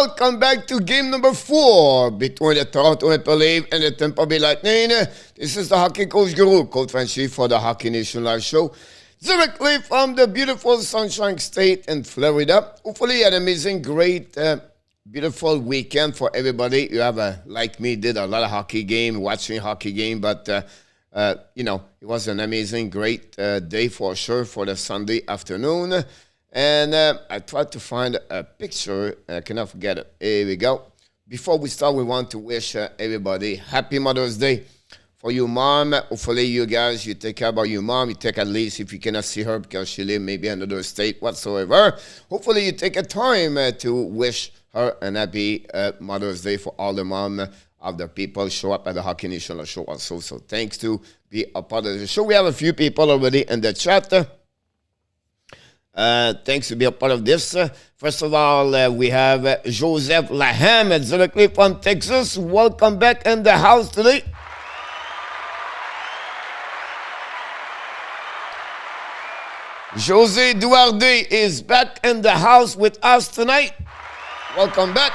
welcome back to game number 4 between the Toronto Maple Leafs and the Tampa Bay Lightning. This is the Hockey Coach Guru, Coach Fancy for the Hockey Nation Live Show, directly from the beautiful Sunshine State in Florida. Hopefully an amazing, great, beautiful weekend for everybody. You have, like me, did a lot of hockey game, watching hockey game, but, it was an amazing, great day for sure for the Sunday afternoon. And I tried to find a picture, and I cannot forget it. Here we go. Before we start, we want to wish everybody Happy Mother's Day for your mom. Hopefully, you guys, you take care about your mom. You take at least, if you cannot see her because she lives maybe in another state whatsoever. Hopefully, you take a time to wish her a happy Mother's Day for all the mom of the people show up at the Hockey Nation show also. So thanks to be a part of the show. We have a few people already in the chat. Thanks to be a part of this. First of all, we have Joseph Laham directly from Texas. Welcome back in the house today. Jose Duarte is back in the house with us tonight. Welcome back.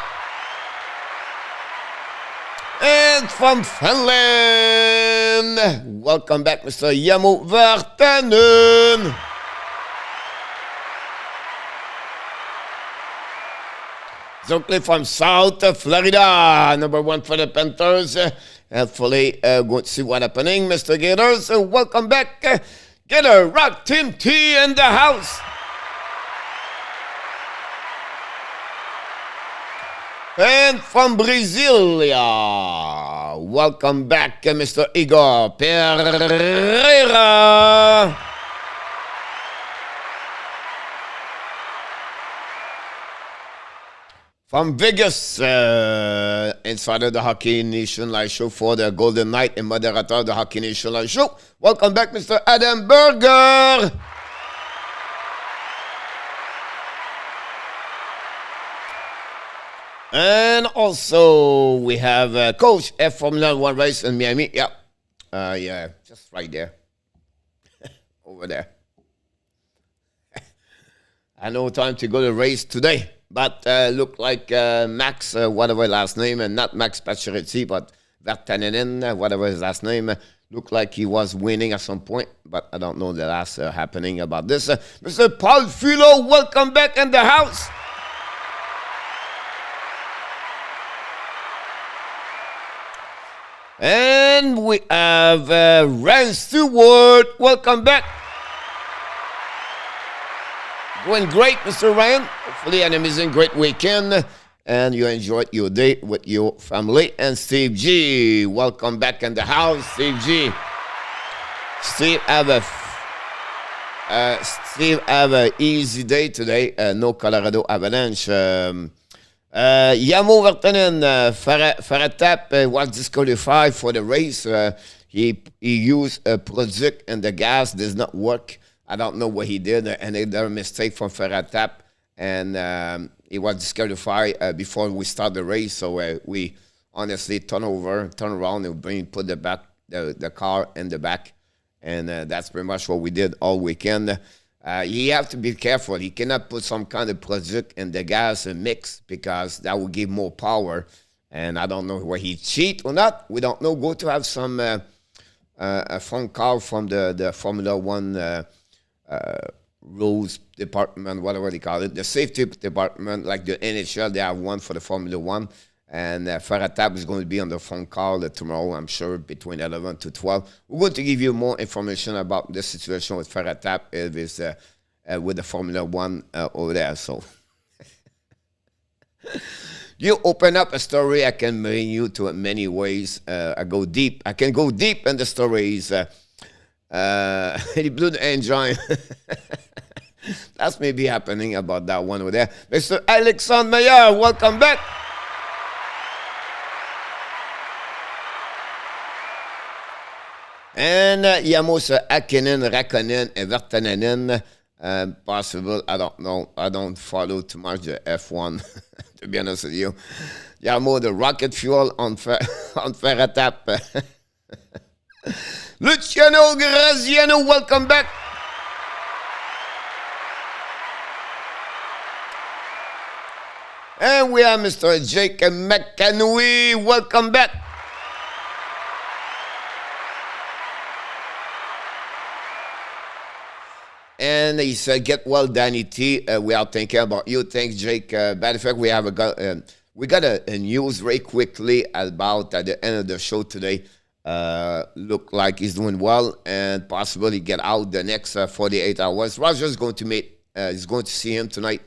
And from Finland, welcome back, Mr. Jamo Vartanen. Directly from South Florida, number 1 for the Panthers. Hopefully, going to see what's happening, Mr. Gators. Welcome back. Gator Rock Team T in the house. And from Brasilia, welcome back, Mr. Igor Pereira. From Vegas, inside of the Hockey Nation Live Show for the Golden Knight and moderator of the Hockey Nation Live Show. Welcome back, Mr. Adam Berger. And also, we have Coach F Formula 1 race in Miami. Yeah, just right there. Over there. I know time to go to race today. But look like Max, whatever last name, and not Max Pacioretty, but Vartanen, whatever his last name, looked like he was winning at some point. But I don't know the last happening about this. Mr. Paul Philo, welcome back in the house. And we have Rand Stewart, welcome back. Doing great, Mr. Ryan. Hopefully an amazing, great weekend. And you enjoyed your day with your family. And Steve G, welcome back in the house, Steve G. Steve have a easy day today. No Colorado Avalanche. Jamo Vartanen, Faratap was disqualified for the race. He used a product and the gas does not work. I don't know what he did, and another mistake from Faratap, and he was disqualified before we start the race. So we honestly turn around, and put the car in the back, and that's pretty much what we did all weekend. You have to be careful. You cannot put some kind of product in the gas and mix because that will give more power. And I don't know whether he cheat or not. We don't know. Go to have some a phone call from the Formula 1 rules department, whatever they call it, the safety department, like the NHL, they have one for the Formula 1, and Faratap is going to be on the phone call tomorrow, I'm sure, between 11 to 12. We're going to give you more information about the situation with Faratap with the Formula 1 over there, so. You open up a story, I can bring you to it many ways. I can go deep in the stories. He blew the engine. That's maybe happening about that one over there. Mr. Alexandre Meyer, welcome back. And Yamosa Akinen, Rakonen, and Vartanen. Possible, I don't know. I don't follow too much the F1, to be honest with you. Yamo, the rocket fuel on Faratap. Luciano Graziano, welcome back. And we have Mr. Jake McCanoe. Welcome back. And he said, "Get well, Danny T. We are thinking about you. Thanks, Jake. Matter of fact, we got a news very quickly about at the end of the show today. Look like he's doing well and possibly get out the next 48 hours. Roger's going to meet. He's going to see him tonight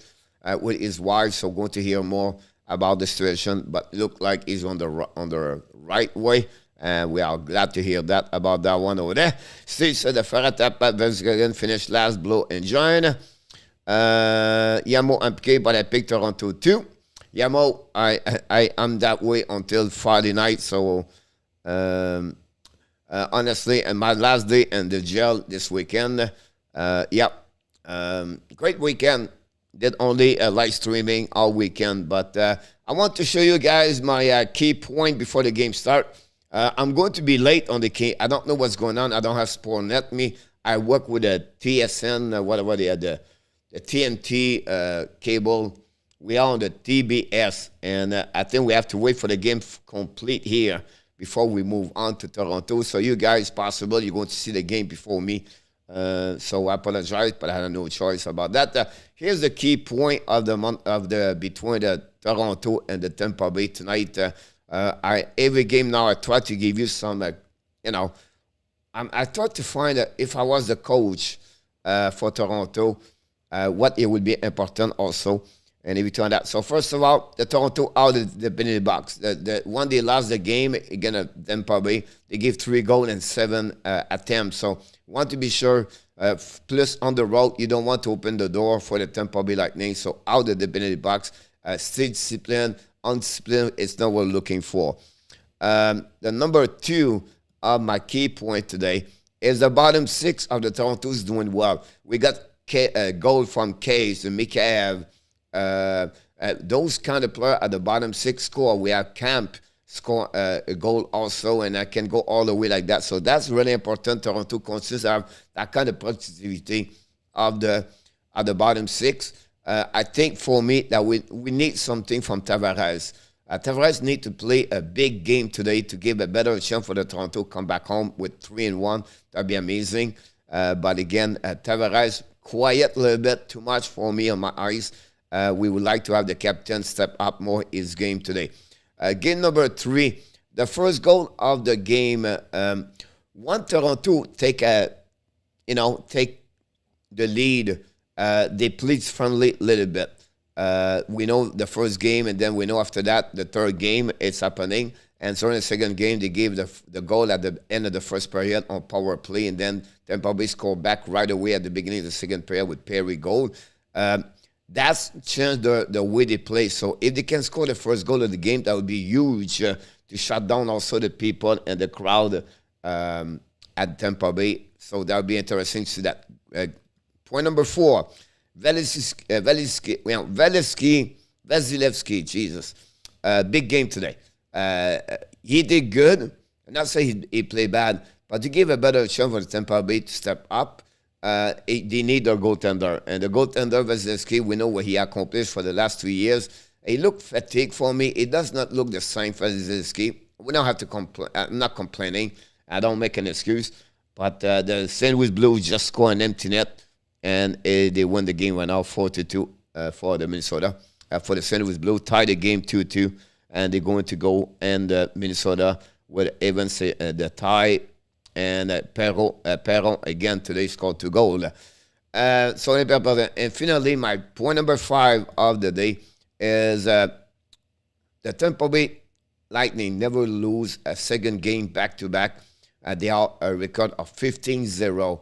with his wife. So going to hear more about the situation. But look like he's on the right way." And we are glad to hear that about that one over there. Steve said the Ferret Tampa Bay Lightning finished last blow and join. Yamo impliqué by the pick Toronto too. Yamo, I'm that way until Friday night. So honestly, and my last day in the jail this weekend. Great weekend. Did only live streaming all weekend. But I want to show you guys my key point before the game start. I'm going to be late on the key. I don't know what's going on. I don't have Sportnet me. I work with a TSN, whatever they had, the TNT cable. We are on the TBS, and I think we have to wait for the game complete here before we move on to Toronto. So you guys, possible, you're going to see the game before me. So I apologize, but I had no choice about that. Here's the key point of the month between the Toronto and the Tampa Bay tonight. Every game now I try to give you some, I try to find if I was the coach for Toronto, what it would be important also, and if you turn that. So first of all, the Toronto out of the penalty box. The one they lost the game against Tampa Bay, they gave 3 goals and 7 attempts. So you want to be sure. Plus on the road, you don't want to open the door for the Tampa Bay Lightning. So out of the penalty box, stay disciplined. Undisciplined is not what we're looking for. The number 2 of my key point today is the bottom 6 of the Toronto is doing well. We got a goal from Case and Mikheyev. Those kind of players at the bottom 6 score. We have Camp score a goal also, and I can go all the way like that. So that's really important. Toronto consists of that kind of productivity of the bottom 6. I think for me that we need something from Tavares. Tavares need to play a big game today to give a better chance for the Toronto come back home with 3-1. That'd be amazing. But again, Tavares quiet a little bit too much for me on my eyes. We would like to have the captain step up more his game today. Game number 3, the first goal of the game. One Toronto take the lead. They played friendly a little bit. We know the first game, and then we know after that, the third game, it's happening. And so in the second game, they gave the goal at the end of the first period on power play, and then Tampa Bay scored back right away at the beginning of the second period with Perry goal. That's changed the way they play. So if they can score the first goal of the game, that would be huge to shut down also the people and the crowd at Tampa Bay. So that would be interesting to see that. Point number 4, Vasilevskiy, Jesus. Big game today. He did good. I'm not saying he played bad, but he gave a better chance for the Tampa Bay to step up. They need their goaltender. And the goaltender, Vasilevskiy, we know what he accomplished for the last 3 years. He looked fatigued for me. It does not look the same for Vasilevskiy. We don't have to complain. I'm not complaining. I don't make an excuse. But the St. Louis Blues just scored an empty net. And they won the game right now 4-2 for the Minnesota. For the St. Louis Blues, tied the game 2-2. And they're going to go and Minnesota with Evans the tie. And Perron again today scored 2 goals. And finally, my point number 5 of the day is the Tampa Bay Lightning never lose a second game back-to-back. They are a record of 15-0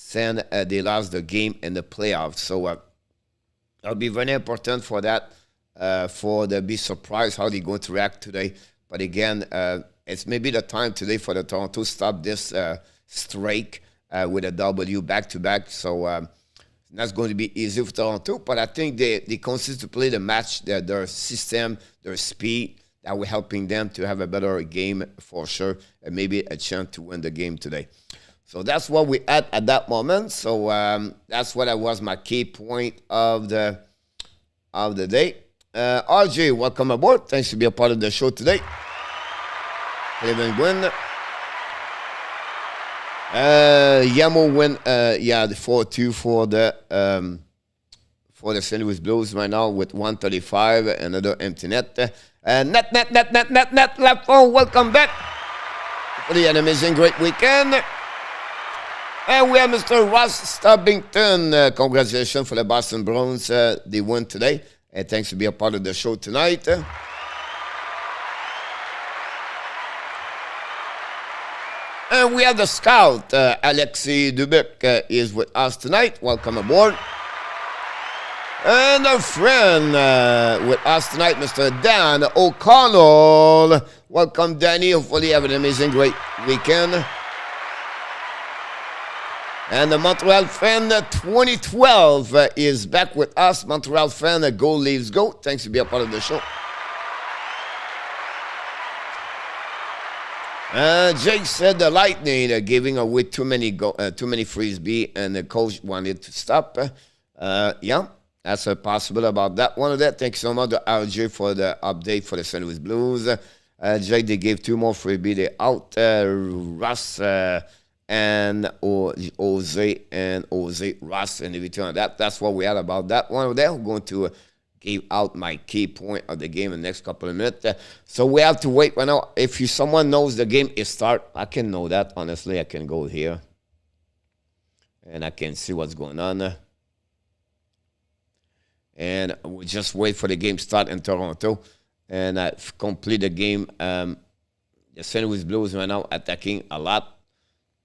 since they lost the game in the playoffs. So it'll be very important for that, for the be surprised how they're going to react today. But again, it's maybe the time today for the Toronto to stop this streak with a W back-to-back. So that's going to be easy for Toronto. But I think they consist to play the match, their system, their speed, that will helping them to have a better game for sure, and maybe a chance to win the game today. So that's what we had at that moment. So that's what was my key point of the day. RJ, welcome aboard. Thanks to be a part of the show today. Kevin win. Yamo win. The 4-2 for the St. Louis Blues right now with 135. Another empty net. Net. Left phone. Welcome back. Hopefully an amazing, great weekend. And we have Mr. Ross Stubbington. Congratulations for the Boston Bruins. They won today. And thanks to be a part of the show tonight. And we have the scout, Alexei Dubik, is with us tonight. Welcome aboard. And a friend with us tonight, Mr. Dan O'Connell. Welcome, Danny. Hopefully you have an amazing, great weekend. And the Montreal fan 2012 is back with us. Montreal fan, Go Leaves Go. Thanks to be a part of the show. Jake said the Lightning are giving away too many frisbee, and the coach wanted to stop. That's possible about that one of that. Thanks so much to RJ for the update for the St. Louis Blues. Jake, they gave 2 more freebie. They out Russ and Jose Russ and everything like that. That's what we had about that one over there. I'm going to give out my key point of the game in the next couple of minutes. So we have to wait right now. If someone knows the game is start, I can know that. Honestly, I can go here and I can see what's going on. And we just wait for the game start in Toronto and complete the game. The St. Louis Blues right now attacking a lot.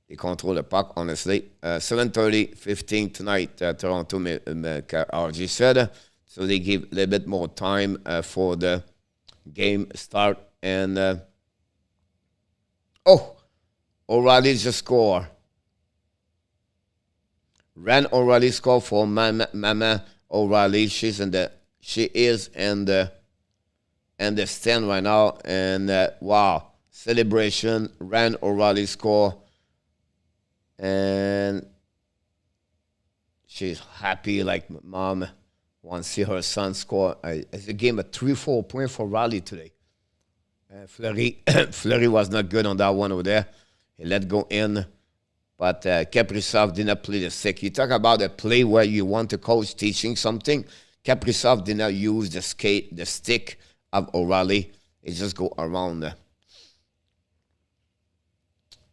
They control the puck, honestly. 7:30, 15 tonight, Toronto, RG said. So they give a little bit more time for the game start. And, O'Reilly just scored. Ran O'Reilly scored for Mama O'Reilly. She is in the stand right now. And, wow, celebration. Ran O'Reilly score. And she's happy like mom wants to see her son score. It's a game of 3-4 points for Raleigh today. Fleury was not good on that one over there. He let go in. But Kaprizov did not play the stick. You talk about a play where you want the coach teaching something. Kaprizov did not use the stick of O'Reilly. It just go around.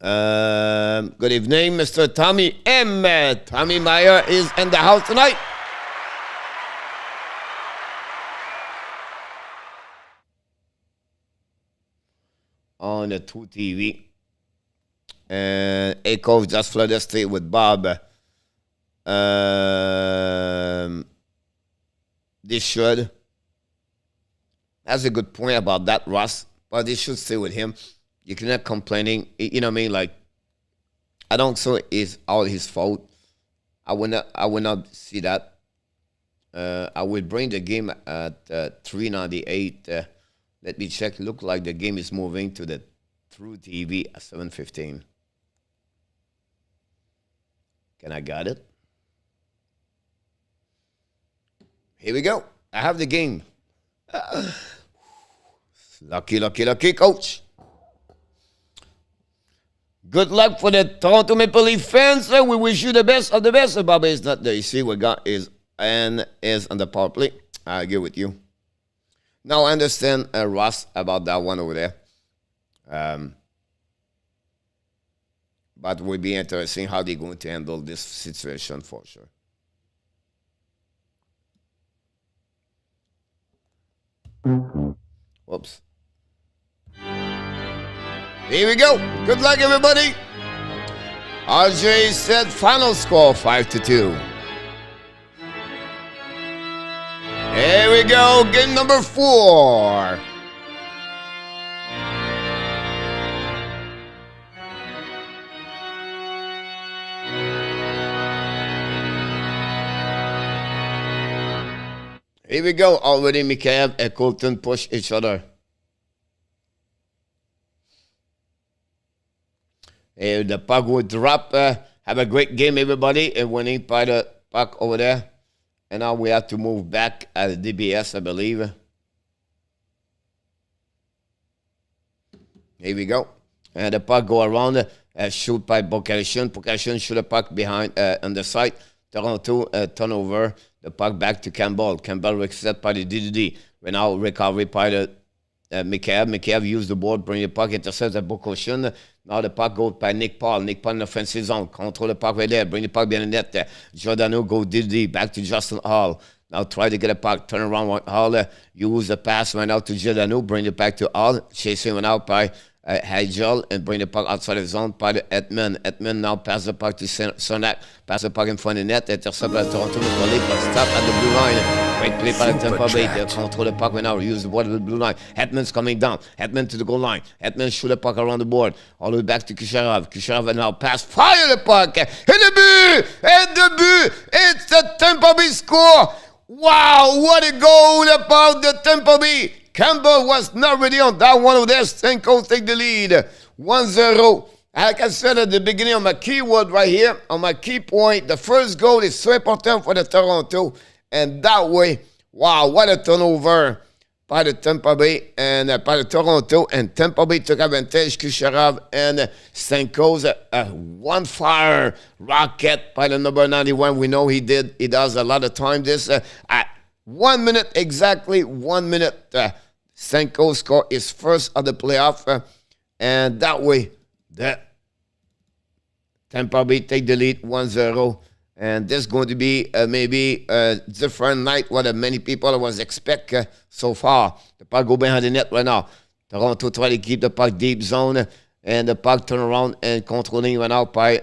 Good evening, Mr. Tommy M. Tommy Meyer is in the house tonight. On the 2 TV. And Echo just flooded the street with Bob. They should. That's a good point about that, Ross. But they should stay with him. You cannot complaining. You know what I mean? Like, I don't say it's all his fault. I would not see that. I will bring the game at 3:98. Let me check. Look like the game is moving to the True TV at 7:15. Can I got it? Here we go. I have the game. Lucky, coach. Good luck for the Toronto Maple Leaf fans. We wish you the best of the best. Bobby is not there. You see what God is on the power play. I agree with you. Now I understand Ross about that one over there. But it will be interesting how they're going to handle this situation for sure. Whoops. Here we go. Good luck, everybody. RJ said final score 5-2. Here we go. Game number 4. Here we go. Already Mikhail and Colton push each other. The puck will drop. Have a great game, everybody. And winning by the puck over there. And now we have to move back at DBS, I believe. Here we go. And the puck go around, shoot by Buchanan. Buchanan shoot the puck behind on the side. Toronto turnover. The puck back to Campbell. Campbell reset by the DDD. Right now recovery by the Mikheyev. Mikheyev used the board, bring the puck, intercept the Buchanan. Now the puck goes by Nick Paul. Nick Paul in the offensive zone. Control the puck right there. Bring the puck behind the net. Giordano go DDD. Back to Justin Hall. Now try to get a puck. Turn around. Hall use the pass right now to Giordano. Bring it back to Hall. Chasing one out by Hagel and bring the puck outside the zone by the Edmund. Edmund now pass the puck to Sonak. Pass the puck in front of the net. Intercept by Toronto Maple Leaf. Stop at the blue line. Great play by the Tampa Bay. They control the puck right now. Use the board of the blue line. Edmund's coming down. Edmund to the goal line. Edmund shoot the puck around the board. All the way back to Kucherov. Kucherov now pass. Fire the puck. Hit the but! Hit the but! It's the Tampa Bay score! Wow, what a goal about the Tampa Bay! Campbell was not ready on that one of their Stamkos take the lead. 1-0. Like I said at the beginning of my keyword right here, on my key point, the first goal is so important for the Toronto. And that way, wow, what a turnover by the Tampa Bay and by the Toronto. And Tampa Bay took advantage. Kucherov and Stamkos, one fire rocket by the number 91. We know he did. He does a lot of time this. 1 minute, exactly 1 minute. Stamkos scored his first of the playoff. And that way, the Tampa Bay take the lead 1-0. And this is going to be maybe a different night what many people was expect so far. The puck go behind the net right now. Toronto try to keep the puck deep zone. And the puck turn around and controlling right now by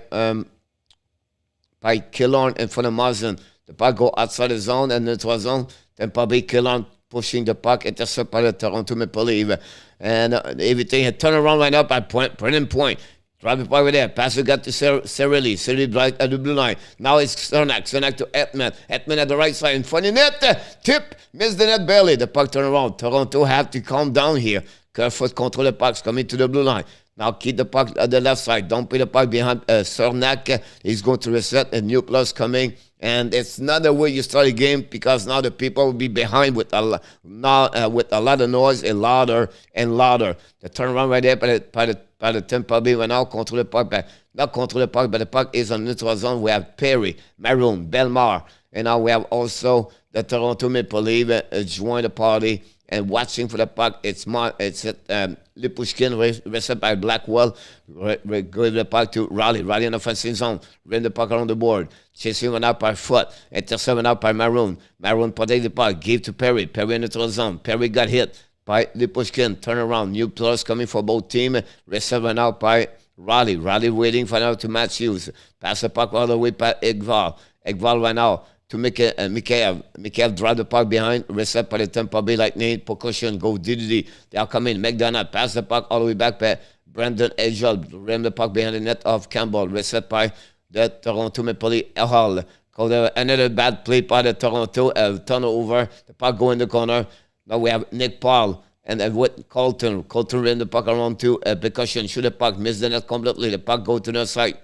Killorn in front of Mazen. The puck go outside the zone and neutral zone. Tampa Bay Killorn pushing the puck, intercept by the Toronto Maple Leaf. And everything had turned around right now by Brennan Point. Drive the puck over there. Pass it got to Cirelli. Cirelli right at the blue line. Now it's Cernak. Cernak to Edmund. Edmund at the right side in front of the net. Tip. Missed the net barely. The puck turn around. Toronto have to calm down here. Kerfoot control the pucks coming to the blue line. Now keep the puck at the left side. Don't put the puck behind Cernak. He's going to reset. A new plus coming. And it's not the way you start a game because now the people will be behind with a lot of noise and louder and louder. The turnaround right there by the Tampa Bay. We now control the puck back. Not control the puck, but the puck is on neutral zone. We have Perry, Maroon, Belmar. And now we have also the Toronto Maple Leaf join the party and watching for the puck. It's Lipushkin, reset by Blackwell. Give the puck to Raleigh. Raleigh in the offensive zone. Ran the puck around the board. Chasing one out by Foot. Intercept one out by Maroon. Maroon protect the puck. Give to Perry. Perry in the neutral zone. Perry got hit by Lipushkin. Turn around. New plus coming for both teams. Reset one out by Raleigh. Raleigh waiting for now to Matthews. Pass the puck all the way by Ekval. Ekval right now to Mikheyev. Mikheyev drive the puck behind. Reset by the Tampa Bay Lightning. Percussion go DDD. They are coming. McDonough pass the puck all the way back by Brandon Hagel. Ram the puck behind the net of Campbell. Reset by the Toronto Maple Leaf. Hall. Another bad play by the Toronto. Turnover. The puck go in the corner. Now we have Nick Paul. And with Colton. Colton ran the puck around to Percussion. Shoot the puck. Miss the net completely. The puck go to the side.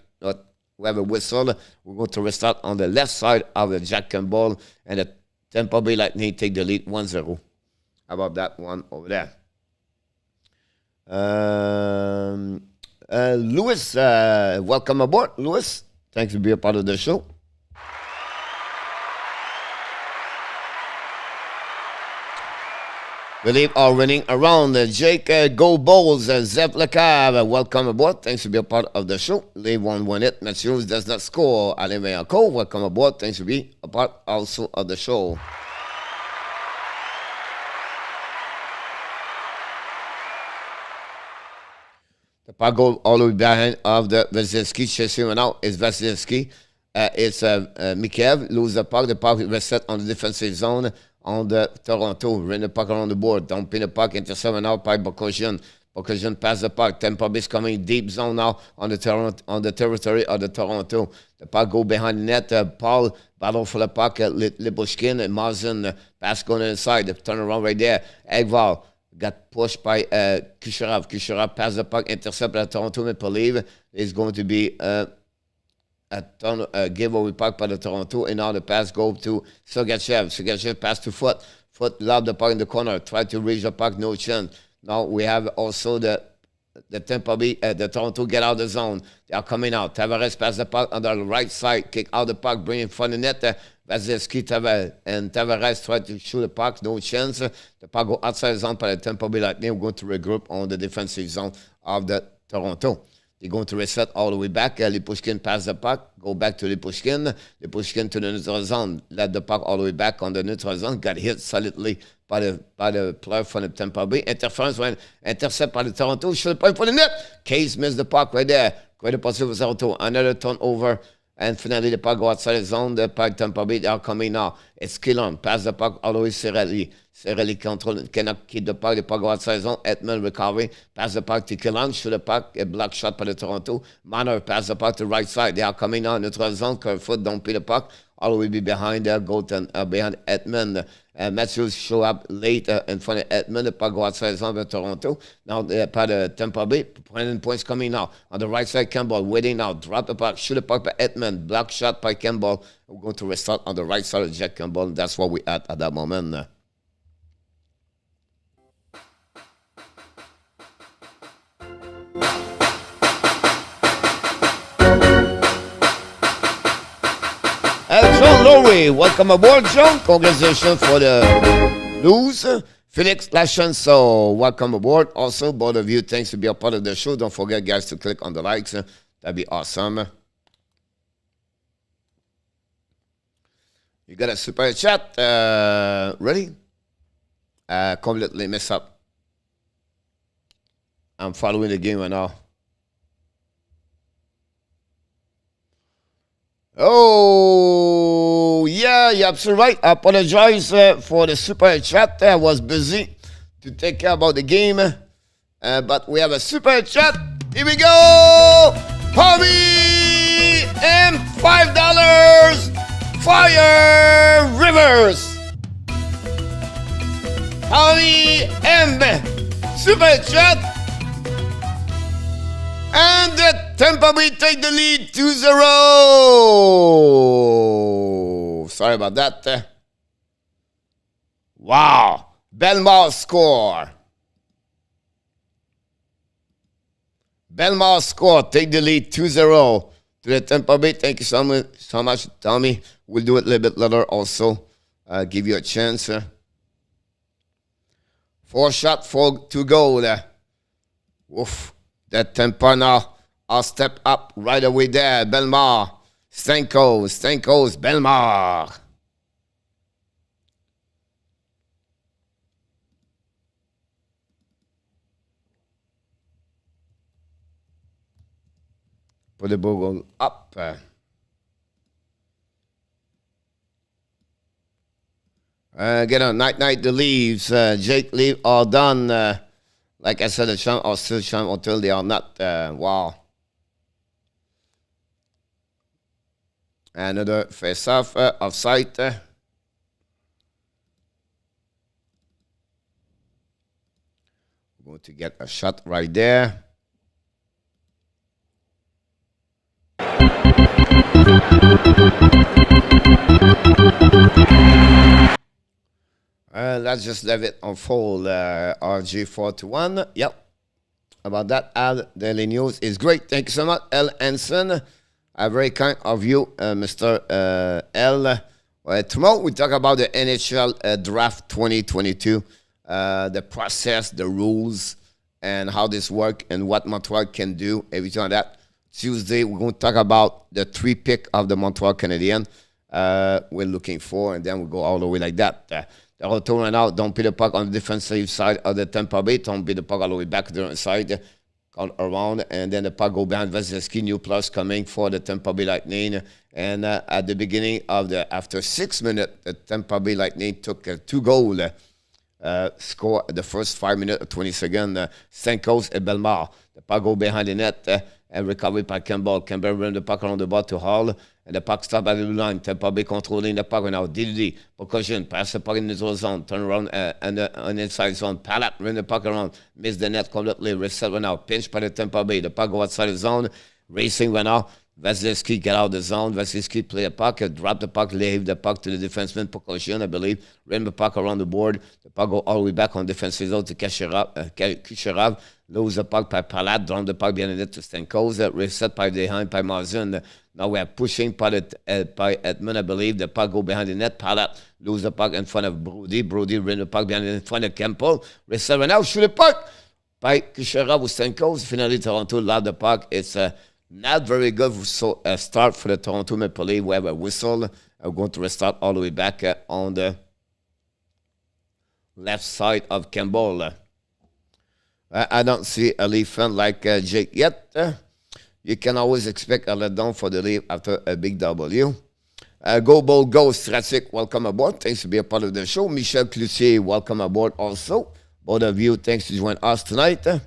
We have a whistle. We're going to restart on the left side of the Jack Campbell. And the Tampa Bay Lightning take the lead 1-0. How about that one over there? Louis, welcome aboard, Louis. Thanks for being a part of the show. The Leafs are running around. Jake, Go Bowls, Zep Lecav, welcome aboard. Thanks for being a part of the show. Leaf 1-1 it. Matthews does not score. Alain Vaillancourt, welcome aboard. Thanks for being a part also of the show. The puck goes all the way behind of the Vasilevskiy. Chasing one out is Vasilevskiy. It's Mikheyev. Lose the puck is reset on the defensive zone. On the Toronto, ran the puck around the board. Don't pin the puck, intercept out by Buchanan. Buchanan pass the puck. Tampa Bay is coming deep zone now on the territory of the Toronto. The puck go behind the net. Paul battle for the puck. Lipushkin and Mazen pass going inside. The turnaround right there. Ekval got pushed by Kucherov. Kucherov pass the puck, intercept the Toronto Maple Leaf. It's going to be a giveaway puck by the Toronto, and now the pass go to Sergachev. Sergachev pass to Foot. Foot lob the puck in the corner, try to reach the puck, no chance. Now we have also the the Tampa Bay, the Toronto get out of the zone. They are coming out. Tavares pass the puck on the right side, kick out the puck, bring in front of the net. Vasilevskiy and Tavares try to shoot the puck, no chance. The puck go outside the zone by the Tampa Bay Lightning. We're going to regroup on the defensive zone of the Toronto. They're going to reset all the way back. Lipushkin pass the puck, go back to Lipushkin. Lipushkin to the neutral zone, let the puck all the way back on the neutral zone. Got hit solidly by the player from the Tampa Bay. Interference when intercept by the Toronto. Shoot the puck for the net. Case missed the puck right there. Great positive for Toronto. Another turnover. And finally, the puck go outside the zone. The puck Tampa Bay, they are coming now. It's Killon. Pass the puck all the way Cirelli. Cirelli control, cannot keep the puck. The puck go outside the zone. Edmund recovery. Pass the puck to Killon. Shoot the puck. A block shot by the Toronto. Manor pass the puck to the right side. They are coming now. Neutral zone. Kerfoot don't pay the puck. All the way behind there. Colton behind Edmund. Matthews show up late in front of Edmund. The puck go outside the zone by Toronto. Now by the Tampa Bay. Points coming now. On the right side, Campbell waiting now. Drop the puck. Shoot the puck by Edmund. Block shot by Campbell. We're going to restart on the right side of Jack Campbell. That's what we at that moment. John Lowry, welcome aboard, John. Congratulations for the news. Felix Lachanson, welcome aboard. Also, both of you, thanks to be a part of the show. Don't forget, guys, to click on the likes. That'd be awesome. You got a super chat. Ready? Completely mess up. I'm following the game right now. Oh, yeah, you're absolutely right. I apologize for the super chat. I was busy to take care about the game. But we have a super chat. Here we go. Hobby and $5. Fire Rivers. Hobby M. Super chat. And the Tampa Bay take the lead 2-0. Sorry about that. Wow. Belmar score. Belmar score. Take the lead 2-0 to the Tampa Bay. Thank you so much, Tommy. We'll do it a little bit later also. Give you a chance. 4 shot, 2 goal. Oof. That Tampa now, I'll step up right away there. Belmar, Stankos, Belmar. Put the ball up. Get on, night, the leaves. Jake leave all done. Like I said, the champ are still champ until they are not. Wow. Another face-off offside. Going to get a shot right there. Let's just let it unfold. RG 4-1. Yep. About that, Al Daily News is great. Thank you so much, L. Anson. Very kind of you, Mr. L. Tomorrow we talk about the NHL Draft 2022, the process, the rules, and how this works, and what Montreal can do, everything like that. Tuesday, we're going to talk about the 3 pick of the Montreal Canadiens we're looking for, and then we'll go all the way like that. The rotor right now, don't put the puck on the defensive side of the Tampa Bay. Don't put the puck all the way back to the side, around, and then the puck go behind Vasilevskiy. New plus coming for the Tampa Bay Lightning. And at the beginning of after 6 minutes, the Tampa Bay Lightning took a 2-goal score at the first 5 minutes or 20 seconds. Stankos and Belmar. The puck go behind the net and recovery by Campbell. Campbell ran the puck around the ball to Hall. And the puck stopped at the blue line. Tampa Bay controlling the puck right now. DDD, percussion, pass the puck in the neutral zone, turn around on the inside zone. Palat, run the puck around, miss the net completely, reset right now. Pinch by the Tampa Bay. The puck go outside the zone, racing right now. Vasilevskiy get out of the zone. Vasilevskiy play a puck, drop the puck, leave the puck to the defenseman, percussion, I believe. Ran the puck around the board. The puck go all the way back on defensive zone to Kucherov. Lose the puck by Palat, down the puck behind the net to Stamkos, reset by behind by Marzin. Now we are pushing by Edmund, I believe. The puck go behind the net. Palat lose the puck in front of Brody. Brody win the puck behind in front of Campbell. Reset right now, shoot the puck by Kucherov with Stamkos. Finally, Toronto lost the puck. It's not very good start for the Toronto Maple Leafs. We have a whistle. I'm going to restart all the way back on the left side of Campbell. I don't see a Leaf fan like Jake yet. You can always expect a letdown for the Leaf after a big W. Go Bold Go, Stratic, welcome aboard. Thanks to be a part of the show. Michel Cloutier, welcome aboard also. Both of you, thanks to join us tonight. The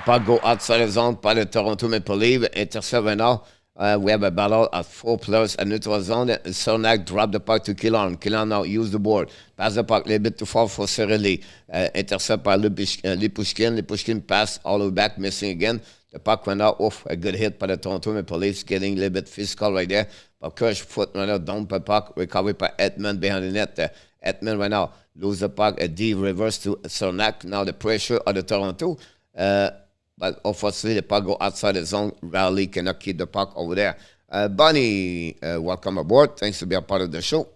puck go outside the zone by the Toronto Maple Leafs. Intercept right now. We have a battle at 4 players at neutral zone. Cernak dropped the puck to Killorn. Killorn now use the board. Pass the puck a little bit too far for Cirelli. Intercept by Lipushkin. Lipushkin pass all the way back, missing again. The puck went out off. A good hit by the Toronto Maple Leafs, getting a little bit physical right there. But Kirsch foot right now down by puck. Recovered by Edmund behind the net. Edmund right now lose the puck. A D reverse to Cernak. Now the pressure of the Toronto. But unfortunately, the puck go outside the zone. Rally cannot keep the puck over there. Bunny, welcome aboard. Thanks to be a part of the show.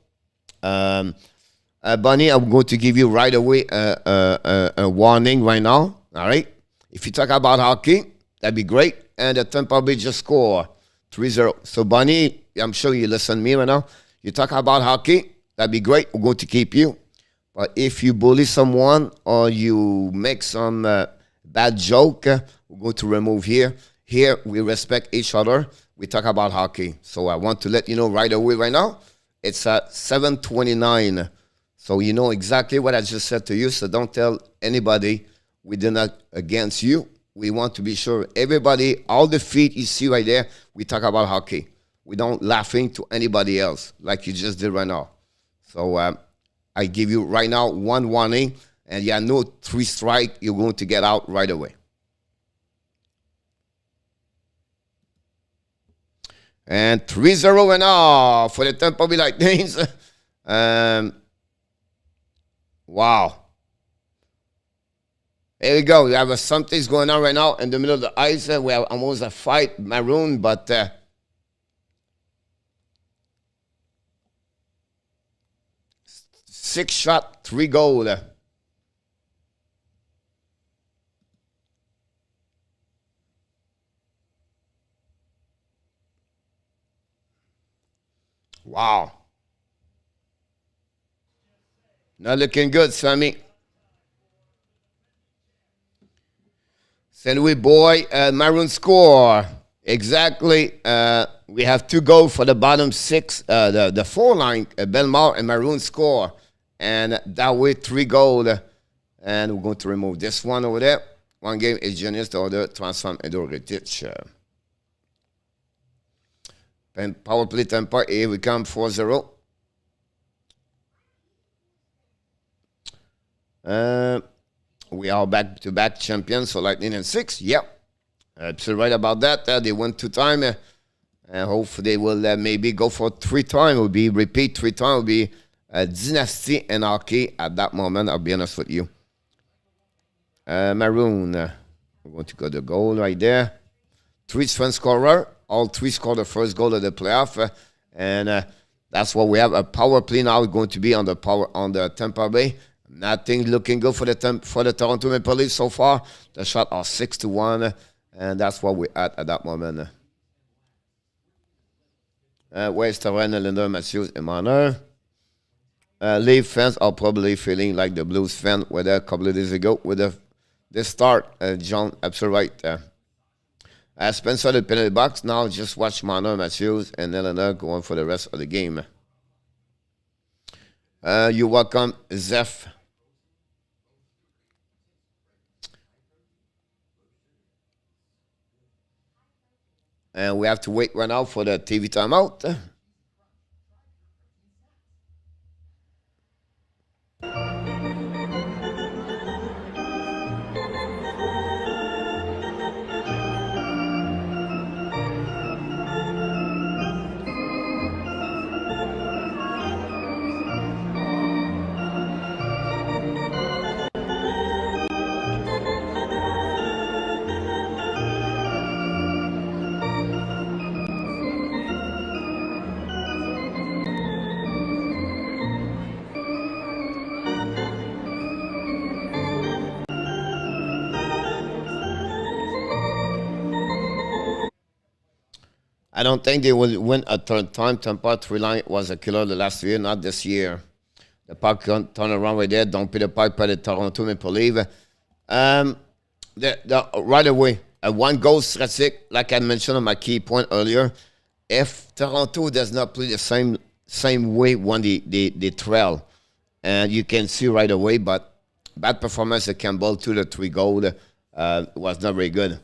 Bunny, I'm going to give you right away a warning right now. All right? If you talk about hockey, that'd be great. And the Tampa Bay just score 3-0. So, Bunny, I'm sure you listen to me right now. You talk about hockey, that'd be great. We're going to keep you. But if you bully someone or you make some bad joke, we're going to remove here. Here, we respect each other. We talk about hockey. So I want to let you know right away right now. It's at 7:29. So you know exactly what I just said to you. So don't tell anybody we did not against you. We want to be sure everybody, all the feet you see right there, we talk about hockey. We don't laughing to anybody else like you just did right now. So I give you right now one warning. And yeah, no 3 strike, you're going to get out right away. And 3-0 and off for the Tampa Bay Lightning. Wow. Here we go. We have something's going on right now in the middle of the ice. We have almost a fight, maroon, but 6 shot, 3 goal. Wow. Not looking good, Sammy. St. Louis boy, Maroon score. Exactly. We have 2 goals for the bottom 6, the 4 line, Belmar and Maroon score. And that way 3 goals. And we're going to remove this one over there. One game is Genius, the other transform into Retich. And power play Tampa, here we come 4-0. We are back-to-back champions for Lightning and 6. Yep. Absolutely right about that. They won 2 times. And hopefully they will maybe go for 3 times. It will be repeat 3 times. It will be a dynasty in hockey at that moment. I'll be honest with you. Maroon. We're going to go to goal right there. 3 strength scorer. All 3 scored the first goal of the playoff. And that's what we have. A power play now is going to be on the Tampa Bay. Nothing looking good for the Toronto Maple Leafs so far. The shot are 6-1. And that's what we're at that moment. Where's Taran, Nylander, Matthews, and Marner? Leaf fans are probably feeling like the Blues fan were there a couple of days ago with this start. John, absolutely right. Spencer the penalty box. Now just watch Marner, Matthews, and Nylander go on for the rest of the game. You're welcome, Zeph. And we have to wait right now for the TV timeout. I don't think they will win a third time. Tampa three-line was a killer the last year, not this year. The puck turn around right there. Don't pay the puck by the Toronto Maple Leafs. Right away, one goal strategic, like I mentioned on my key point earlier. If Toronto does not play the same way when they trail, and you can see right away, but bad performance at Campbell, 2-3 goal was not very good.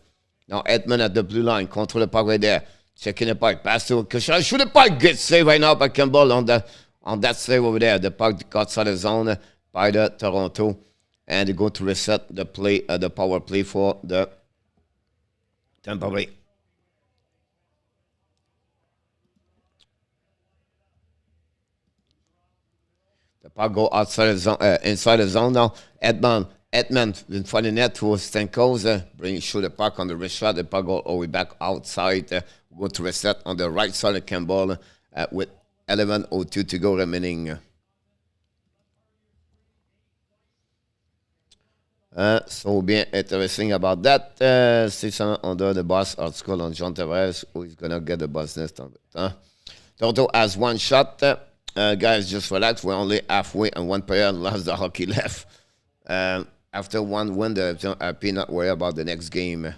Now Edmund at the blue line, control the puck right there, checking the puck, pass to Kucherov, shoot the puck, good save right now by Campbell on that save over there. The puck got outside the zone by the Toronto, and they're going to reset the play, the power play for the Tampa Bay. The puck go outside the zone, inside the zone now. Edmund in front of the net to Stamkos, shoot the puck on the wrist shot. The puck go all the way back outside. Go to reset on the right side of Campbell with 11:02 to go remaining. So bien interesting about that. C'est ça under the boss article on John Tavares, who is going to get the boss next time. Toronto has one shot. Guys, just relax. We're only halfway and one player lost the hockey left. After one win, they're happy, not worry about the next game.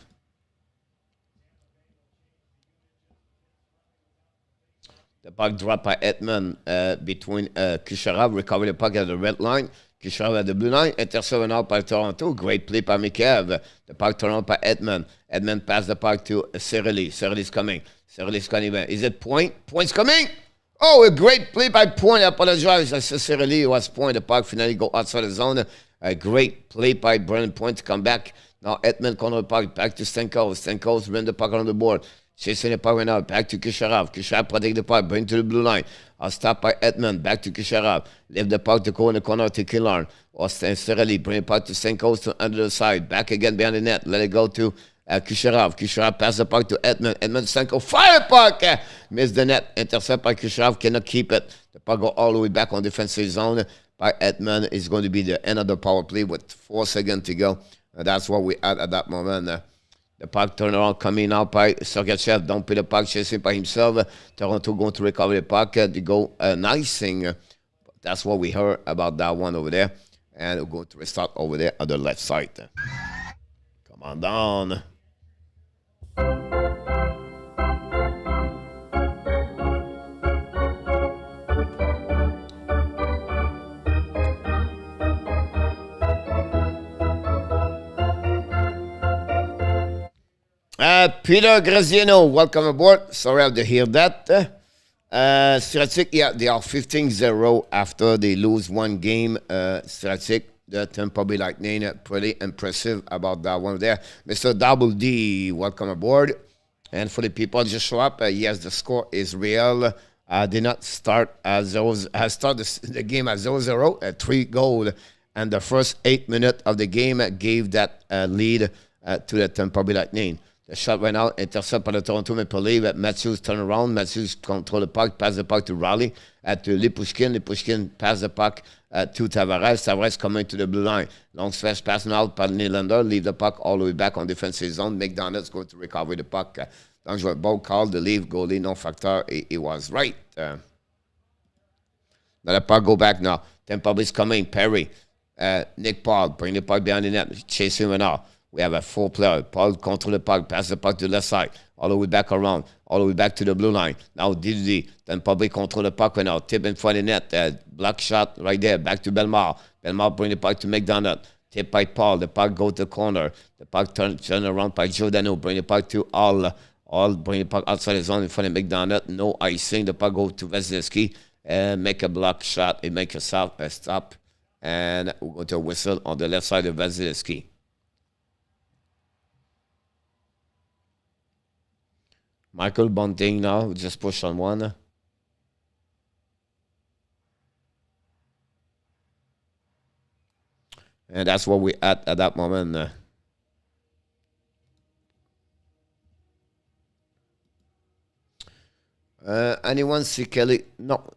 The puck dropped by Edmund between Kucherov, recovered the puck at the red line. Kucherov at the blue line, intercepted out by Toronto. Great play by Mikheyev. The puck turned out by Edmund. Edmund passed the puck to Cirelli. Cirelli's coming. Cirelli's coming. Is it Point? Point's coming! Oh, a great play by Point. I apologize. I said Cirelli. It was Point. The puck finally go outside the zone. A great play by Brandon Point to come back. Now Edmund corner the puck back to Stamkos. Stamkos bring the puck on the board. Chasing the puck right now. Back to Kucherov. Kucherov protect the puck. Bring to the blue line. Stopped by Edmund. Back to Kucherov. Leave the puck to go in the corner to Killorn. Or Cirelli. Bring the puck to Stamkos to under the side. Back again behind the net. Let it go to Kucherov. Kucherov pass the puck to Edmund. Edmund Stamkos. Fire puck! Missed the net. Intercept by Kucherov. Cannot keep it. The puck go all the way back on defensive zone by Edmund. Is going to be the end of the power play with 4 seconds to go. That's what we had at that moment. The puck turn around coming out by Sergachev. Don't pay the puck, chasing by himself. Toronto going to recover the puck. They go nicing. That's what we heard about that one over there. And we're going to restart over there on the left side. Come on down. Peter Graziano, welcome aboard. Sorry I have to hear that. Strategic, yeah, they are 15-0 after they lose one game. Strategic, the Tampa Bay Lightning, pretty impressive about that one there. Mr. Double D, welcome aboard. And for the people just show up, yes, the score is real. Did not start as started the game at 0-0, 3 goal, and the first 8 minutes of the game gave that lead to the Tampa Bay Lightning. The shot right now, intercept by the Toronto Maple Leafs. Matthews turn around. Matthews control the puck, pass the puck to Raleigh, to Lipushkin. Lipushkin pass the puck to Tavares. Tavares coming to the blue line. Long stretch passing out by Nylander. Leave the puck all the way back on defensive zone. McDonald's going to recover the puck. Dangerous ball called. The Leaf goalie, no factor. He was right. Now the puck go back now. Tampa Bay's coming. Perry. Nick Paul. Bring the puck behind the net. Chasing him now. We have a 4-player. Paul control the puck, pass the puck to the left side, all the way back around, all the way back to the blue line. Now DD, then probably control the puck right now. Tip in front of the net. Block shot right there, back to Bellemare. Bellemare bring the puck to McDonald. Tip by Paul. The puck go to the corner. The puck turn around by Giordano. Bring the puck to All. All bring the puck outside the zone in front of McDonald. No icing. The puck go to Vasilevskiy. Make a block shot. It make a stop. And we're going to whistle on the left side of Vasilevskiy. Michael Bunting now, just push on one. And that's what we at that moment. Anyone see Kelly? No,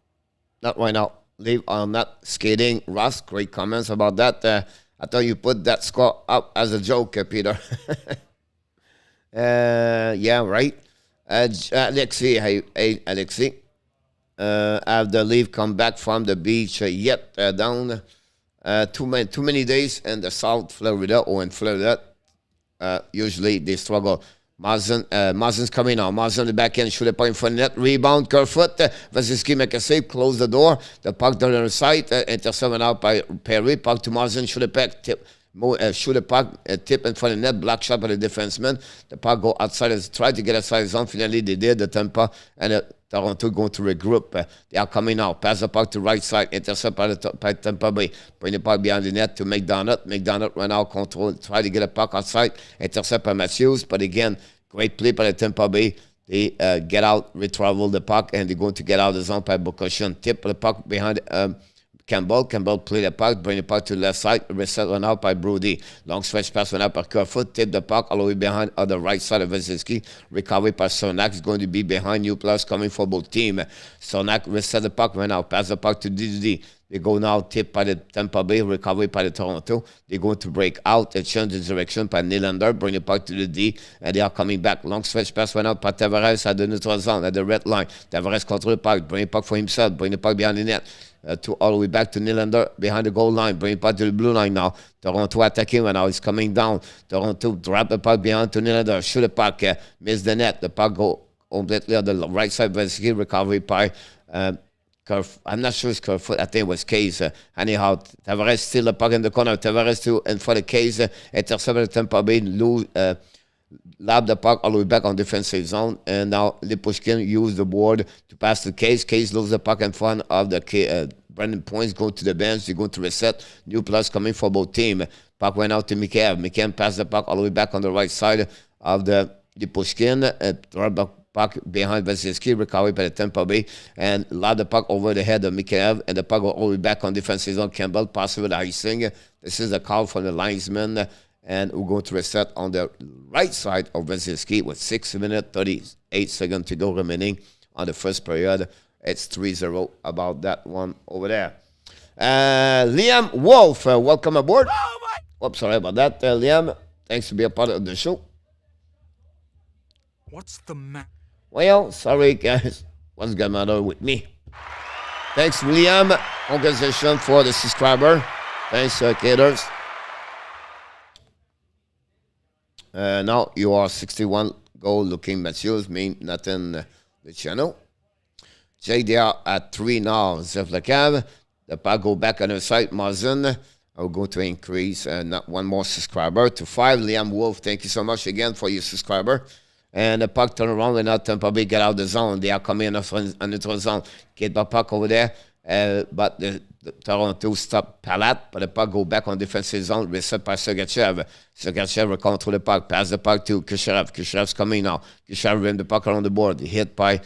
not right now. Leave on not skating. Ross, great comments about that. I thought you put that score up as a joke, Peter. Yeah, right. Alexei, hey, Alexei. Have the leave come back from the beach yet down too many days in the South Florida or in Florida. Usually they struggle. Marzin's coming now. Marzin on the back end, shoot a point for the net. Rebound, Kerfoot. Vasilevskiy make a save, close the door. The puck down on the side, intercepted out by Perry. Puck to Marzin, shoot a puck, tip. Shoot a puck, tip in front of the net, block shot by the defenseman. The puck go outside, tried to get outside the zone. Finally, they did. The Tampa and Toronto going to regroup. They are coming now. Pass the puck to right side, intercept by Tampa Bay. Bring the puck behind the net to McDonald. McDonald run out, control, try to get a puck outside, intercept by Matthews. But again, great play by the Tampa Bay. They get out, retravel the puck, and they're going to get out of the zone by Bukoshin. Tip the puck behind Campbell play the puck, bring the puck to the left side, reset run out by Brody. Long stretch pass went out by Kerfoot, tip the puck all the way behind on the right side of Vasilevskiy. Recovery by Sonak is going to be behind New Plus coming for both team. Sonak reset the puck, went out, pass the puck to DD. They go now, tip by the Tampa Bay, recovery by the Toronto. They're going to break out and change the direction by Nylander, bring the puck to the D, and they are coming back. Long stretch pass went out by Tavares at the neutral zone, at the red line. Tavares control the puck, bring the puck for himself, bring the puck behind the net. To all the way back to Nylander behind the goal line, bring it back to the blue line now. Toronto attacking right now, it's coming down. Toronto drop the puck behind to Nylander, shoot the puck, miss the net. The puck go completely on the right side, Vasilevskiy, recovery by I'm not sure it's Kerfoot, I think it was Case. Anyhow, Tavares still the puck in the corner. Tavares to and for the Case, intercepted Tampa Bay, lob the puck all the way back on defensive zone, and now Lipushkin used the board to pass the Case. Case loses the puck in front of the Brandon Points, go to the bench. They're going to reset. New plus coming for both teams. Puck went out to Mikheyev. Mikheyev passed the puck all the way back on the right side of the Lipushkin. Throw the puck behind Vasilevskiy, recovered by the Tampa Bay, and lob the puck over the head of Mikheyev, and the puck go all the way back on defensive zone. Campbell passes with icing. This is a call from the linesman. And we're going to reset on the right side of Vasilevskiy with 6 minutes, 38 seconds to go remaining on the first period. It's 3-0 about that one over there. Liam Wolf, welcome aboard. Oh my! Oops, sorry about that, Liam. Thanks for being a part of the show. What's the matter? Well, sorry, guys. What's the matter with me? Thanks, Liam. Congratulations for the subscriber. Thanks, Caters. Now you are 61 goal looking Matthews, mean nothing the channel. JDR at 3 now, Zevlakav. The puck go back on the side, Marzin. I'm going to increase not one more subscriber to 5. Liam Wolf, thank you so much again for your subscriber. And the puck turn around and now Tampa Bay get out of the zone. They are coming in the neutral zone. Get the puck over there. But the Toronto stop Palat, but the puck go back on defensive zone, reset by Sergachev. Sergachev will control the puck, pass the puck to Kucherov. Kucherov's coming now. Kucherov ran the puck around the board, hit by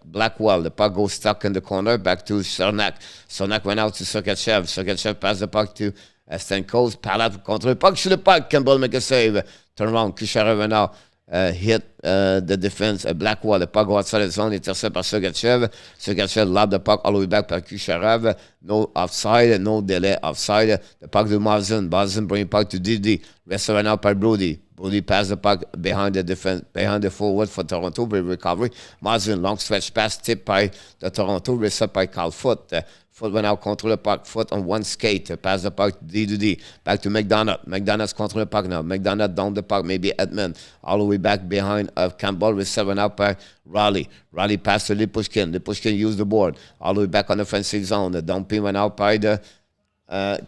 Blackwell. The puck goes stuck in the corner, back to Sonak. Sonak went out to Sergachev. Sergachev passed the puck to Stankos. Palat control the puck, shoot the puck. Campbell make a save. Turn around, Kucherov went out. Hit the defense, Blackwell, the puck go outside the zone, intercept by Sergachev. Sergachev lobbed the puck all the way back by Kucherov. No offside, no delay offside. The puck to Marzin. Marzin bring the puck to Didi. Restaurant out by Brody. Brody passed the puck behind the defense, behind the forward for Toronto with recovery. Marzin, long stretch pass, tipped by the Toronto, reset by Carl Foot. Foot went out, control the puck. Foot on one skate, pass the puck D. Back to McDonald. McDonald's control the puck now. McDonald down the puck, maybe Edmund. All the way back behind Campbell, reset went out by Raleigh. Raleigh passed to Lipushkin. Lipushkin used the board. All the way back on the offensive zone. The dumping went out by the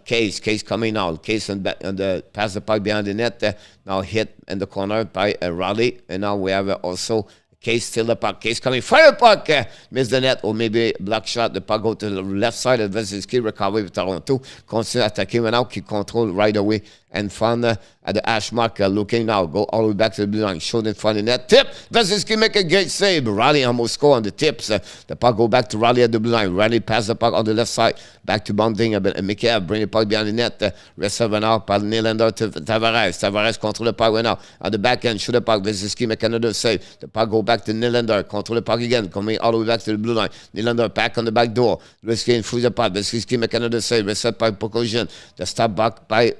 Case. Case coming out. Case and the pass the puck behind the net. Now hit in the corner by Raleigh. And now we have also Case still the puck. Case coming. Fire puck. Miss the net or maybe block shot. The puck go to the left side of Vasilevskiy. Recovery with Toronto. Continue attacking right now. Keep control right away. And found at the hash mark. Looking now. Go all the way back to the blue line. Showed in front of the net. Tip. Vasilevskiy make a great save. Raleigh almost score on the tips. The puck go back to Raleigh at the blue line. Raleigh pass the puck on the left side. Back to Bonding. Mikheyev bring the puck behind the net. Reserve now by Nylander to Tavares. Tavares control the puck right now. On the back end. Shoot the puck. Vasilevskiy make another save. The puck go back to Nylander. Control the puck again. Coming all the way back to the blue line. Nylander back on the back door. Vasilevskiy through the puck. Vasilevskiy make another save. Reset by Pokosian. The stop back by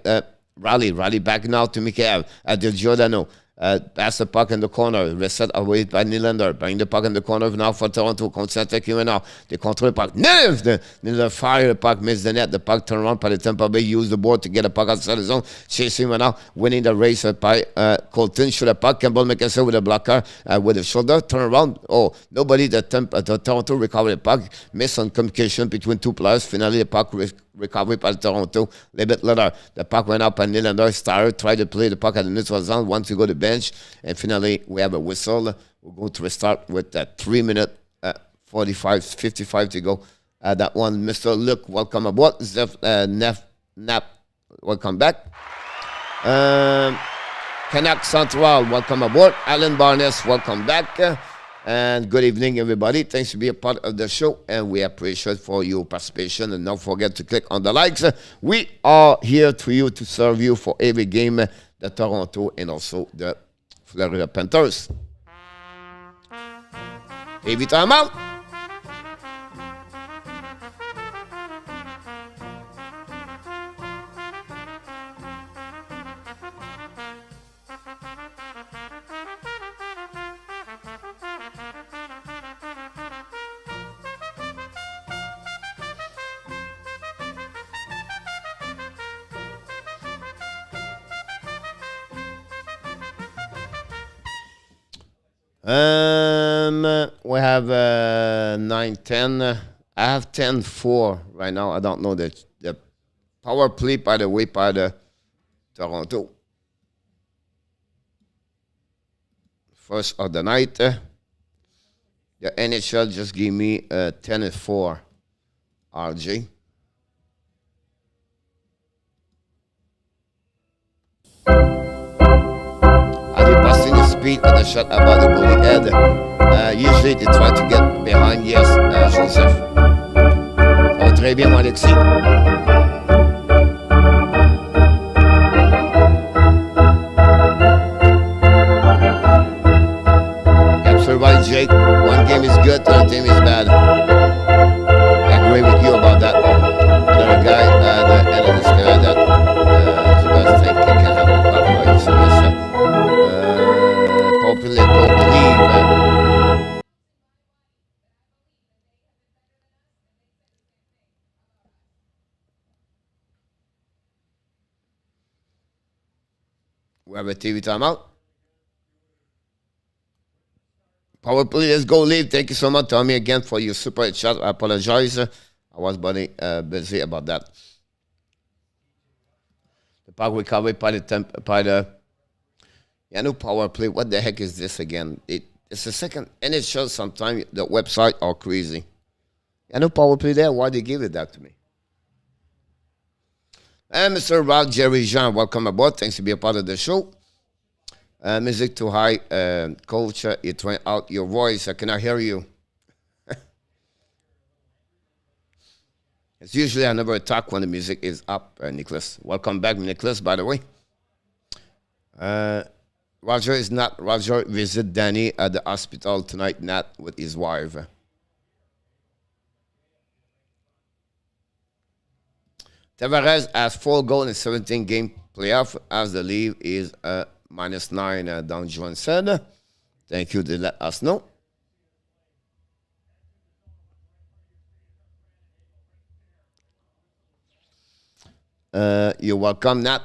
Raleigh back now to Mikheyev at the Giordano. Pass the puck in the corner. Reset away by Nylander. Bring the puck in the corner now for Toronto. Continue attaquer maintenant. They control the puck. Nylander fire the puck. Miss the net. The puck turn around by the Tampa Bay. Use the board to get the puck outside the zone. Chasing now. Winning the race by Colton. Shoot the puck. Campbell make a save with a blocker. With the shoulder. Turn around. Oh, nobody. The Toronto recover the puck. Miss on communication between two players. Finally, the puck recovery by Toronto. A little bit later, the puck went up and Nylander started, tried to play the puck at the neutral zone, wants to go to the bench, and finally we have a whistle. We're going to restart with 3 minute 55 to go. That one, Mr. Luke, welcome aboard. Zef Nap, welcome back. Canuck Central, welcome aboard. Alan Barnes, welcome back. And good evening, everybody. Thanks for being a part of the show, and we appreciate for your participation. And don't forget to click on the likes. We are here to you to serve you for every game, the Toronto and also the Florida Panthers. Every time out. We have 9-10. I have 10-4 right now. I don't know the power play, by the way, by the Toronto. First of the night. The NHL just gave me 10-4. RJ. Speed of the shot about the goalie head. Usually they try to get behind. Yes, Joseph. Ça va très bien, mon Alexis. Capture by Jake. One game is good, the other team is bad. I agree with you about that. Another guy, the end of this guy that you guys think he can have a couple. So hopefully don't believe. We have a TV timeout. Power play, let's go, Leave. Thank you so much, Tommy, again for your super chat. I apologize. I was busy about that. The puck recovery by the yeah, no power play. What the heck is this again? It's the second, and it shows sometimes the website are crazy. Yeah, no power play there. Why they give it that to me? And Mr. Ralph Jerry Jean, welcome aboard. Thanks to be a part of the show. Music too high. Coach, you trying out your voice. I cannot hear you. It's usually I never attack when the music is up, Nicholas. Welcome back, Nicholas, by the way. Roger is not. Roger visit Danny at the hospital tonight, not with his wife. Tavares has 4 goals in 17 game playoff as the lead is -9. Don Juan said. Thank you to let us know. You're welcome, Nat.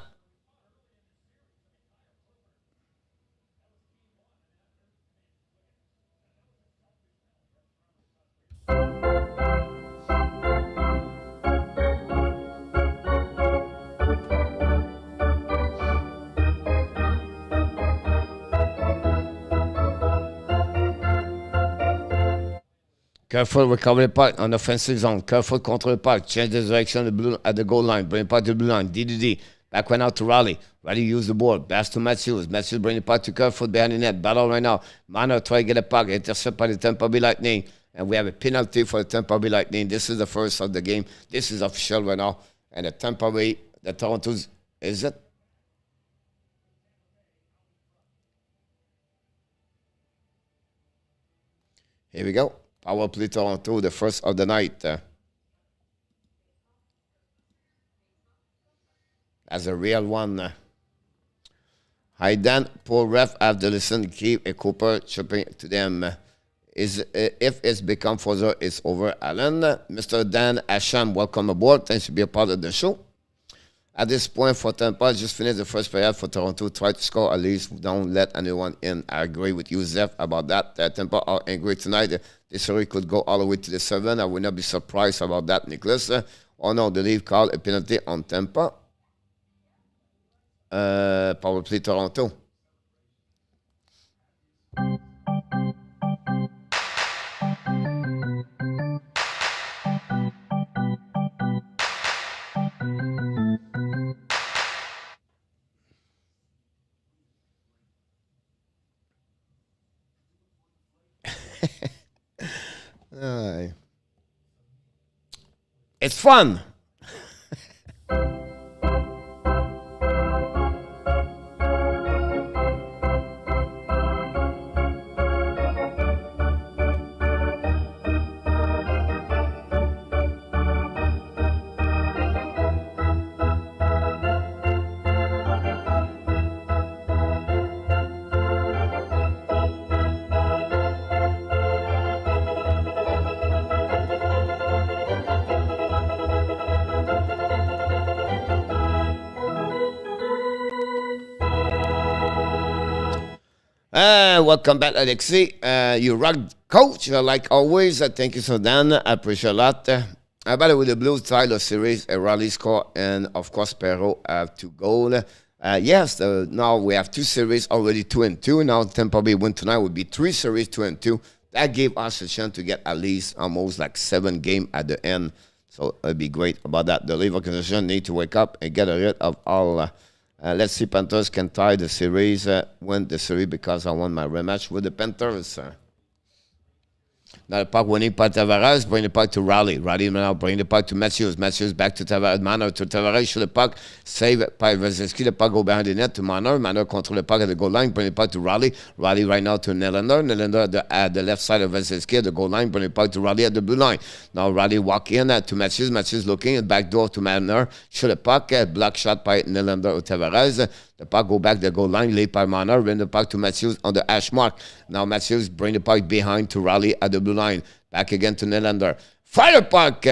Careful recovery puck on offensive zone. Careful control puck. Change the direction at the goal line. Bring puck to the blue line. DDD. Back went out to Raleigh. Raleigh use the board. Pass to Matthews. Matthews bring the puck to Kerfoot behind the net. Battle right now. Manor try to get a puck. Intercept by the Tampa Bay Lightning. And we have a penalty for the Tampa Bay Lightning. This is the first of the game. This is official right now. And the Tampa Bay, the Toronto's, is it? Here we go. Power play Toronto, the first of the night. As a real one. Hi Dan, poor ref have to listen, keep a Cooper chipping to them. Is if it's become further, it's over. Alan, Mr. Dan Asham, welcome aboard. Thanks to be a part of the show. At this point, for Tampa, just finished the first period for Toronto. Try to score at least. Don't let anyone in. I agree with you, Zeph, about that. Tampa are angry tonight. The series could go all the way to the 7. I would not be surprised about that, Nicholas. Oh no, the league called a penalty on Tampa. Power play Toronto. It's fun. Welcome back, Alexei. You rock, coach, like always. Thank you so Dan. I appreciate a lot. By the way, the Blues tied the series, a rally score, and of course, Perrault have 2 goals. Yes, now we have 2 series already 2-2. Now Tampa Bay win tonight would be 3 series 2-2. That gave us a chance to get at least almost like 7 games at the end. So it'd be great about that. The Leaf organization need to wake up and get rid of all. Let's see, Panthers can tie the series, win the series because I won my rematch with the Panthers. Now the puck winning by Tavares, bring the puck to Raleigh. Raleigh now bring the puck to Matthews. Matthews back to Tavares. Manor to Tavares, shoot the puck. Save by Vasilevskiy. The puck go behind the net to Manor. Manor control the puck at the goal line. Bring the puck to Raleigh. Raleigh right now to Nylander. Nylander at the left side of Vasilevskiy at the goal line. Bring the puck to Raleigh at the blue line. Now Raleigh walk in to Matthews. Matthews looking at back door to Manor. Shoot the puck. Block shot by Nylander or Tavares. The puck go back the goal line, late by Manor, bring the puck to Matthews on the hash mark. Now Matthews bring the puck behind to Raleigh at the blue line. Back again to Nylander. Fire puck!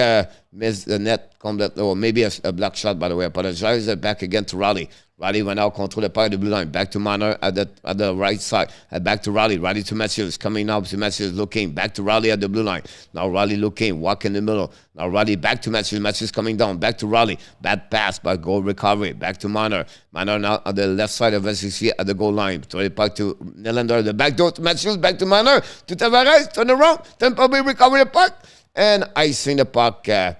Missed the net. Or maybe a block shot, by the way. I apologize. Back again to Raleigh. Raleigh went out, control the puck at the blue line. Back to Manor at the right side. Back to Raleigh. Raleigh to Matthews. Coming up to Matthews looking. Back to Raleigh at the blue line. Now Raleigh looking. Walk in the middle. Now Raleigh back to Matthews. Matthews coming down. Back to Raleigh. Bad pass, but goal recovery. Back to Manor. Manor now at the left side of Vasilevskiy at the goal line. Throw the puck to Nylander. The back door to Matthews. Back to Manor. To Tavares. Turn around. Tampa Bay recover the puck. And icing the puck. And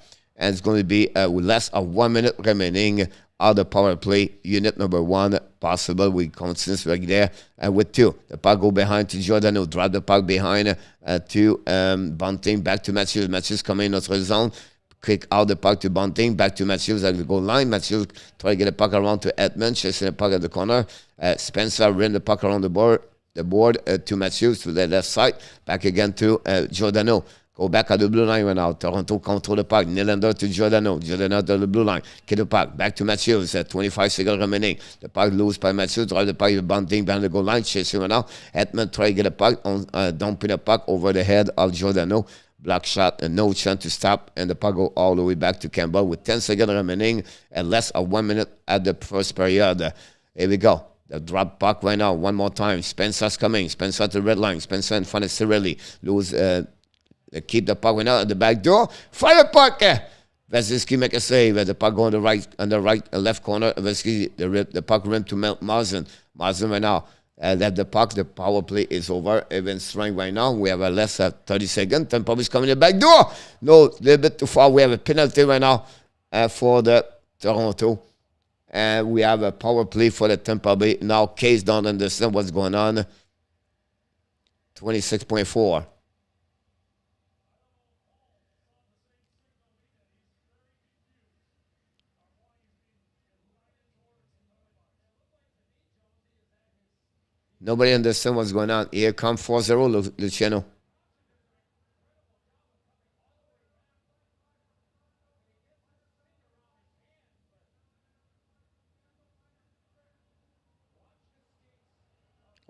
it's going to be with less of 1 minute remaining. Other power play unit number 1 possible with Constance right there with 2. The puck go behind to Giordano, drop the puck behind to Bunting, back to Matthews. Matthews coming in notre zone, kick out the puck to Bunting, back to Matthews at the goal line. Matthews try to get the puck around to Edmund, chasing the puck at the corner. Spencer ran the puck around the board to Matthews to the left side, back again to Giordano. Go back at the blue line right now. Toronto control the puck. Nylander to Giordano. Giordano to the blue line. Get the puck. Back to Matthews. 25 seconds remaining. The puck loose by Matthews. Drive the puck. Bunting behind the goal line. Chasing right now. Edmund try to get the puck. Dumping the puck over the head of Giordano. Block shot and no chance to stop. And the puck go all the way back to Campbell with 10 seconds remaining and less of 1 minute at the first period. Here we go. The drop puck right now. One more time. Spencer's coming. Spencer to the red line. Spencer in front of Cirelli. Lose... keep the puck out at the back door. Fire puck! Vasilevskiy make a save. The puck go on the right, left corner. Vasilevskiy, the puck rim to Marsden. Marsden right now. Left the puck. The power play is over. Even strength right now. We have a less 30 seconds. Tampa Bay is coming in the back door. No, a little bit too far. We have a penalty right now for the Toronto. And we have a power play for the Tampa Bay. Now, Case don't understand what's going on. 26.4. Nobody understands what's going on. Here comes 4-0, Luciano.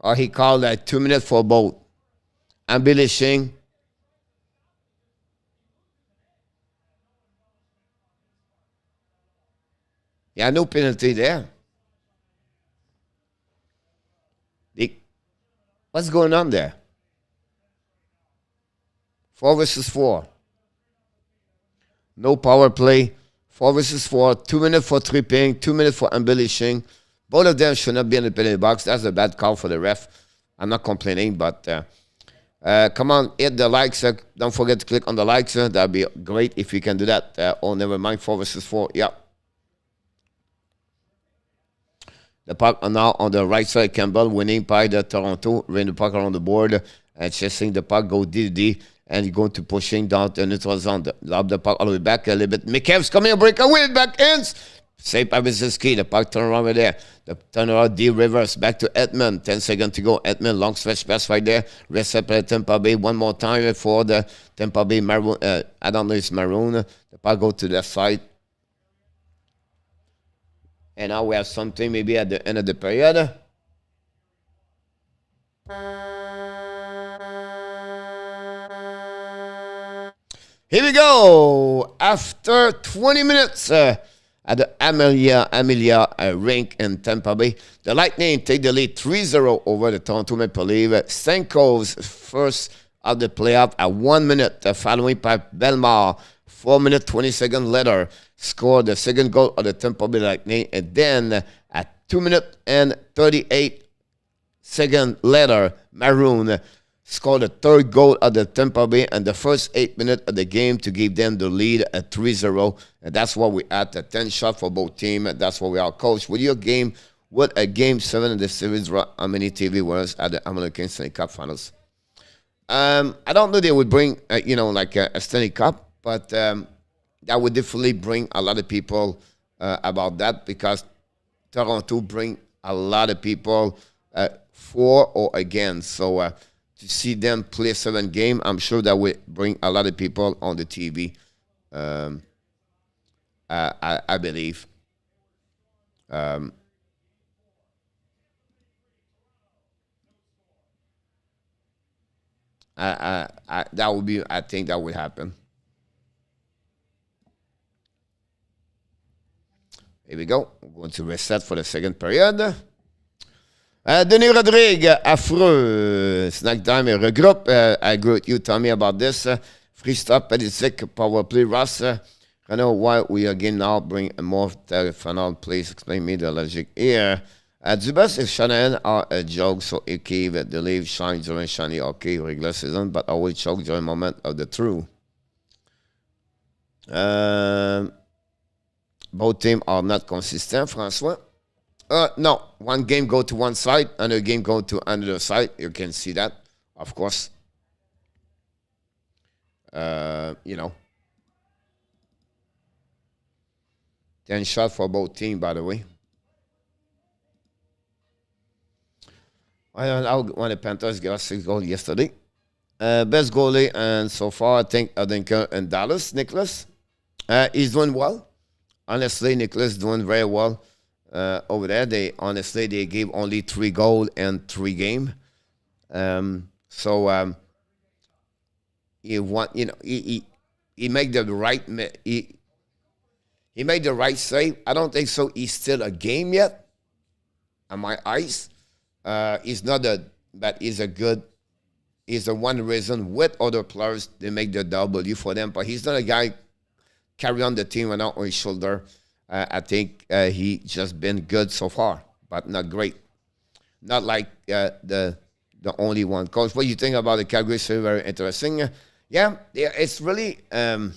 Or he called 2 minutes for both. Embellishing. Yeah, no penalty there. What's going on there? 4 versus 4. No power play. 4 versus 4. 2 minutes for tripping. 2 minutes for embellishing. Both of them should not be in the penalty box. That's a bad call for the ref. I'm not complaining, but come on, hit the likes. Don't forget to click on the likes. That'd be great if you can do that. Oh, never mind. 4 versus 4. Yeah. The puck now on the right side. Campbell winning by the Toronto. Running the puck around the board and chasing the puck. Go DD and going to pushing down the neutral zone. Lob the puck all the way back a little bit. McCabe's coming a breakaway. Back ends. Saved by Vasilevskiy. The puck turn around right there. The turnaround D reverse. Back to Edmund. 10 seconds to go. Edmund long stretch pass right there. Reset by Tampa Bay. One more time for the Tampa Bay Maroon. I don't know if it's Maroon. The puck go to the side. And now we have something maybe at the end of the period. Here we go. After 20 minutes at the Amalie rink in Tampa Bay, the Lightning take the lead 3-0 over the Toronto Maple Leafs. Stanko's first of the playoff at 1 minute, following by Belmar. 4 minutes, 20 seconds later, scored the second goal of the Tampa Bay Lightning. And then at 2 minutes and 38 seconds later, Maroon scored the third goal of the Tampa Bay and the first 8 minutes of the game to give them the lead at 3-0. And that's what we at, a 10 shot for both teams. That's what we are, coach. With your game, what a game 7 in the series, how many TV winners at the American Stanley Cup Finals? I don't know they would bring, like a Stanley Cup. But that would definitely bring a lot of people about that, because Toronto bring a lot of people for or against. So to see them play 7 games, I'm sure that would bring a lot of people on the TV. I believe. That would be. I think that would happen. Here we go. We're going to reset for the second period. Denis Rodrigue, affreux. Snack time regroupe. I agree with you, Tommy, about this. Free stop, Pedicic, power play. Ross, I know why we again now bring more final. Please explain me the logic here. Dubas and Shanahan are a joke, so it gave the leave shine during shiny hockey regular season, but always choke during moment of the true. Both teams are not consistent, Francois. No, one game go to one side, another game go to another side. You can see that, of course. 10 shots for both teams, by the way. I don't know when the Panthers got 6 goals yesterday. Best goalie, and so far, I think Adinker and Dallas, Nicholas. He's doing well. Honestly, Nicholas doing very well over there. They gave only 3 goals in 3 games. He made the right he made the right save. I don't think so. He's still a game yet, on my eyes. He's not but he's a good. He's the one reason with other players they make the W for them. But he's not a guy carry on the team and out on his shoulder. I think he just been good so far, but not great. Not like the only one. Coach, what do you think about the Calgary? So very interesting. Yeah, it's really the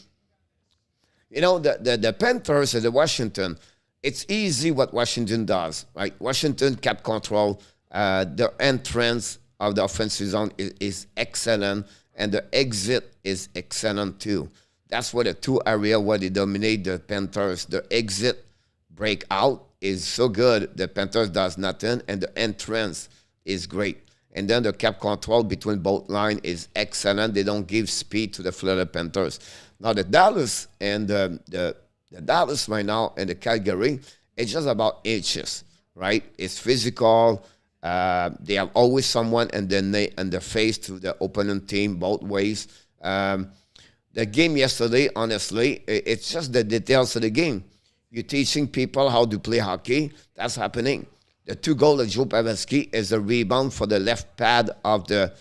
Panthers and the Washington. It's easy what Washington does, right? Washington kept control. The entrance of the offensive zone is excellent, and the exit is excellent too. That's where the 2 areas where they dominate the Panthers. The exit breakout is so good. The Panthers does nothing, and the entrance is great. And then the cap control between both lines is excellent. They don't give speed to the Florida Panthers. Now the Dallas and the Dallas right now and the Calgary, it's just about inches, right? It's physical. They have always someone and then they and their face to the opponent team both ways. The game yesterday, honestly, it's just the details of the game. You're teaching people how to play hockey. That's happening. The 2 goals of Joe Pavelski is a rebound for the left pad of the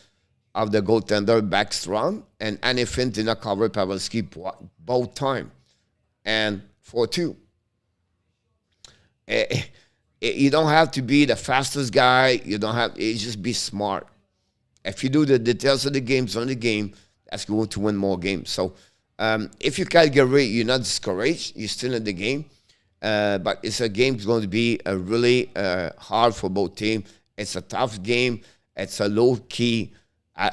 goaltender Backstrom, and Anifin did not cover Pavelski both time, and 4-2. You don't have to be the fastest guy. You don't have. You just be smart. If you do the details of the games on the game, that's going to win more games. So if you can't get rid, you're not discouraged. You're still in the game. But it's a game that's going to be really hard for both teams. It's a tough game. It's a low key.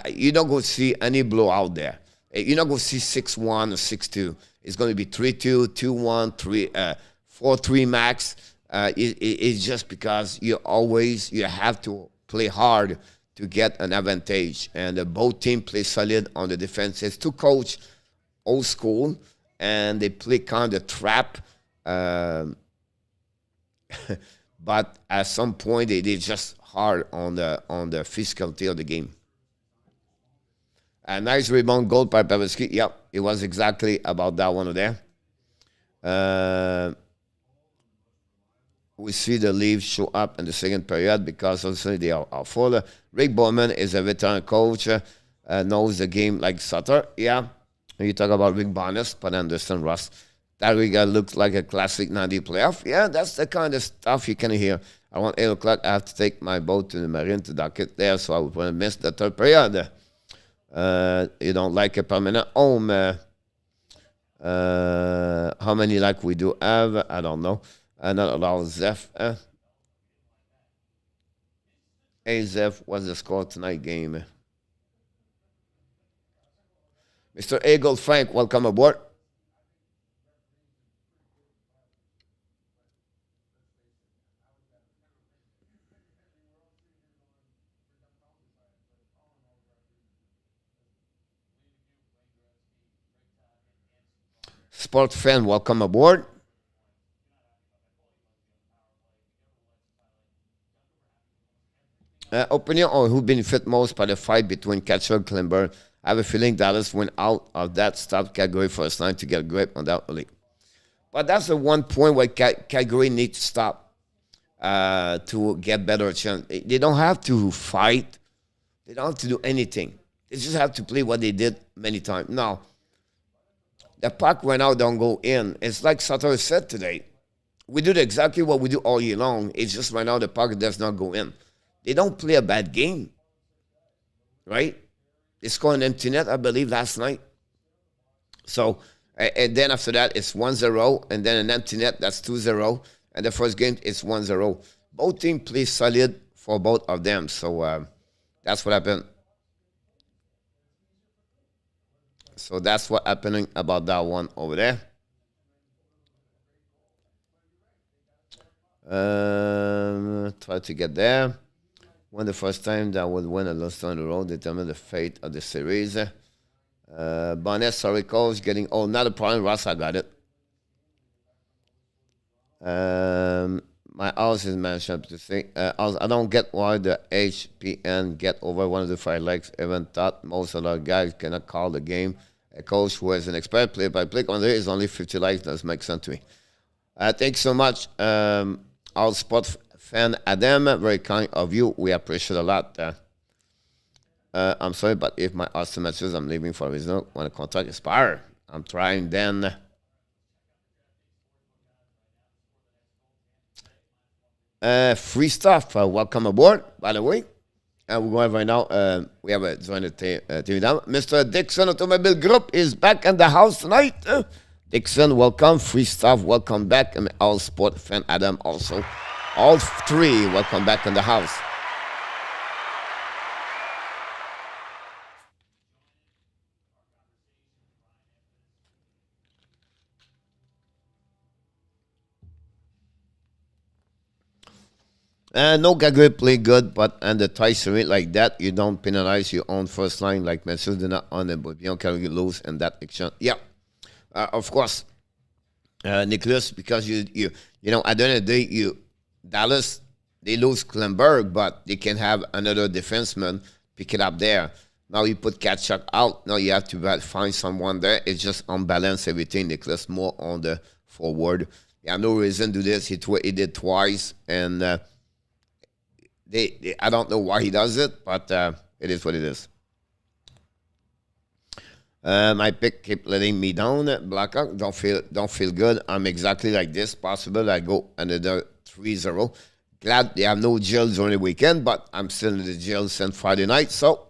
You're not going to see any blowout there. You're not going to see 6-1 or 6-2. It's going to be 3-2, 2-1, 4-3 max. It's just because you have to play hard to get an advantage. And both teams play solid on the defense. It's two coach old school, and they play kind of trap. But at some point, they just hard on the physicality of the game. A nice rebound goal by Pavelski. Yep, it was exactly about that one there. We see the Leafs show up in the second period because obviously they are full. Rick Bowman is a veteran coach, knows the game like Sutter. Yeah, you talk about Rick Barnes, but I understand Russ. That guy looks like a classic 90 playoff. Yeah, that's the kind of stuff you can hear. Around 8 o'clock, I have to take my boat to the marine to dock it there, so I would miss the third period. You don't like a permanent home. How many like we do have? I don't know. Not allow Zeph. Hey, Zeph, what's the score tonight game? Mr. Hagel, Frank, welcome aboard. Sport fan, welcome aboard. Opinion on who benefit most by the fight between Catcher and Klimber. I have a feeling Dallas went out of that stop Calgary first line to get grip on that league. But that's the one point where Calgary needs to stop to get better chance. They don't have to fight. They don't have to do anything. They just have to play what they did many times. Now, the puck right now don't go in. It's like Sutter said today. We do exactly what we do all year long. It's just right now the puck does not go in. They don't play a bad game, right? They scored an empty net, I believe, last night. So, and then after that, it's 1-0, and then an empty net, that's 2-0. And the first game, it's 1-0. Both teams play solid for both of them. So, that's what happened. So that's what happening about that one over there. Try to get there. When the first time that would win a loss on the road determine the fate of the series. Barnett, sorry, coach, getting old. Not a problem. Ross, I got it. My house is mashed up to think. I don't get why the HPN get over one of the 5 legs. Even thought most of the guys cannot call the game. A coach who is an expert player by click on there is only 50 likes. Does make sense to me. Thanks so much. Our sport fan Adam, very kind of you. We appreciate a lot. I'm sorry, but if my Austin matches, I'm leaving for a reason. When the contract expire, I'm trying then. Free stuff. Welcome aboard, by the way. And we're going right now. We have a join the TV down. Mr. Dixon Automobile Group is back in the house tonight. Dixon, welcome. Free stuff, welcome back. And all sport fan Adam also. All 3, welcome back in the house. No Gagwe play good, but and the twice rate like that, you don't penalize your own first line like Matthews did not on it, but you don't carry lose in that action. Yeah, of course, Nicholas, because you know at the end of the day, Dallas they lose Klemberg, but they can have another defenseman pick it up there. Now you put Katchuk out. Now you have to find someone there. It's just unbalanced everything. Nicholas more on the forward. Yeah, no reason to do this. He did twice, and I don't know why he does it, but it is what it is. My pick keep letting me down. Blackhawk don't feel good. I'm exactly like this. Possible I go another 3-0. Glad they have no jails on the weekend, but I'm still in the jail since Friday night. So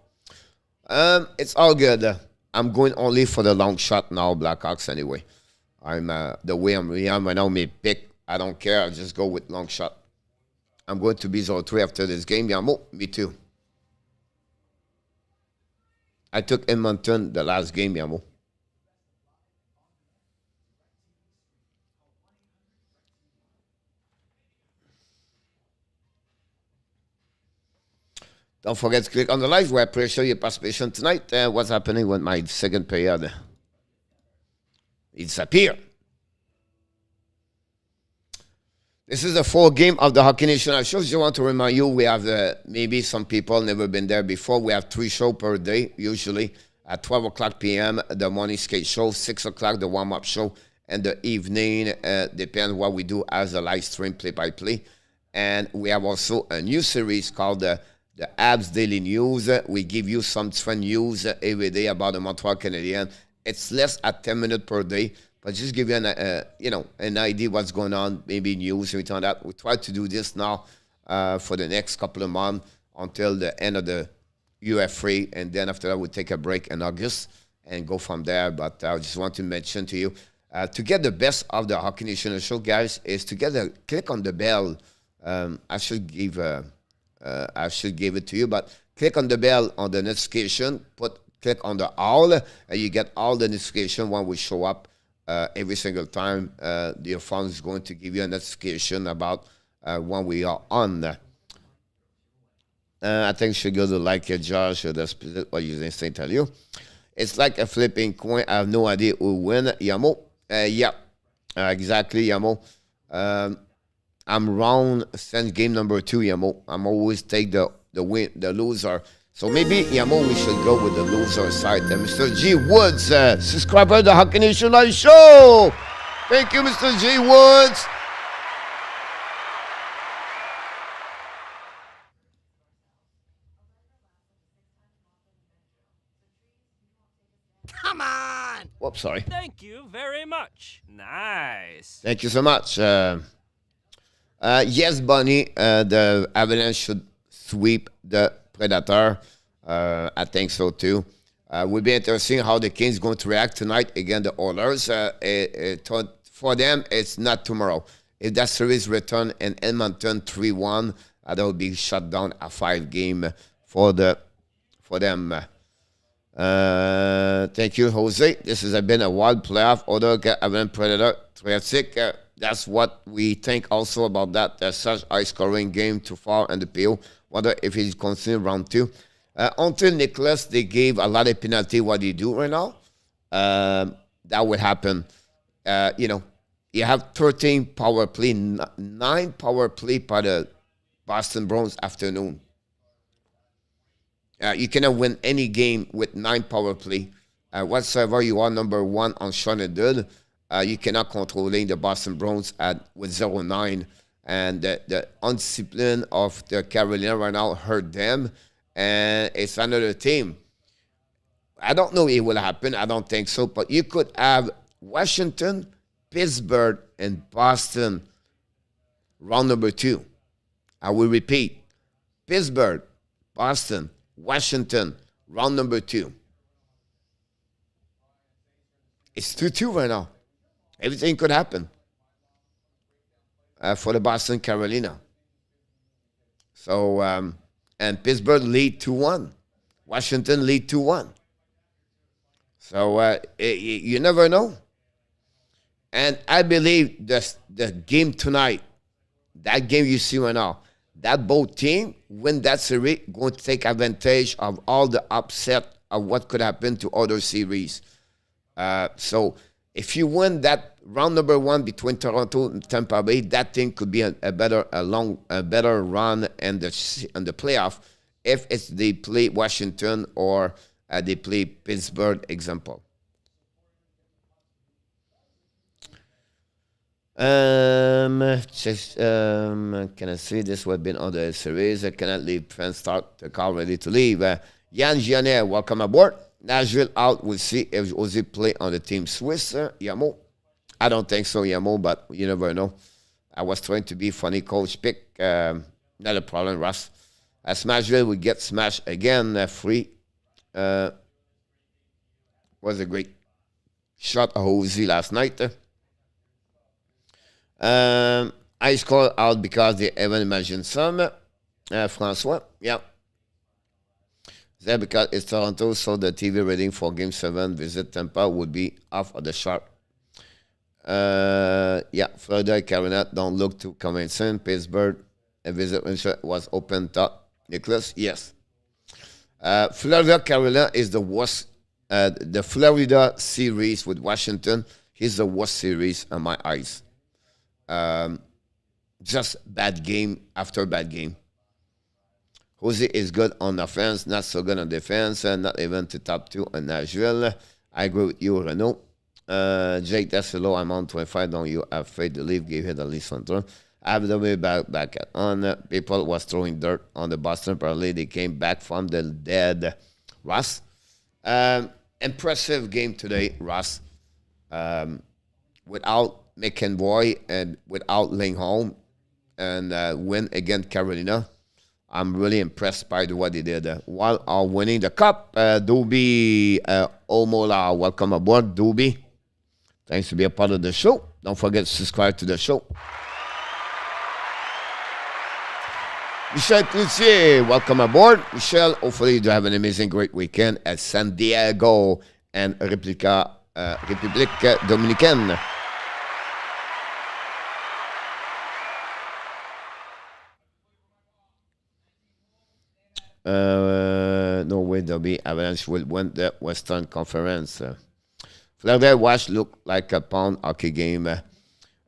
it's all good. I'm going only for the long shot now, Blackhawks anyway. I'm the way I'm right now. Me pick. I don't care. I'll just go with long shot. I'm going to be 0-3 after this game. Yamo, me too. I took Edmonton the last game, Yamo. Don't forget to click on the live. We appreciate your participation tonight. What's happening with my second period? It disappeared. This is the fourth game of the Hockey National show. Just want to remind you, we have maybe some people never been there before. We have 3 shows per day, usually at 12 o'clock p.m., the morning skate show, 6 o'clock, the warm-up show, and the evening, depends what we do as a live stream play-by-play. And we have also a new series called the Abs Daily News. We give you some trend news every day about the Montreal Canadiens. It's less at 10 minutes per day, but just give you an idea what's going on, maybe news, everything like that. We try to do this now for the next couple of months until the end of the UF3, and then after that we'll take a break in August and go from there. But I just want to mention to you, to get the best of the Hockey Nation show, guys, is to click on the bell. I should give it to you, but click on the bell on the notification, click on the all, and you get all the notification when we show up every single time. Your phone is going to give you a notification about when we are on. I think should go to like Josh, or that's what you say, tell you. It's like a flipping coin. I have no idea who win. Yamo. Yeah, exactly, Yamo. I'm round since game number 2, Yamo. I'm always take the loser. So maybe, Yamo, we should go with the loser side. Mr. G. Woods, subscriber to the Hockey Nation Live Show. Thank you, Mr. G. Woods. Come on! Whoops, sorry. Thank you very much. Nice. Thank you so much. Yes, Bunny, the Avalanche should sweep the Predator. I think so too. Will be interesting how the Kings going to react tonight against the Oilers. For them, it's not tomorrow. If that series return in Edmonton 3-1, that will be shut down a 5-game for them. Thank you, Jose. This has been a wild playoff. Other Avalanche Predator 3-6. That's what we think also about that. There's such high-scoring game too far in the PO. Wonder if he's considering round 2. Until Nicholas, they gave a lot of penalty what he do right now. That would happen. You have 13 power play, 9 power play by the Boston Bruins afternoon. You cannot win any game with 9 power play. Whatsoever you are number 1 on Sean and Dud, you cannot controlling the Boston Bruins with 0-9. And the undiscipline of the Carolina right now hurt them. And it's another team. I don't know if it will happen. I don't think so. But you could have Washington, Pittsburgh, and Boston round number 2. I will repeat. Pittsburgh, Boston, Washington, round number 2. It's 2-2 right now. Everything could happen for the Boston Carolina. So, and Pittsburgh lead 2-1. Washington lead 2-1. So, you never know. And I believe the game tonight, that game you see right now, that both team win that series, going to take advantage of all the upset of what could happen to other series. So if you win that round number one between Toronto and Tampa Bay, that thing could be a better run and the playoff if it's they play Washington or they play Pittsburgh. Example. Can I see this would have been on the series? I cannot leave. Fans start the call ready to leave. Yann Giannet, welcome aboard. Nashville out. We'll see if Ozzy play on the team. Swiss, Yamo. I don't think so, Yamo, but you never know. I was trying to be funny coach pick. Not a problem, Russ. As Nashville would get smashed again, free. Was a great shot of Ozzy last night. I scored out because they haven't imagined some. Francois, yeah. That because it's Toronto, so the TV rating for Game 7 visit Tampa would be off of the chart. Yeah, Florida, Carolina don't look too convincing. Pittsburgh, a visit was open top. Nicholas, yes. Florida, Carolina is the worst. The Florida series with Washington is the worst series in my eyes. Just bad game after bad game. Jose is good on offense, not so good on defense, and not even to top two in Nashville. I agree with you, Renault. Jake, that's a low amount, 25. Don't you have faith to leave? Give it at least one turn. I have the way back on. People was throwing dirt on the Boston. Probably they came back from the dead. Ross, impressive game today, Ross. Without McEnroy and without Lingholm, and win against Carolina. I'm really impressed by what they did. While winning the cup, Doobie Omola, welcome aboard, Doobie. Thanks to be a part of the show. Don't forget to subscribe to the show. Michel Cloutier, welcome aboard. Michel, hopefully you have an amazing, great weekend at San Diego and République Dominicaine. No way the Avalanche will win the Western Conference. Florida Watch look like a pound hockey game.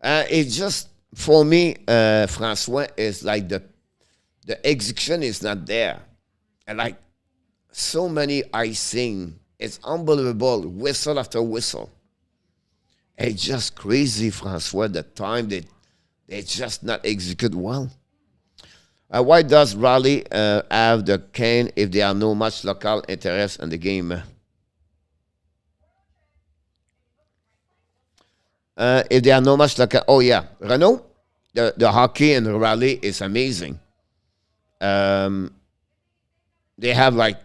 It's just, for me, Francois, is like the execution is not there. And like so many icing, it's unbelievable, whistle after whistle. It's just crazy, Francois, the time they just not execute well. Why does Raleigh have the cane if there are no much local interest in the game? If there are no much local... Oh, yeah. Renault, the hockey in Raleigh is amazing. They have like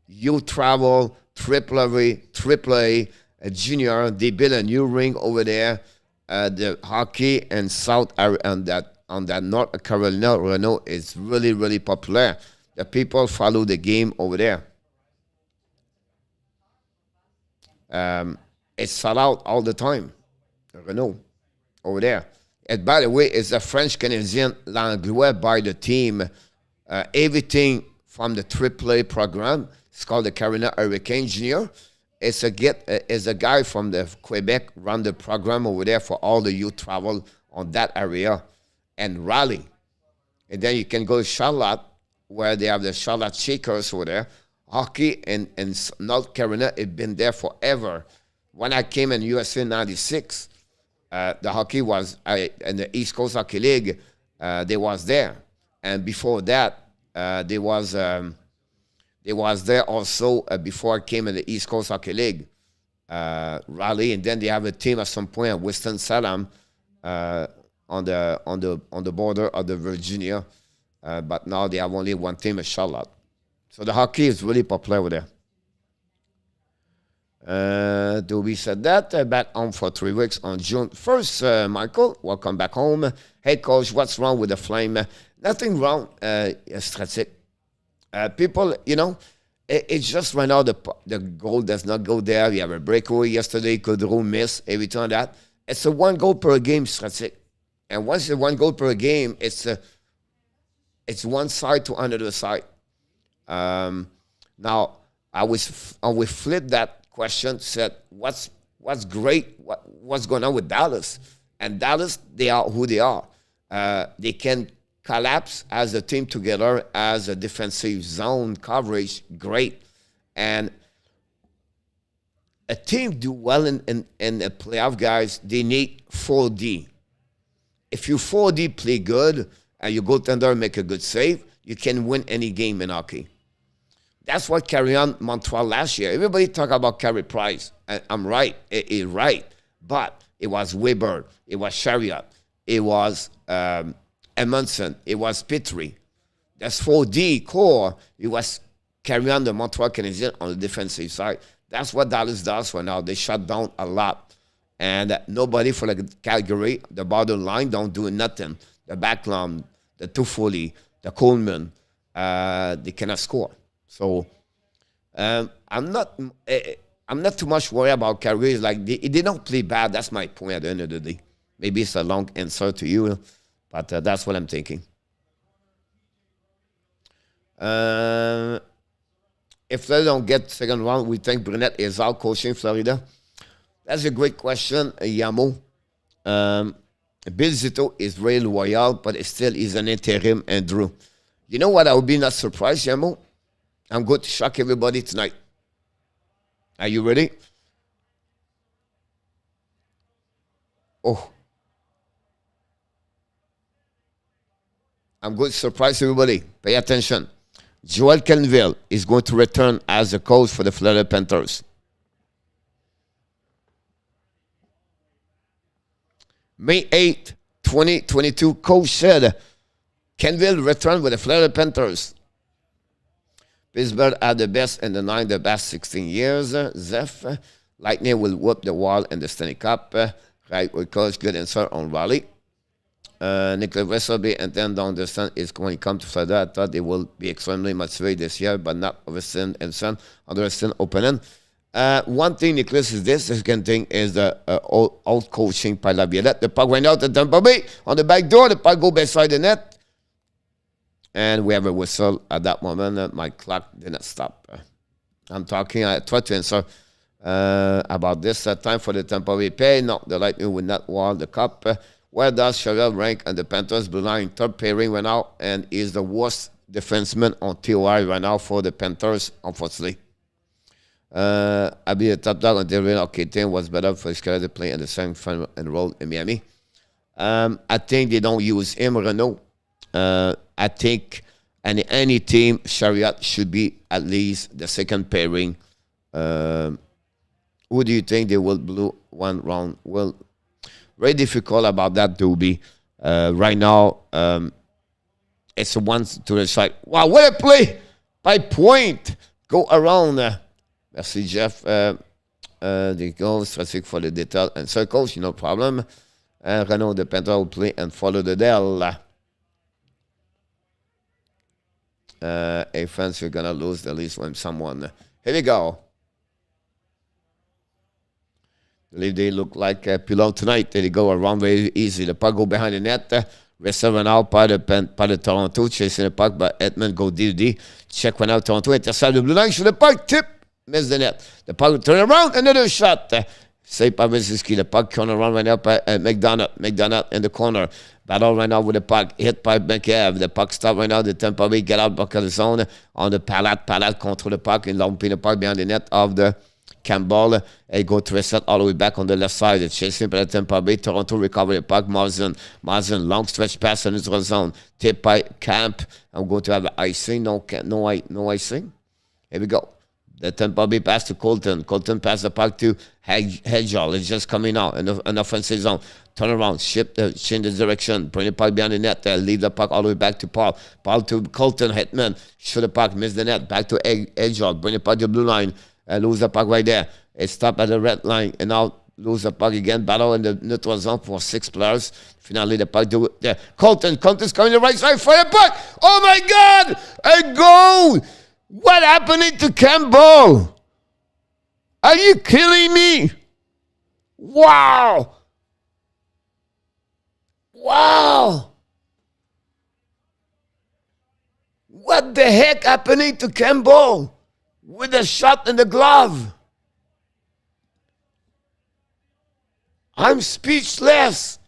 youth travel, AAA, junior. They build a new ring over there. The hockey in South area on that North Carolina, Renault is really, really popular. The people follow the game over there. It's sold out all the time. Renault over there. And by the way, it's a French-Canadian Langlois by the team. Everything from the AAA program. It's called the Carolina Hurricane Junior. It's a guy from the Quebec run the program over there for all the youth travel on that area. And Raleigh. And then you can go to Charlotte, where they have the Charlotte Shakers over there. Hockey in North Carolina, it's been there forever. When I came in USA in 96, the hockey was in the East Coast Hockey League. They was there. And before that, they was there also before I came in the East Coast Hockey League. Raleigh, and then they have a team at some point at Winston-Salem, on the border of the Virginia, but now they have only one team at Charlotte. So the hockey is really popular over there. Dobie said that. Back home for 3 weeks on June 1st. Michael, welcome back home. Hey, Coach, what's wrong with the Flame? Nothing wrong, Stratic. People, it's just right now the goal does not go there. We have a breakaway yesterday. Gaudreau miss every time that. It's a 1 goal per game, Stratic. And once it's 1 goal per game, it's one side to another side. Now, I will flip that question. Said, what's what's great, what's going on with Dallas. And Dallas, they are who they are. They can collapse as a team together, as a defensive zone coverage, great. And a team do well in the playoff, guys, they need 4D. If you 4D play good and you go tender and make a good save, you can win any game in hockey. That's what carried on Montreal last year. Everybody talk about Carey Price. I'm right. It's right. But it was Weber. It was Chariot. It was Edmondson. It was Petrie. That's 4D core. It was carrying on the Montreal Canadiens on the defensive side. That's what Dallas does for now. They shut down a lot. And nobody for the Calgary, the bottom line, don't do nothing. The backline, the Toffoli, the Coleman, they cannot score. So I'm not too much worried about Calgary. It's like they don't play bad. That's my point at the end of the day. Maybe it's a long answer to you, but that's what I'm thinking. If they don't get second round, we think Brunette is out coaching Florida. That's a great question, Yamo. Bill Zito is very loyal, but still is an interim, Andrew. You know what? I would be not surprised, Yamo. I'm going to shock everybody tonight. Are you ready? Oh. I'm going to surprise everybody. Pay attention. Joel Campbell is going to return as a coach for the Florida Panthers. May 8th, 2022, coach said Campbell returned with the Florida Panthers. Pittsburgh had the best in the past 16 years. Zeph, Lightning will whoop the wall in the Stanley Cup. Right with coach, good answer on Raleigh. Nicholas Westerby and then don't understand is when it comes to Florida. I thought they will be extremely motivated this year, but not Overstin and Son. Understand opening. One thing, Nicholas, is this. The second thing is the old coaching by Laviolette. The puck went out to Tampa Bay on the back door. The puck go beside the net. And we have a whistle at that moment. My clock did not stop. I'm talking. I tried to answer about this. Time for the Tampa Bay pay. No, the Lightning will not win the cup. Where does Chariot rank and the Panthers blue line? Third pairing right now and is the worst defenseman on TOI right now for the Panthers, unfortunately. I'll be a top dog until Real Keating was better for his career to play in the same final and role in Miami. I think they don't use him, Renault. I think any team, Chariot should be at least the second pairing. Who do you think they will blue one round? Well, very difficult about that, Doobie. Right now, it's a one to the side. Wow, what a play by Point. Go around. Merci, Jeff. The goal specific for the detail and circles, no problem. Renault, the Panther will play and follow the Dell. Hey, fans, you're going to lose the least when someone. Here we go. I believe they look like a pillow tonight. They go around very easy. The puck go behind the net. Receive one out by the Toronto. Chasing the puck, but Edmond go D. Check one out. Toronto intercept the blue line. Shoot the puck. Tip. Miss the net. The puck turn around. Another shot. Saved by Vasilevskiy. The puck turn around right now by McDonough. McDonough in the corner. Battle right now with the puck. Hit by McCabe. The puck stop right now. The Tampa Bay get out back of the zone. On the pallet. Pallet control the puck. And lumping the puck behind the net of the Campbell. He go to reset all the way back on the left side. It's chasing by the Tampa Bay. Toronto recover the puck. Marsden, long stretch pass in neutral zone. Tip by Camp. I'm going to have icing. No icing. Here we go. The Tampa Bay pass to Colton. Colton pass the puck to Hagel. It's just coming out in an offensive zone. Turn around, change the direction, bring the puck behind the net, leave the puck all the way back to Paul. Paul to Colton, Hetman, shoot the puck, miss the net, back to Hagel, bring the puck to the blue line, lose the puck right there. It stopped at the red line, and now lose the puck again. Battle in the neutral zone for 6 players. Finally, the puck to Colton's coming to the right side for the puck. Oh my God! A goal! What happened to Campbell? Are you kidding me? Wow! Wow! What the heck happening to Campbell with a shot in the glove? I'm speechless.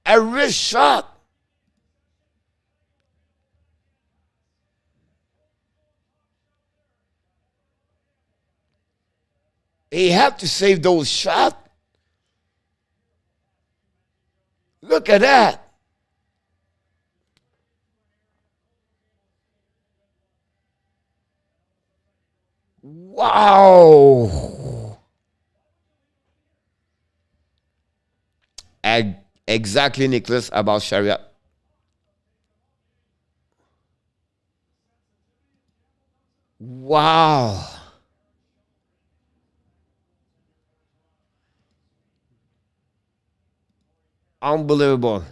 A wrist shot. He had to save those shots. Look at that. Wow. Exactly, Nicholas, about Chariot. Wow. Unbelievable.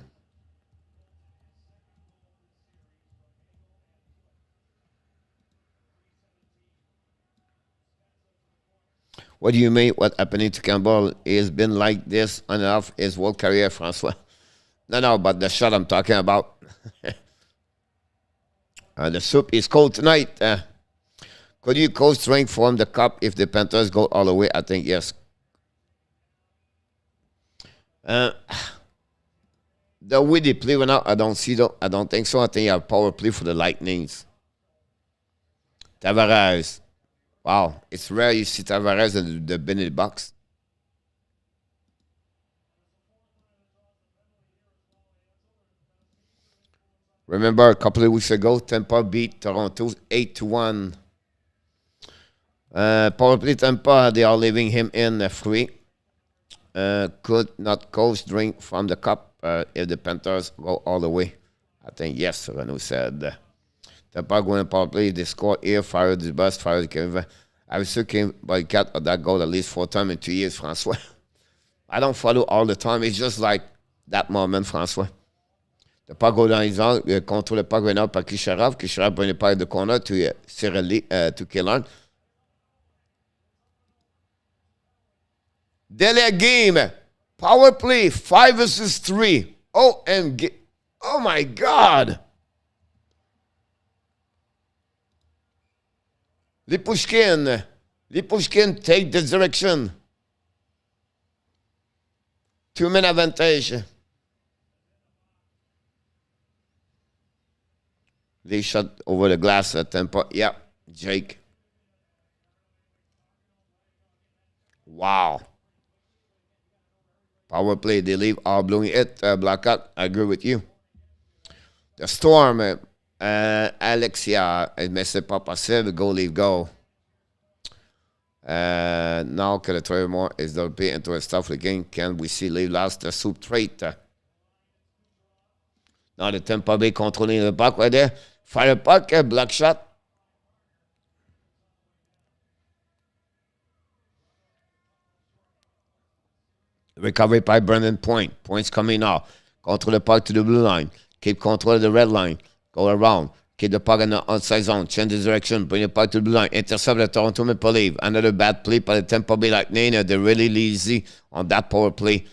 What do you mean? What happening to Campbell? He's been like this on and off his whole career, Francois. No, but the shot I'm talking about. The soup is cold tonight. Could you coach drink from the cup if the Panthers go all the way? I think yes. The way they play right now, I don't think so. I think you have power play for the Lightnings. Tavares. Wow, it's rare you see Tavares in the Bennett box. Remember a couple of weeks ago, Tampa beat Toronto 8-1. Power play Tampa, they are leaving him in free. Could not coach drink from the cup if the Panthers go all the way. I think yes, Renaud said. Tampa going power play, they score here, fired the bus, fired the Kevin. I still came by cat of that goal at least 4 times in 2 years, Francois. I don't follow all the time. It's just like that moment, Francois. Le puck go dans les angles, contrôle le puck maintenant par Kucherov. Kucherov prend le puck de corner to to Killorn. Delay game. Power play, 5 versus 3. OMG. Oh my God. Lipushkin take the direction. 2-man advantage. They shot over the glass at Tampa. Yeah, Jake. Wow. Power play, they leave all blowing it. Blackout, I agree with you. The Storm, Alexia, mais c'est pas possible. Go, leave, go. Now que le Trevor is developing into a stuff again, can we see leave last the soup trait? Now the Tampa Bay controlling the puck right there. Fire puck, block shot. Recovery by Brendan Point. Points coming now. Control the puck to the blue line. Keep control of the red line. Go around. Keep the puck in the outside zone. Change the direction. Bring the puck to the blue line. Intercept the Toronto Maple Leaf. Another bad play by the Tampa Bay Lightning. They're really lazy on that power play.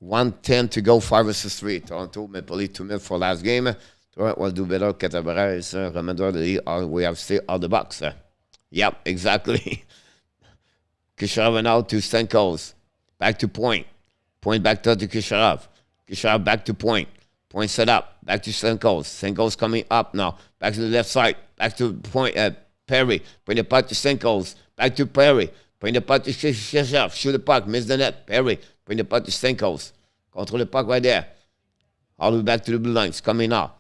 1:10 to go, 5 versus 3. Toronto Maple Leaf 2 minutes for last game. Toronto will do better. Tavares, remember we have still out the box. Yep, exactly. Kucherov now to Stamkos. Back to Point. Point back to Kucherov. Kucherov back to Point. Point set up. Back to Stamkos. Stamkos coming up now. Back to the left side. Back to Point. Perry. Bring the puck to Stamkos. Back to Perry. Bring the puck to Kucherov. Shoot the puck. Miss the net. Perry. Bring the puck to Stamkos. Control the puck right there. All the way back to the blue lines. Coming now.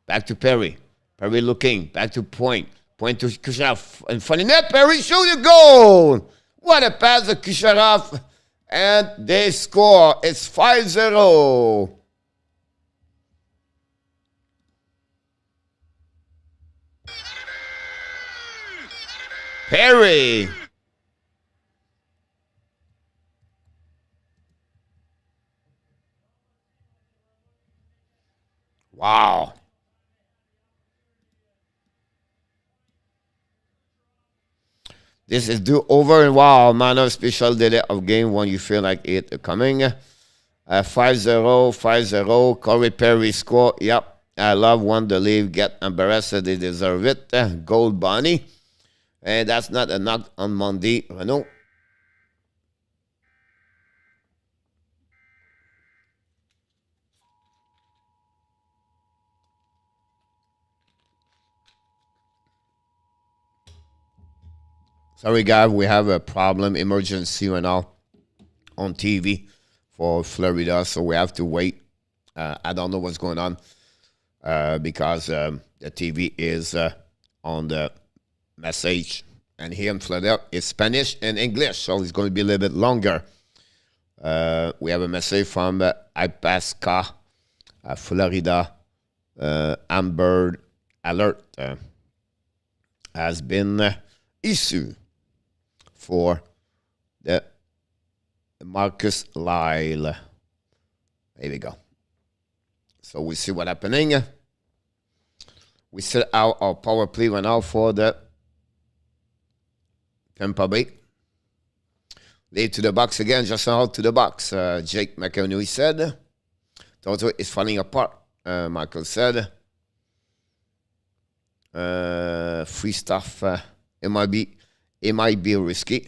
Back to Perry. Perry looking. Back to Point. Point to Kucherov. In front of net. Perry. Shoot the goal. What a pass of Kucherov. And they score. It's 5-0. Perry. Wow. This is do over and wow, manner special delay of game when you feel like it coming. 5-0, 5-0. Corey Perry score. Yep. I love when the league get embarrassed. They deserve it. Gold Bonnie. And that's not a knock on Monday, Renaud. Sorry, guys, we have a problem, emergency right now on TV for Florida, so we have to wait. I don't know what's going on because the TV is on the message, and here in Florida it's Spanish and English, so it's going to be a little bit longer. We have a message from Ipaska, Florida. Amber Alert has been issued for the Marcus Lyle. There we go. So we see what's happening. We set out our power play right now for the Tampa Bay. Lead to the box again, just out to the box. Jake McEnroe said, Toronto is falling apart. Michael said, free stuff. It might be risky.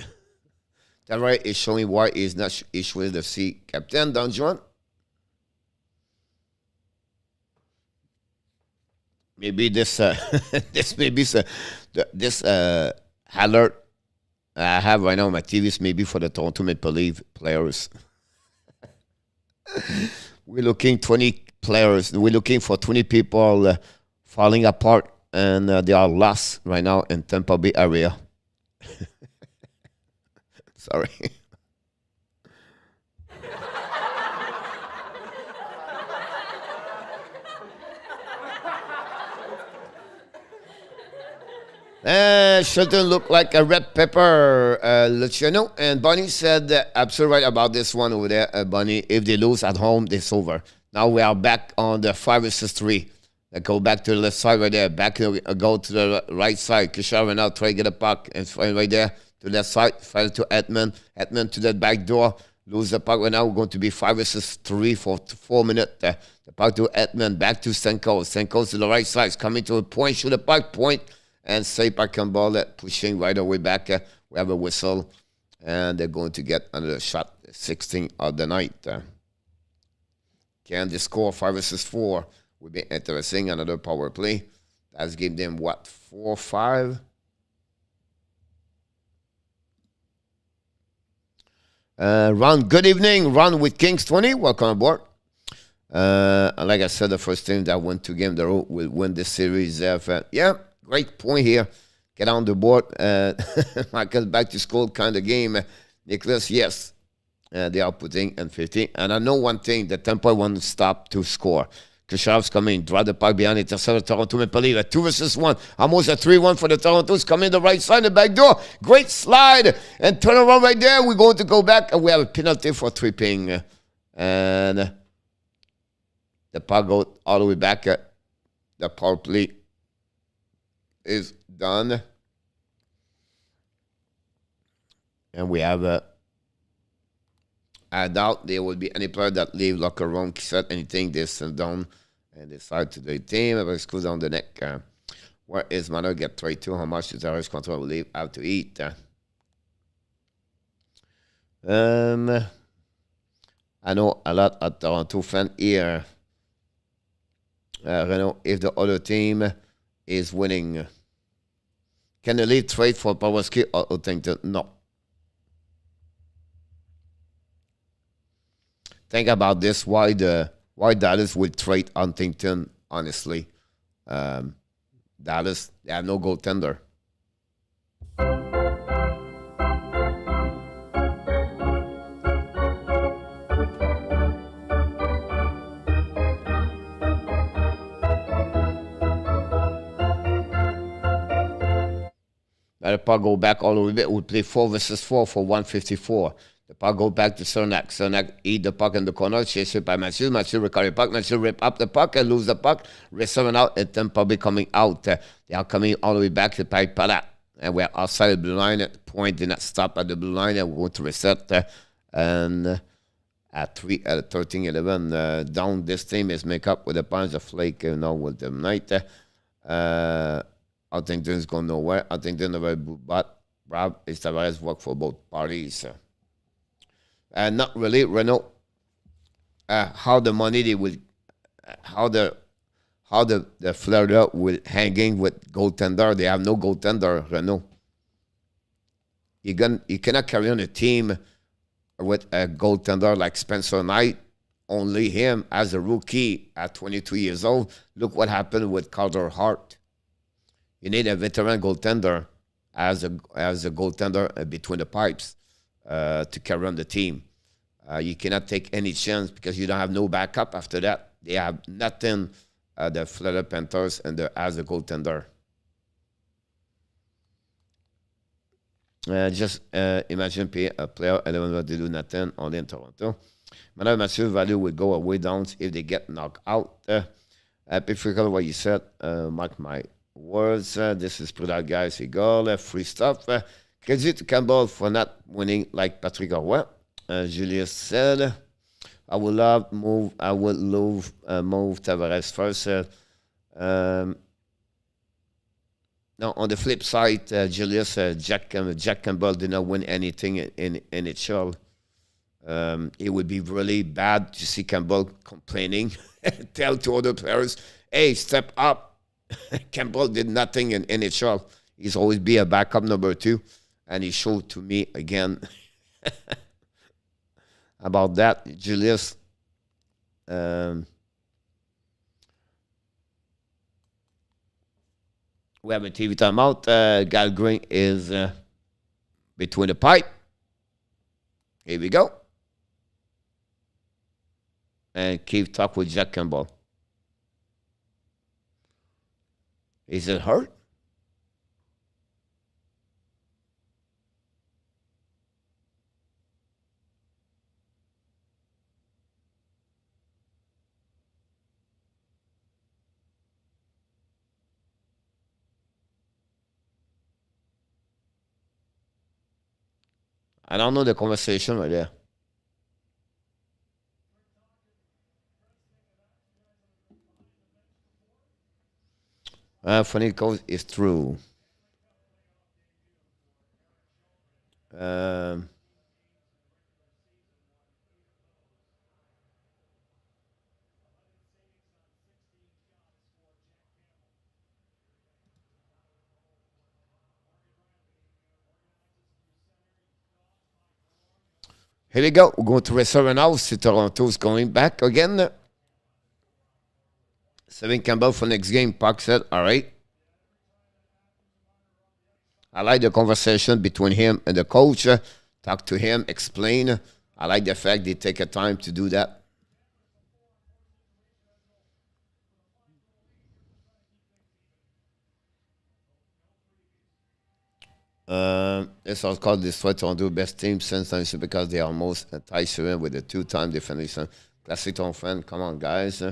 That right is showing why he's not issuing the C captain. Don John. Maybe this this alert I have right now on my TV is maybe for the Toronto Maple Leaf players. We're looking 20 players. We're looking for 20 people falling apart, and they are lost right now in Tampa Bay area. Sorry. Shouldn't look like a red pepper, Luciano. And Bunny said absolutely right about this one over there, Bunny. If they lose at home, it's over. Now we are back on the 5 versus 3. Go back to the left side right there. Back go to the right side. Kucherov now try to get a puck and find right there to the left side. Find it to Edmund. Edmund to the back door. Lose the puck right now. We're going to be 5 versus 3 for 4 minutes. The puck to Edmund. Back to Stamkos. Stamkos to the right side. It's coming to a point. Shoot the puck. Point. And saved by Campbell, pushing right away back. We have a whistle. And they're going to get another shot. 16 of the night. Can they score 5 versus 4? Would be interesting. Another power play. That's given them what? 4-5? Ron, good evening. Ron with Kings 20. Welcome aboard. Like I said, the first team that went to game the road will win this series. Yeah, great point here. Get on the board. Michael, back to school kind of game. Nicholas, yes. They are putting in 15. And I know one thing. The Tampa won't stop to score. Kucherov's coming. Draw the puck behind it. Toronto Maple Leaf. A 2 versus 1. Almost a 3-1 for the Toronto's coming the right side. The back door. Great slide. And turn around right there. We're going to go back. And we have a penalty for tripping. And the puck goes all the way back. The power play is done. And we have I doubt there will be any player that leave locker room, said anything, they sit down and decide to the team. If it goes down the neck. Where is Mano get trade to? How much does the Irish control leave have to eat? I know a lot of Toronto fan here. Renault, if the other team is winning, can the league trade for Pavelski or Huntington? No. Think about this. Why Dallas would trade Huntington? Honestly, Dallas, they have no goaltender. The puck go back all the way back. We play 4 versus 4 for 154. The puck go back to Cernak. Cernak eat the puck in the corner, chased it by Matthew. Matthew recover the puck. Matthew rip up the puck and lose the puck. Reserve out, and Tampa Bay coming out. They are coming all the way back to Palat. And we're outside the blue line. At the point, did not stop at the blue line. And we want to reset. And at 13-11, down this team is make up with a bunch of flake, with the night. I think this is going nowhere. I think they're very good, but Rob is Tavares work for both parties. And not really, Renault. How the money they will, how the Florida will hanging with goaltender. They have no goaltender, Renault. you cannot carry on a team with a goaltender like Spencer Knight, only him as a rookie at 22 years old. Look what happened with Carter Hart. You need a veteran goaltender as a goaltender between the pipes to carry on the team. You cannot take any chance because you don't have no backup after that. They have nothing, the Florida Panthers, and as a goaltender. Just imagine pay a player 11 to do nothing only in Toronto. Madame Mathieu value will go away down if they get knocked out. Difficult what you said. Mark my words. This is product guys. Hagel, free stuff. Credit to Campbell for not winning like Patrick Roy. Julius said, I would move Tavares first. Now, on the flip side, Julius, Jack Campbell did not win anything in NHL. It would be really bad to see Campbell complaining, tell to other players, hey, step up. Campbell did nothing in NHL. He's always be a backup number 2. And he showed to me again about that. Julius, we have a TV timeout. Kallgren is between the pipe. Here we go. And keep talk with Jack Campbell. Is it hurt? I don't know the conversation right there. Funny cause is true. Here we go. We're going to restaurant house. Toronto's going back again. 7 Campbell for next game. Park said, all right. I like the conversation between him and the coach. Talk to him, explain. I like the fact they take a time to do that. It's also called this Toronto best team since then because they are almost a tie series with a 2-time definition. Classic ton fan. Come on, guys.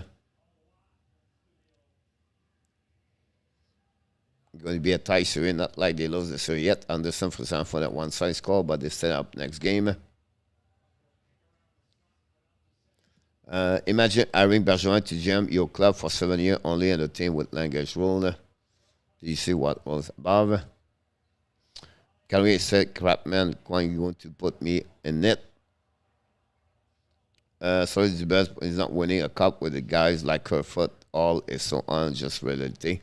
Going to be a tie series, not like they lost the series yet. Anderson, for example, that one side score, but they set up next game. Imagine hiring Bergeron to GM your club for 7 years only in the team with language rule. Do you see what was above? Kallgren said, crap, man, when you going to put me in net? So it's the best. He's not winning a cup with the guys like Kerfoot. All is so unjust reality.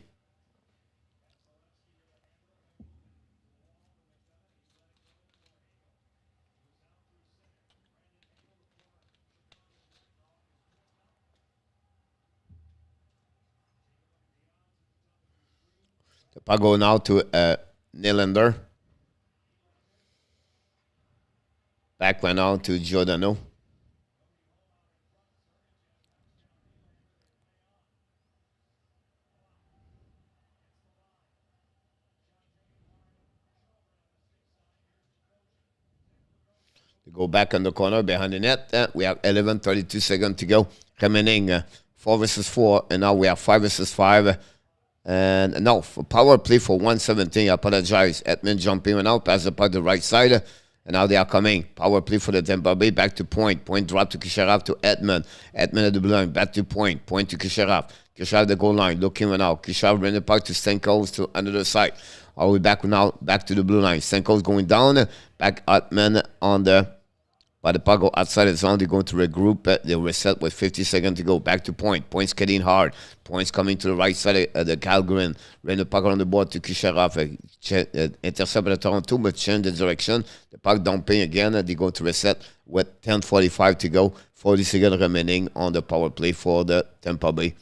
The puck go now to Nylander. Back went out to Giordano. They go back on the corner behind the net. We have 11:32 seconds to go. Remaining 4 versus 4, and now we have 5 versus 5. And no, for power play for 117. I apologize. Edmund jumping out, pass the puck to the right side. And now they are coming. Power play for the Tampa Bay. Back to point. Point drop to Kucherov to Edmund. Edmund at the blue line. Back to point. Point to Kucherov. Kucherov the goal line. Looking now. Kucherov bring the puck to Stamkos to another side. Are we back now? Back to the blue line. Stamkos going down. Back Edmund on the But the puck go outside the zone. They're going to regroup. They reset with 50 seconds to go. Back to point. Points getting hard. Points coming to the right side of the Kallgren. Ran the puck on the board to Kucherov. Intercept by the Toronto, but change the direction. The puck dumping again. They're going to reset with 10:45 to go. 40 seconds remaining on the power play for the Tampa Bay.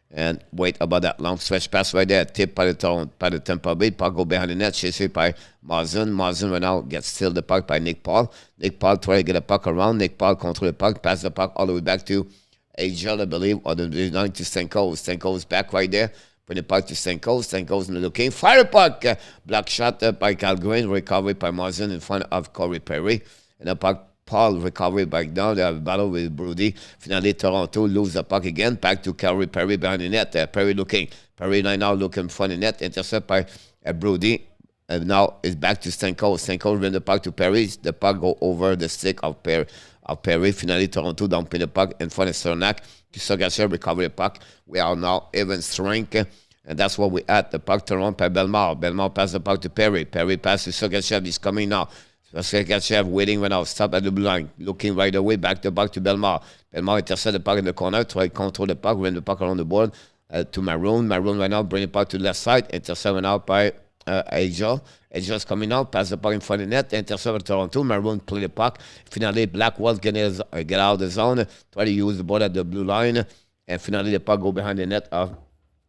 And wait about that long stretch pass right there. Tip by the Tampa Bay. Puck go behind the net. Chased by Marzin. Marzin right now gets still the puck by Nick Paul. Nick Paul try to get a puck around. Nick Paul control the puck. Pass the puck all the way back to Hagel, I believe, or the line to Stamkos. Stamkos back right there. Bring the puck to Stamkos. Stamkos looking. Fire puck. Block shot by Kallgren. Recovery by Marzin in front of Corey Perry. And the puck Paul recovery back down. They have a battle with Brody. Finally, Toronto lose the puck again. Back to Corey Perry behind the net. Perry looking. Perry now looking in front of the net. Intercept by Brody. And now it's back to Stamkos. Stamkos bring the puck to Perry. The puck go over the stick of Perry. Finally, Toronto dumping the puck in front of Cernak. Sergachev recover the puck. We are now even strength. And that's what we at. The puck to run by Bellemare. Bellemare pass the puck to Perry. Perry pass to Sergachev. He's coming now. Sergachev waiting when I stop at the blue line. Looking right away. Back to Bellemare. Bellemare intercept the puck in the corner. Try to control the puck. Run the puck around the board to Maroon. Maroon right now bring the puck to the left side. Intercept out by Hagel. Hagel's coming out. Pass the puck in front of the net. Intercept Toronto. Maroon play the puck. Finally, Blackwell get out of the zone. Try to use the ball at the blue line. And finally, the puck go behind the net of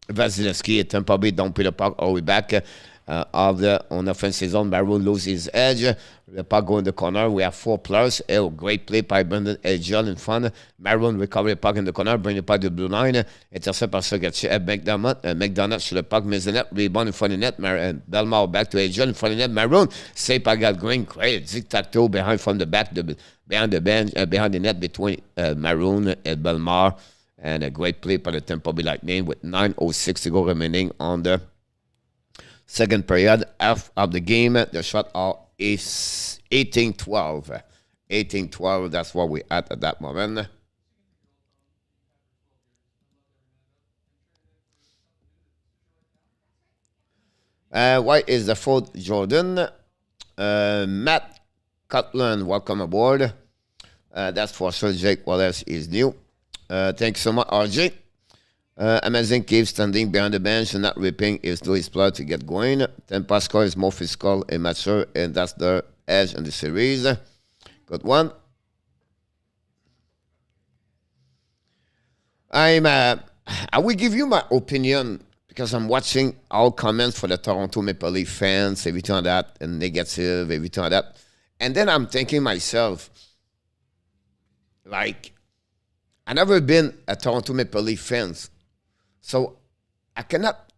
Vasilevskiy. Tampa Bay don't play the puck all the way back. On the offensive zone, Maroon loses his edge. The puck go in the corner. We have 4 players. Great play by Brendan Hagel in front. Maroon recover the puck in the corner. Bring the puck to the blue line. Intercept by Sergachev. McDonough shoot the puck. Miss the net. Rebound in front of the net. Bellemare back to Hagel in front of the net. Maroon saved by Kallgren. Great zig-tag-toe behind from the back. Behind the bench. Behind the net between Maroon and Bellemare. And a great play by the Tampa Bay Lightning with 9:06 to go remaining on the second period, half of the game. The shot is 18-12. 18-12, that's what we at that moment. White is the fourth Jordan. Matt Cutland, welcome aboard. That's for sure. Jake Wallace is new. Thanks so much, RJ. Amazing keeps standing behind the bench and not ripping his Louis blood to get going. Tampa score is more physical and mature, and that's the edge in the series. Good one. I will give you my opinion because I'm watching all comments for the Toronto Maple Leaf fans, everything on that, and negative, everything on that. And then I'm thinking myself, like, I've never been a Toronto Maple Leaf fans. So I cannot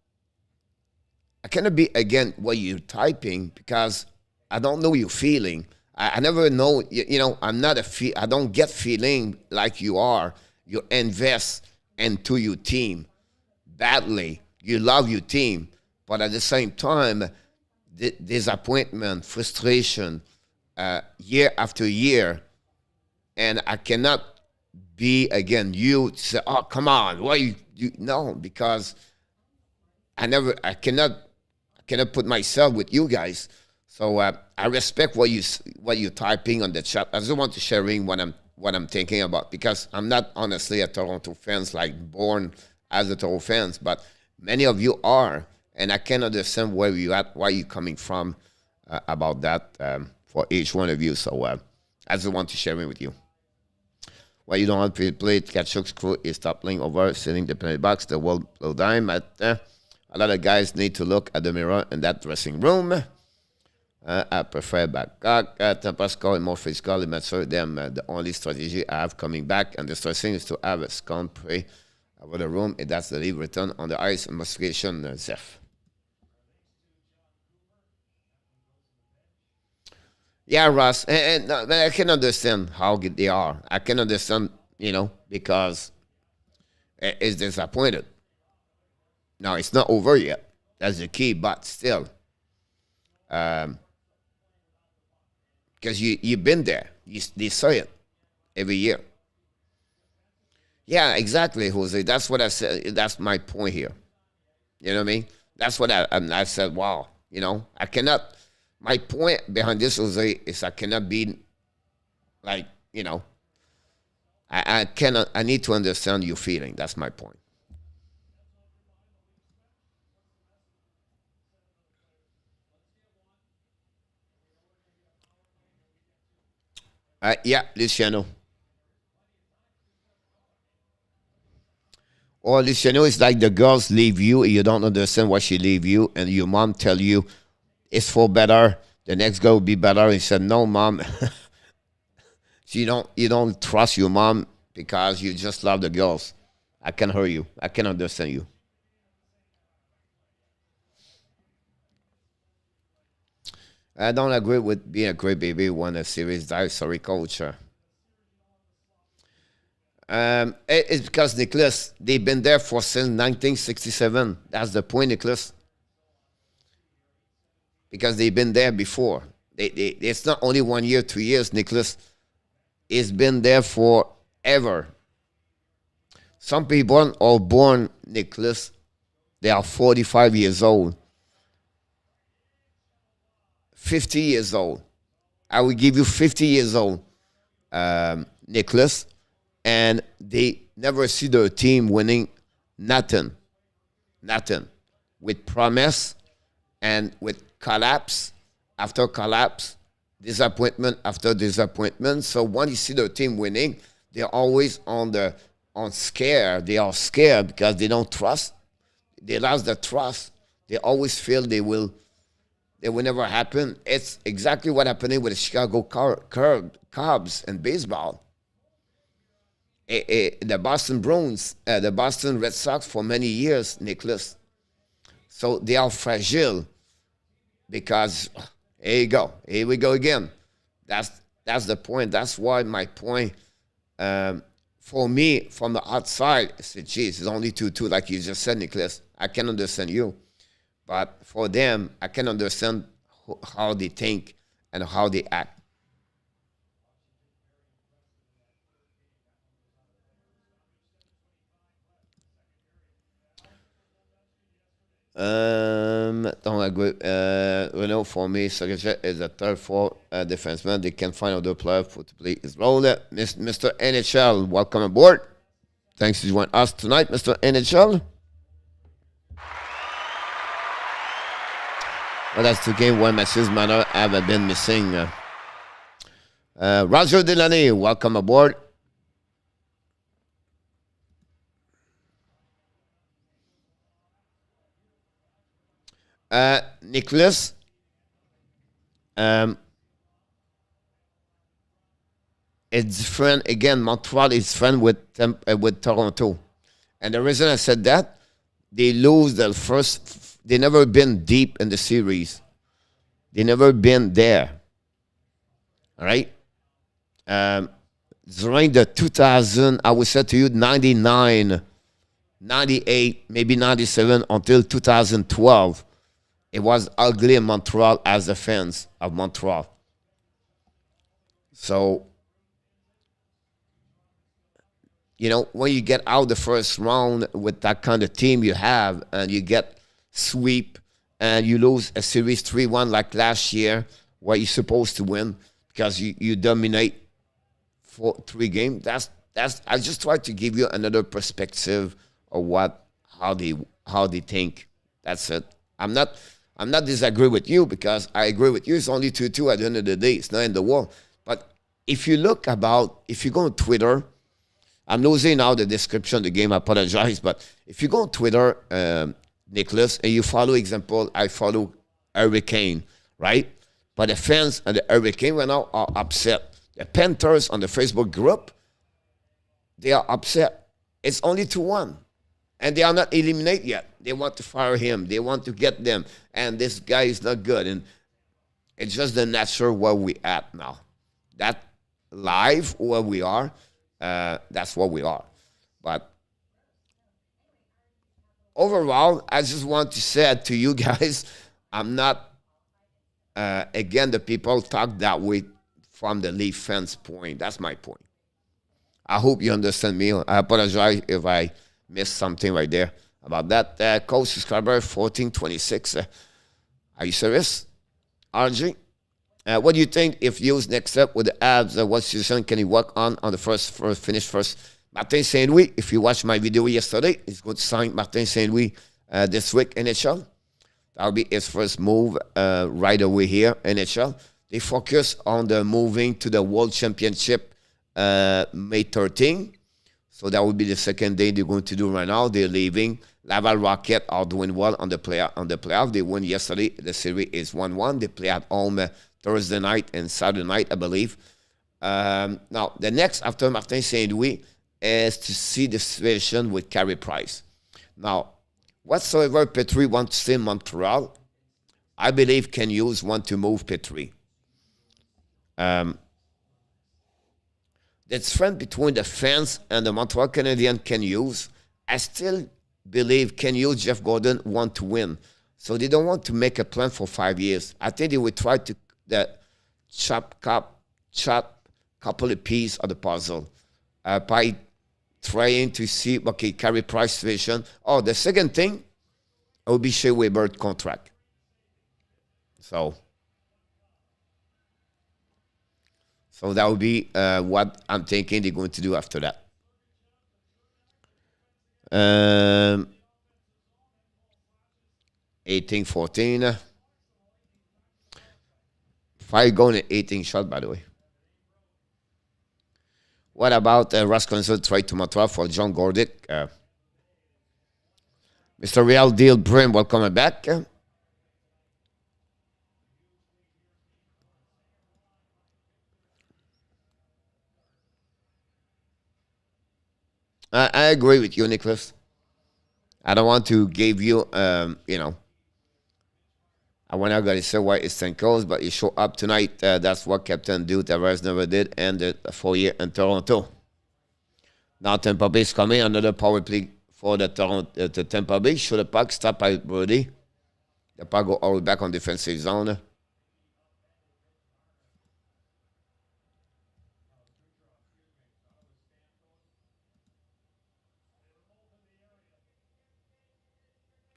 be again what you're typing because I don't know your feeling. I never know, I'm not I don't get feeling like you are. You invest into your team badly. You love your team. But at the same time, disappointment, frustration, year after year. And I cannot be, again, you say, oh, come on, why you no, because I cannot put myself with you guys. So I respect what you're typing on the chat. I just want to sharing what I'm thinking about because I'm not honestly a Toronto fans, like born as a Toronto fans, but many of you are, and I can understand where you at, where you coming from about that for each one of you. So I just want to share it with you. Well, you don't want to play it. Kachuk's crew is toppling over, sitting the penalty box. The world blow dime. A lot of guys need to look at the mirror in that dressing room. I prefer back. Tampa score more physical. Mature them. The only strategy I have coming back, and the strategy is to have a scone play over the room. And that's the leave return on the ice. Motivation, Zeph. Yeah, Ross, and I can understand how good they are. I can understand, because it's disappointed. Now, it's not over yet. That's the key, but still. Because you've been there. They say it every year. Yeah, exactly, Jose. That's what I said. That's my point here. You know what I mean? That's what I said, wow. I cannot... My point behind this, Jose, is I cannot be like you know, I cannot. I need to understand your feeling. That's my point. Yeah, Luciano. Or Luciano is like the girls leave you, you don't understand why she leave you, and your mom tell you it's for better. The next girl will be better. And he said, "No, mom, you don't trust your mom because you just love the girls." I can hear you. I can understand you. I don't agree with being a great baby when a series dies. Sorry, coach. It's because Nicholas, they've been there for since 1967. That's the point, Nicholas. Because they've been there before. It's not only 1 year, 2 years, Nicholas. It's been there forever. Some people are born, Nicholas, they are 45 years old, 50 years old. I will give you 50 years old, Nicholas, and they never see their team winning nothing. Nothing. With promise and with collapse after collapse, disappointment after disappointment. So when you see their team winning, they're always on scare. They are scared because they don't trust. They lost the trust. They always feel it will never happen. It's exactly what happening with the Chicago Cubs in baseball. The Boston Bruins, the Boston Red Sox for many years, Nicholas. So they are fragile because here you go. Here we go again. That's the point. That's why my point, for me, from the outside, I said, geez, it's only 2-2, like you just said, Nicholas. I can understand you. But for them, I can understand how they think and how they act. Don't agree. For me, Sergachev is a third, fourth defenseman. They can find other player for to play his role. Mr. NHL, welcome aboard. Thanks for joining us tonight, Mr. NHL. Well, that's the game where Matthews Manor have been missing. Roger Delaney, welcome aboard. Nicholas, it's different. Again, Montreal is friend with Toronto. And the reason I said that, they lose the first, they never been deep in the series. They never been there. All right? During the 2000, I would say to you, 99, 98, maybe 97, until 2012, it was ugly in Montreal as the fans of Montreal. So, when you get out the first round with that kind of team you have, and you get sweep, and you lose a series 3-1 like last year, where you're supposed to win because you dominate for 3 games. That's. I just try to give you another perspective of how they think. That's it. I'm not disagree with you because I agree with you. It's only 2-2 at the end of the day. It's not in the world. But if you go on Twitter, I'm losing now the description of the game. I apologize. But if you go on Twitter, Nicholas, and you follow example, I follow Hurricane, right? But the fans and the Hurricane right now are upset. The Panthers on the Facebook group, they are upset. It's only 2-1. And they are not eliminated yet. They want to fire him. They want to get them. And this guy is not good. And it's just the nature where we at now. That live where we are, that's what we are. But overall, I just want to say to you guys, I'm not, again, the people talk that way from the Leaf fans' point. That's my point. I hope you understand me. I apologize if I missed something right there about that. Coach subscriber 1426. Are you serious? RG? What do you think if used next up with the abs? What season can he work on the first finish first? Martin Saint Louis, if you watched my video yesterday, he's going to sign Martin Saint Louis this week, NHL. That'll be his first move right away here, NHL. They focus on the moving to the World Championship May 13. So that will be the second day they're going to do right now. They're leaving. Laval Rocket are doing well on the playoff. They won yesterday. The series is 1-1. They play at home Thursday night and Saturday night, I believe. Now, the next after Martin Saint Louis is to see the situation with Carey Price. Now, whatsoever Petrie wants to stay in Montreal, I believe Ken Hughes want to move Petrie. The strength between the fans and the Montreal Canadiens Ken Hughes, I still believe Ken Hughes, Jeff Gordon want to win. So they don't want to make a plan for 5 years. I think they will try to chop couple of pieces of the puzzle by trying to see, okay, Carey Price situation. Oh, the second thing, it will be Shea Weber contract. So that will be what I'm thinking they're going to do after that. 18-14. 5 going at 18 shot, by the way. What about Rasmussen trade to Montreal for John Gordick? Mr. Real Deal Brim, welcome back. I agree with you, Nicholas. I don't want to give you, I want to go say why it's 10 goals, but he showed up tonight. That's what Captain do. Tavares never did, and the 4 year in Toronto. Now Tampa Bay is coming, another power play for the Tampa Bay. Shoot the puck, stop by Brody. The puck go all the way back on defensive zone.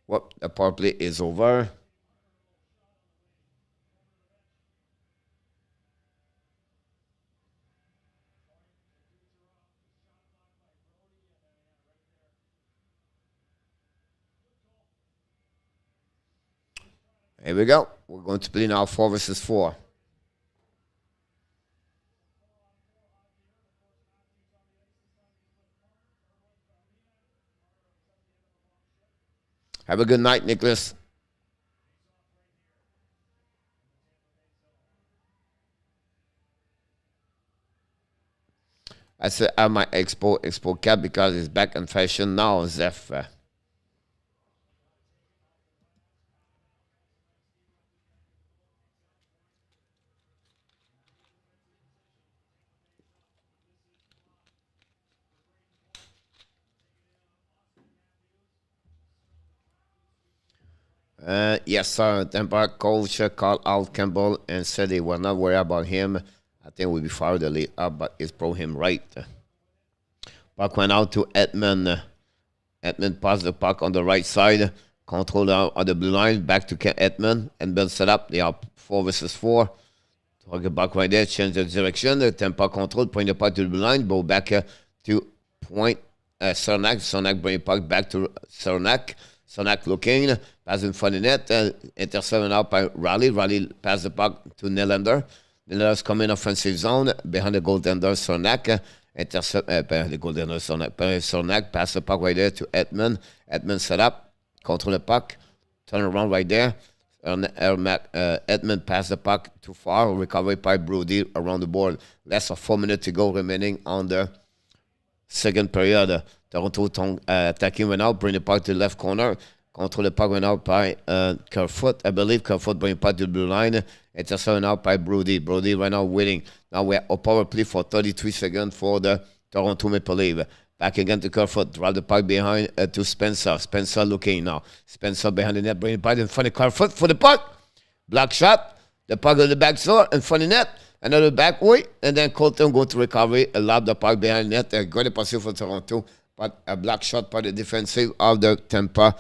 Well, the power play is over. Here we go. We're going to play now 4 versus 4. Have a good night, Nicholas. I said I have my Expo cap because it's back in fashion now, Zeph. Yes, sir. Tampa coach called out Campbell and said they were not worried about him. I think we'll be fired the lead up, but it's pro him right. Puck went out to Edmund. Edmund passed the puck on the right side. Control on the blue line. Back to Edmund. Edmund set up. They are 4 versus 4. Talk the puck right there. Change the direction. The Tampa control. Point the puck to the blue line. Go back to point Cernak. Cernak bring the puck back to Cernak. Cernak looking. Pass in front of the net. Intercepted out by Riley. Riley pass the puck to Nylander. Nylander's coming offensive zone. Behind the goaltender, Cernak. Intercept the goaltender, Cernak. Cernak pass the puck right there to Edmund. Edmund set up. Control the puck. Turn around right there. Edmund passed the puck too far. Recovery by Brody around the board. Less than 4 minutes to go remaining on the second period. Toronto attacking went out. Bring the puck to the left corner. Control the puck went out by Kerfoot. I believe Kerfoot bring the puck to the blue line. Intercepted out by Brody. Brody right now winning. Now we're a power play for 33 seconds for the Toronto Maple Leafs. Back again to Kerfoot. Drive the puck behind to Spencer. Spencer looking now. Spencer behind the net. Bring the puck in front of Kerfoot for the puck. Block shot. The puck on the back door in front of the net. Another back way. And then Colton go to recovery. Lob the puck behind the net. Great pass for Toronto. But a block shot by the defensive of the Tampa.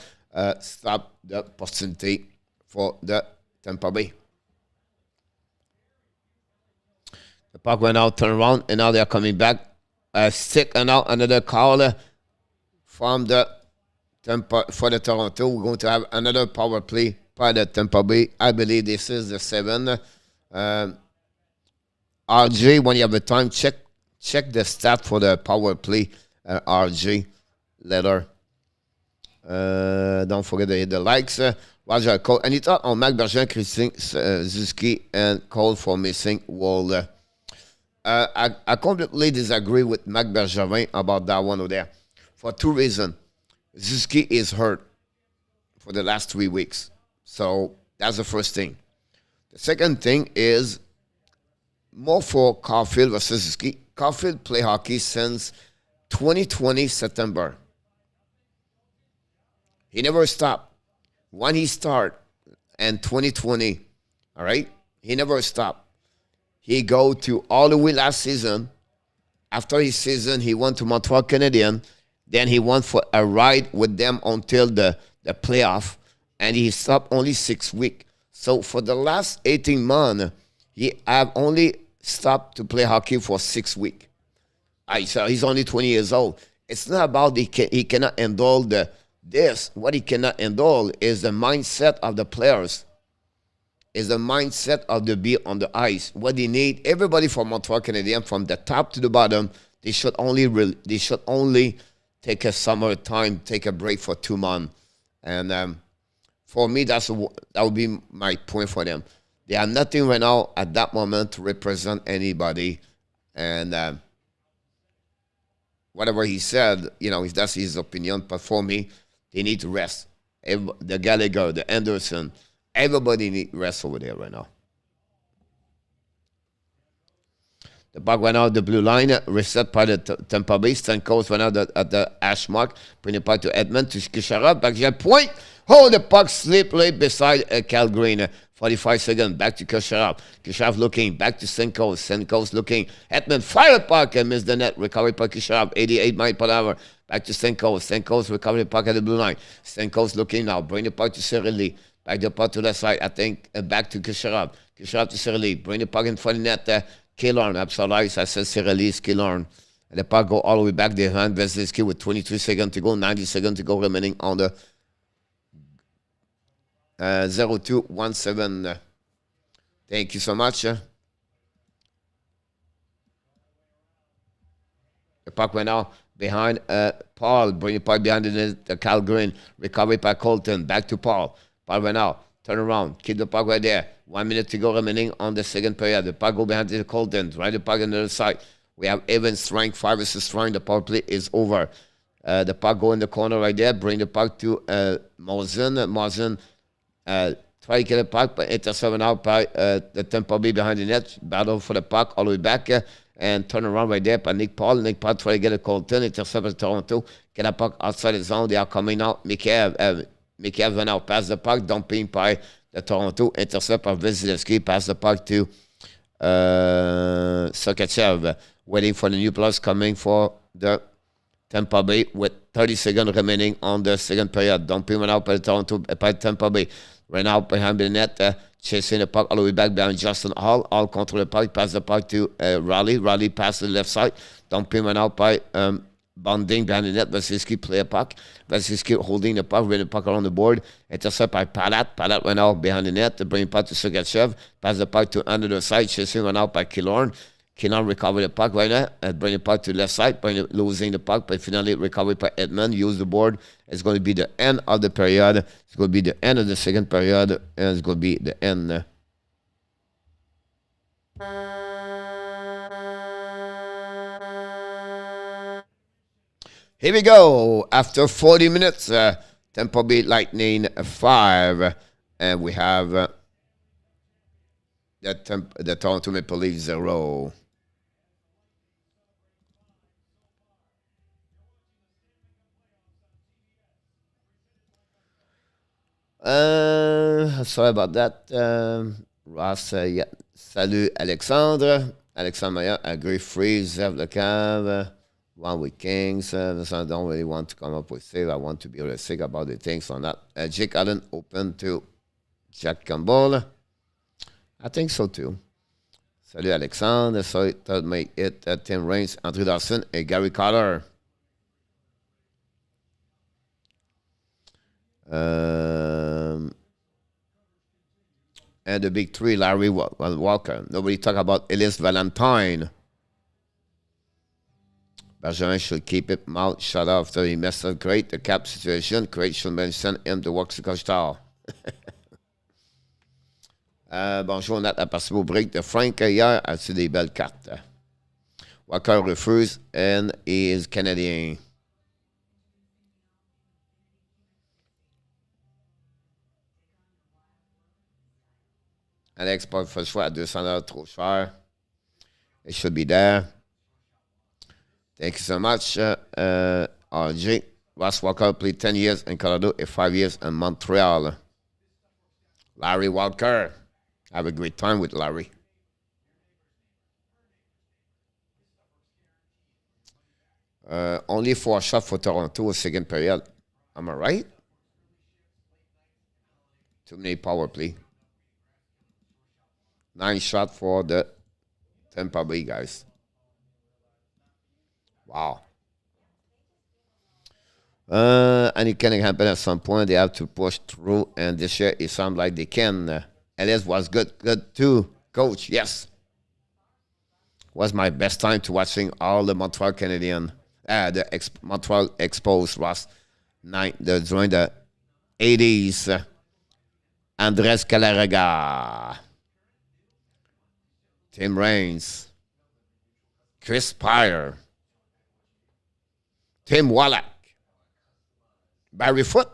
Stop the opportunity for the Tampa Bay. The puck went out, turned around, and now they're coming back. Stick and out another call from the Tampa for the Toronto. We're going to have another power play by the Tampa Bay. I believe this is the 7. RJ, when you have the time, check the stat for the power play. RJ, letter. Don't forget to hit the likes. Roger Cole. Any thought on Mac Bergevin, Christine Zuski, and Cole for missing World? I completely disagree with Mac Bergevin about that one over there for 2 reasons. Zuski is hurt for the last 3 weeks. So that's the first thing. The second thing is more for Caulfield versus Zuski. Caulfield play hockey since 2020 September. He never stopped. When he started in 2020, all right, he never stopped. He go to all the way last season. After his season, he went to Montreal Canadiens. Then he went for a ride with them until the playoff. And he stopped only 6 weeks. So for the last 18 months, he have only stopped to play hockey for 6 weeks. So he's only 20 years old. It's not about he cannot handle this. What he cannot handle is the mindset of the players. Is the mindset of the beat on the ice. What they need, everybody from Montreal Canadiens, from the top to the bottom, they should only take a summer time, take a break for 2 months. And for me, that would be my point for them. They have nothing right now at that moment to represent anybody. And whatever he said, that's his opinion. But for me, they need to rest. The Gallagher, the Anderson, everybody needs rest over there right now. The puck went out the blue line, reset by the Tampa Bay. Stamkos went out at the hash mark. Bring the puck to Edmond, to Kucherov. Back to point. Oh, the puck slipped right beside Kallgren. 45 seconds. Back to Kucherov. Kucherov looking. Back to Stamkos. Stamkos looking. Edmond fire the puck and missed the net. Recovery by Kucherov. 88 miles per hour. Back to Stamkos. Stamkos recovery the puck at the blue line. Stamkos looking now. Bring the puck to Cirelli. Back the puck to the side. I think back to Kucherov. Kucherov to Cirelli. Bring the puck in front of the net. Killorn, absolutely. I said Cirelli is Killorn. And the puck go all the way back behind Vasilevskiy with 23 seconds to go, 90 seconds to go remaining on the 0217. Thank you so much. The puck went out behind Paul. Bring the puck behind the Kallgren. Recovery by Colton. Back to Paul. Paul went out. Turn around. Keep the puck right there. 1 minute to go remaining on the second period. The puck go behind the Colton. Right the puck on the other side. We have even strength. 5 versus strength. The power play is over. The puck go in the corner right there. Bring the puck to Mosin. Mosin try to get the puck, but intercepted out by the Tampa Bay behind the net. Battle for the puck all the way back. And turn around right there by Nick Paul. Nick Paul try to get a Colton. Intercepted Toronto. Get a puck outside the zone. They are coming out. Mikel went out past the puck, dumping by the Toronto, intercept by Vasilevskiy, pass the puck to Sokachev, waiting for the new plus coming for the Tampa Bay with 30 seconds remaining on the second period. Dumping went out by the Toronto, by Tampa Bay. Right now behind the net, chasing the puck all the way back behind Justin Hall. All control the puck, pass the puck to Raleigh. Raleigh pass to the left side. Dumping went out by Bonding behind the net. Vasilevskiy play a puck. Vasilevskiy holding the puck, running the puck around the board. Intercept by Palat. Palat went out behind the net to bring the puck to Sergachev. Pass the puck to under the side. Chasing went out by Killorn. Killorn recovered the puck right now and bring the puck to the left side. Losing the puck, but finally recovered by Edmond. Use the board. It's going to be the end of the period. It's going to be the end of the second period. And it's going to be the end. Here we go. After 40 minutes, Tampa Bay Lightning 5. And we have the Toronto Maple Leafs 0. Sorry about that. Ross, yeah. Salut Alexandre. Alexandre Maillard, agree free, Zev Le Cave. One with Kings. I don't really want to come up with save. I want to be realistic about the things on that. Jake Allen open to Jack Campbell. I think so too. Salut Alexandre. Sorry, third make it Tim Raines, Andrei Dawson et Gary Carter. And the big three, Larry Walker. Nobody talk about Ellis Valentine. Benjamin should keep his mouth shut after he messed up great the cap situation. Great should mention him to work the star. Bonjour, Nat a participé au break de Frank hier. As-tu des belles cartes? Walker refuse and he is Canadien. Alex, pas le choix à $200 trop cher. It should be there. Thank you so much, RJ. Ross Walker played 10 years in Colorado and 5 years in Montreal. Larry Walker. Have a great time with Larry. Only 4 shots for Toronto second period. Am I right? Too many power play. 9 shots for the Tampa Bay guys. Wow. And it can happen at some point. They have to push through, and this year it sounds like they can. Ellis was good too, coach. Yes. Was my best time to watching all the Montreal Canadian, Montreal Expos was during the 80s. Andres Calarega. Tim Raines, Chris Pryor, Tim Wallach, Barry Foote,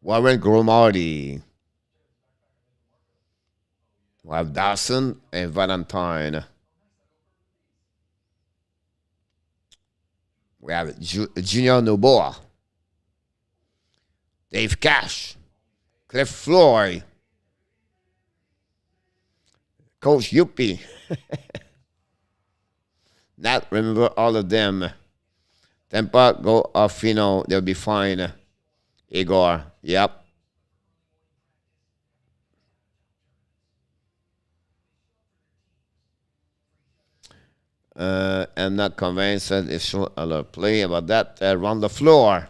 Warren Gromardi. We have Dawson and Valentine. We have Junior Noboa, Dave Cash, Cliff Floyd, Coach Yuppie. Not remember all of them. Tampa, go Fino. They'll be fine. Igor. Yep. I'm not convinced that it's show a lot of play about that. Run the floor.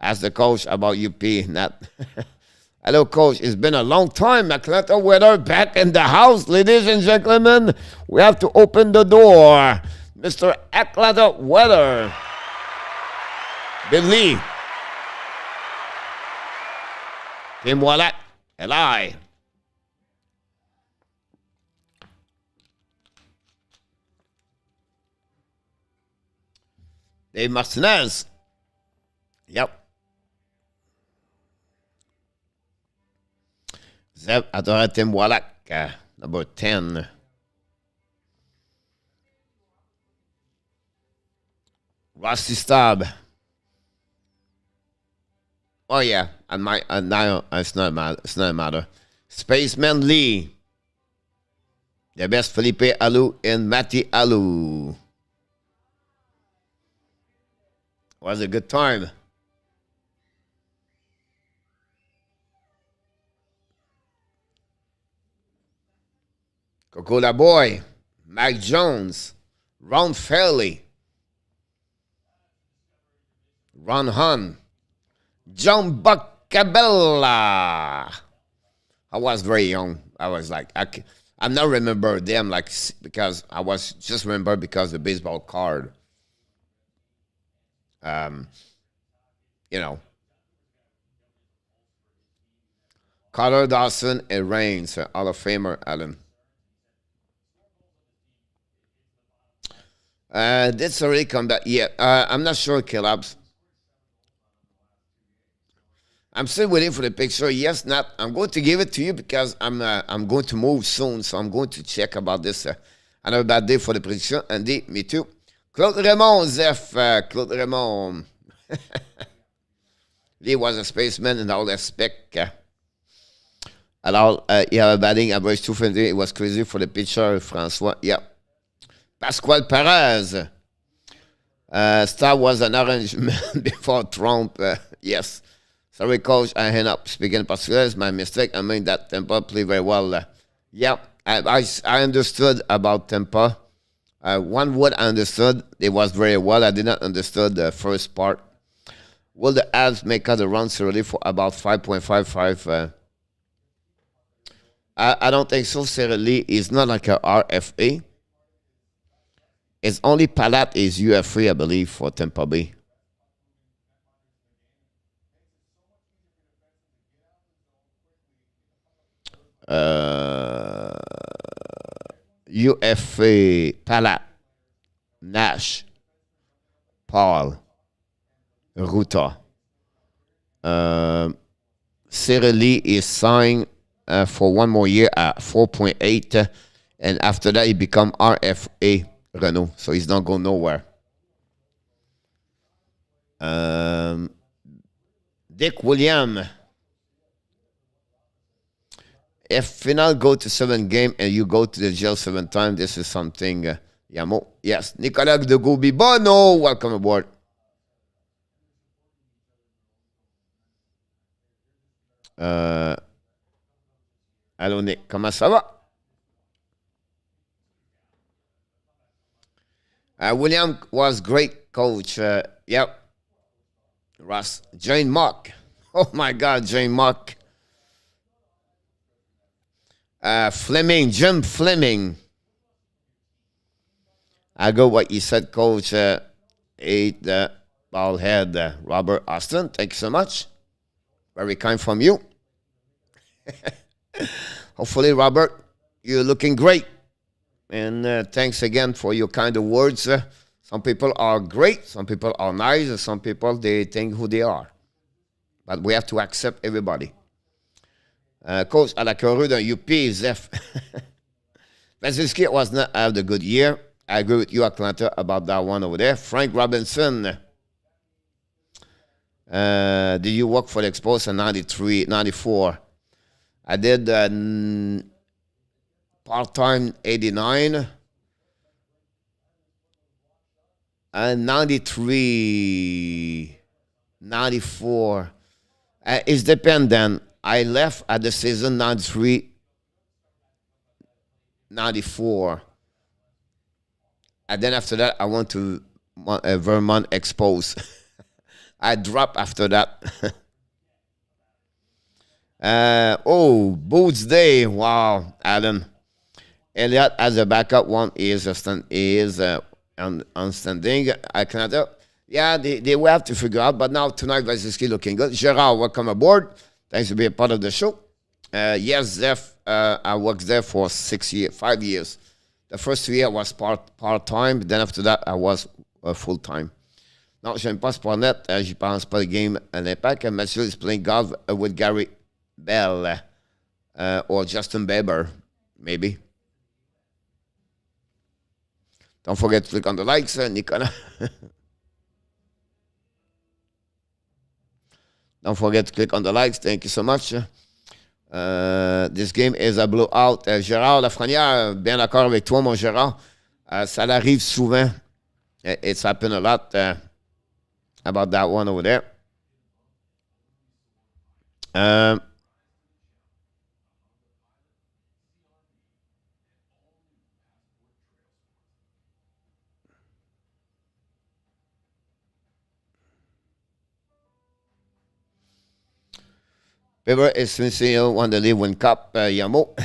Ask the coach about UP. Not. Hello, Coach. It's been a long time. Atlanta Weather back in the house, ladies and gentlemen. We have to open the door. Mr. Atlanta Weather. Billy. Tim Wallach. Eli. Dave Martinez. Yep. Zeb Adora Tim Wallach, number 10. Rusty Staub. Oh yeah, now it's not a matter. Spaceman Lee. The best Felipe Alou and Matty Alou. Was a good time. Coco La Boy, Mike Jones, Ron Fairley, Ron Hahn, John Buckabella. I was very young. I was like, I not remember them like because I was just remember because the baseball card. You know. Carter Dawson and Raines, Hall of Famer, Allen. That's already come back. Yeah, I'm not sure, Caleb's. I'm still waiting for the picture. Yes, not. I'm going to give it to you because I'm going to move soon, so I'm going to check about this. Another bad day for the prediction. Andy, me too. Claude Raymond, Zeph. Claude Raymond. He was a spaceman in all aspects. Alors, he had a batting average 250. It was crazy for the pitcher, Francois. Yeah. Pascual Perez. Star was an orange man before Trump. Yes. Sorry, coach. I hang up. Speaking of Pascual, it's my mistake. I mean that Tampa played very well Yeah, I understood about Tampa. One word I understood, it was very well. I did not understand the first part. Will the Avs make out the run really for about 5.55? I don't think so. Cerelli is not like a RFA. It's only Palat is UFA, I believe, for Tampa Bay. UFA, Palat, Nash, Paul, Ruta. Cerelli is signed for one more year at 4.8, and after that he become RFA Renault, so he's not going nowhere. Dick William. If final go to 7 game and you go to the jail 7 times, this is something. Yamo. Yes. Nicolas de Goubi Bono, welcome aboard. Allô Nick, comment ça va? William was great coach. Yep. Russ. Jane Mock. Oh my God, Jane Mock. Fleming, Jim Fleming. I go what you said, Coach. Eight ball head, Robert Austin. Thank you so much. Very kind from you. Hopefully, Robert, you're looking great. And thanks again for your kind of words. Some people are great, some people are nice, and some people, they think who they are. But we have to accept everybody. Coach, à la choreux d'un UP, Zeph. Vasilevskiy was not have the good year. I agree with you, Atlanta, about that one over there. Frank Robinson. Did you work for the Expos in 93, 94? I did part-time 89. And 93, 94. It's dependent. I left at the season 93, 94. And then after that, I went to Vermont Expos. I dropped after that. Boots Day. Wow, Alan. Elliott as a backup one is outstanding. I cannot. Yeah, they will have to figure out. But now tonight, Vasilevskiy looking good. Gerard, welcome aboard. Thanks for being a part of the show. Yes, Zeph, I worked there for 5 years. The first 3 years was part-time. Then after that, I was full-time. Non, j'aime pas Sportnet. J'y pense pas le game à l'Impact. Mathieu is playing golf with Gary Bell or Justin Bieber, maybe. Don't forget to click on the likes, Nicolas. Don't forget to click on the likes. Thank you so much. This game is a blowout. Gérard Lafrenière, bien d'accord avec toi, mon Gérard. Ça l'arrive souvent. It's happened a lot about that one over there. Bieber is missing won the league win cup. Yamo.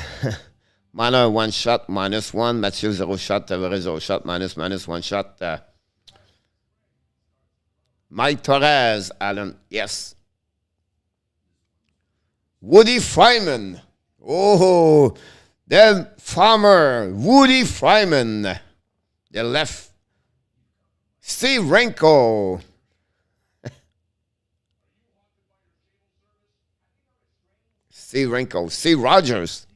Mana 1 shot, -1. Mathieu 0 shot. Tavares 0 shot, -1 shot. Mike Torres, Alan, yes. Woody Fryman. Oh, the farmer, Woody Fryman. The left. Steve Renko. Steve Renko. Steve Rogers.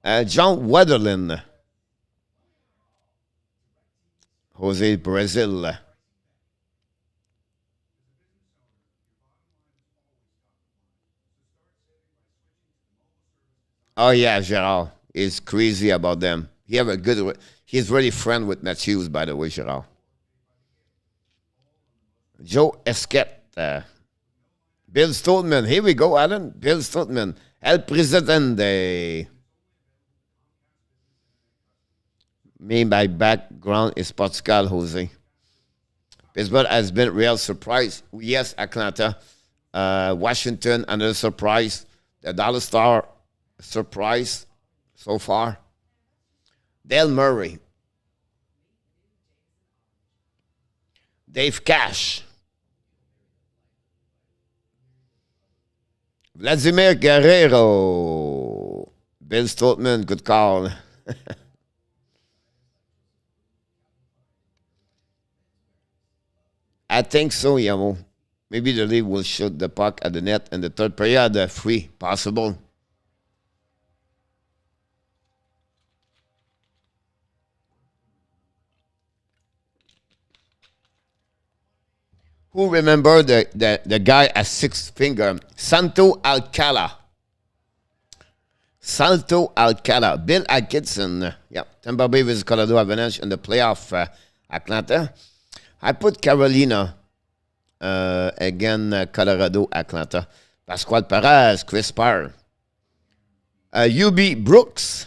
John Weatherland. Jose Brazil. Oh yeah, Gerard is crazy about them. He's really friend with Matthews, by the way, Gerard. Joe Esquette. Bill Stoltman. Here we go, Alan. Bill Stoltman. El Presidente. Me, my background is Portugal, Jose. Pittsburgh has been real surprise. Yes, Atlanta. Washington, another surprise. The Dallas Star, surprise so far. Dale Murray. Dave Cash. Vladimir Guerrero. Bill Stoltman, good call. I think so, Yamo. Maybe the league will shoot the puck at the net in the third period. Free, possible. Who remember the guy at six finger? Santo Alcala. Santo Alcala. Bill Atkinson. Yeah. Tampa Bay vs. Colorado Avalanche in the playoff. Atlanta. I put Carolina. Again, Colorado, Atlanta. Pascual Perez, Chris Parr. UB Brooks.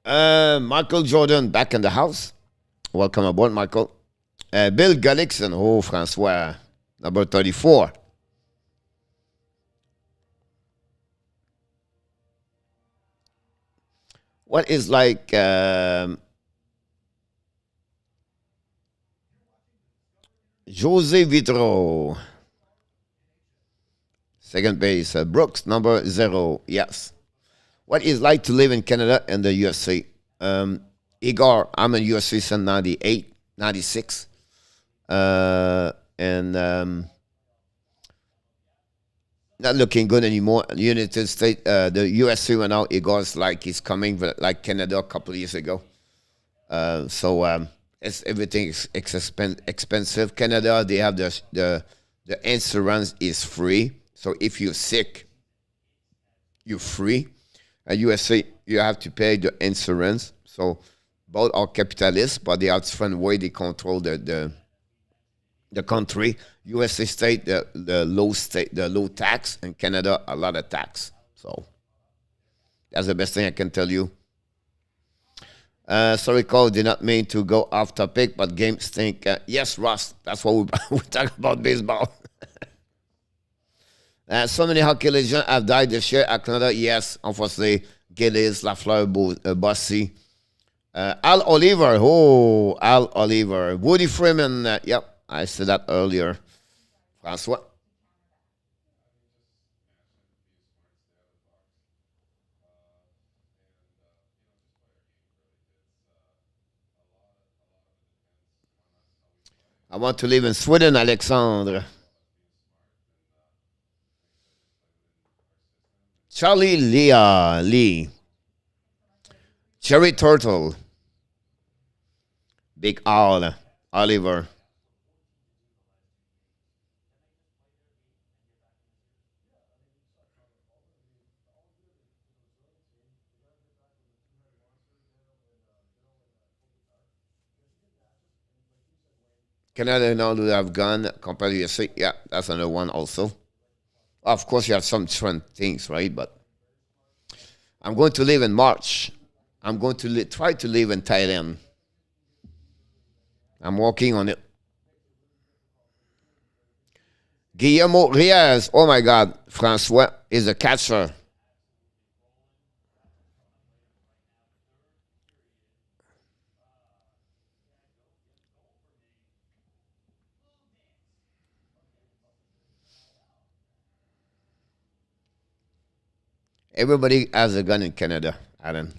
Michael Jordan back in the house. Welcome aboard, Michael. Bill Gullickson. Oh, Francois. Number 34. What is like Jose Vitro? Second base. Brooks, number 0. Yes. What is like to live in Canada and the USA? Igor, I'm in USA since 98, 96. And not looking good anymore. United States, the USA right now, Igor's like he's coming like Canada a couple of years ago. So it's everything is expensive. Canada, they have the insurance is free. So if you're sick, you're free. USA, you have to pay the insurance. So both are capitalists, but the outside way they control the country. USA state the low tax, and Canada a lot of tax. So that's the best thing I can tell you. Sorry, Cole, did not mean to go off topic, but games stink. Yes, Ross, that's what we talk about baseball. So many hockey legends have died this year at Canada. Yes, unfortunately, Gillis, Lafleur, Bossy. Al Oliver. Oh, Al Oliver. Woody Freeman. Yep, I said that earlier. Francois. I want to live in Sweden, Alexandre. Charlie Lee. Cherry Turtle. Big Al. Oliver. Canada now do have gun compared to USA. Yeah, that's another one also. Of course, you have some different things, right? But I'm going to live in March. I'm going to try to live in Thailand. I'm working on it. Guillermo Riaz. Oh my God. Francois is a catcher. Everybody has a gun in Canada, Alan.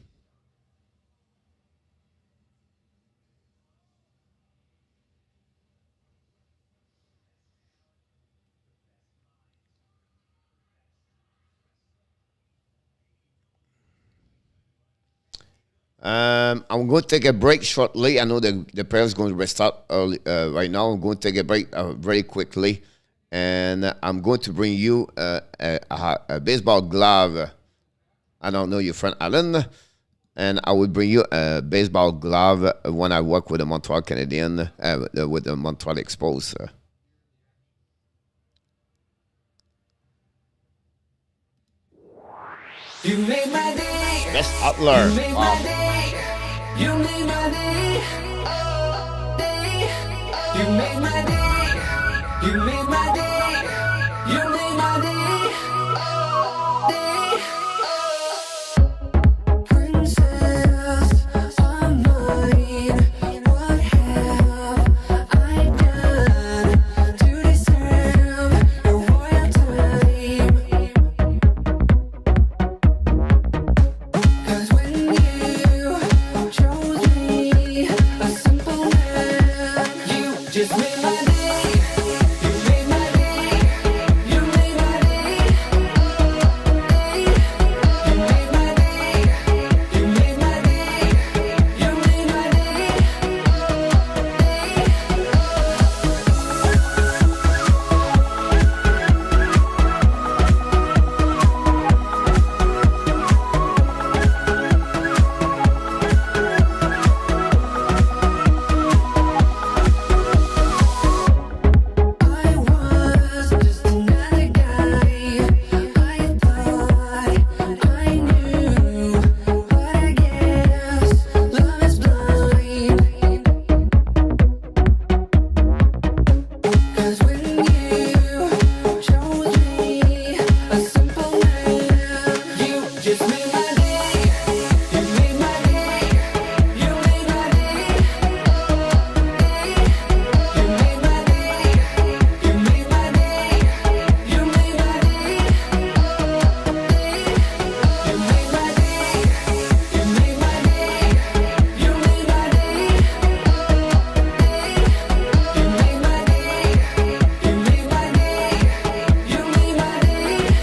I'm going to take a break shortly. I know the prayer is going to restart early, right now. I'm going to take a break very quickly. And I'm going to bring you a baseball glove. I don't know your friend Alan. and I would bring you a baseball glove when I work with the Montreal Canadiens, with the Montreal Expos. You made my day. Best Utler. You made Wow. my day. You made my day. Oh, day. You made my day. You made my day. You made my day. Oh, day. Princess of mine, what have I done to deserve your royal time? 'Cause when you chose me, a simple man, you just made my day. You made my day. You made my day. You made my day. You made my day. You made my day. I was just another guy. I thought I knew, but I guess love is blind. 'Cause when you chose me, a simple man, you just made my day. You made my day. You made my day. You made my day. You made my day. You made my day. You made my day. You made my day. You made my day. You made my day. You made my day. You made my day.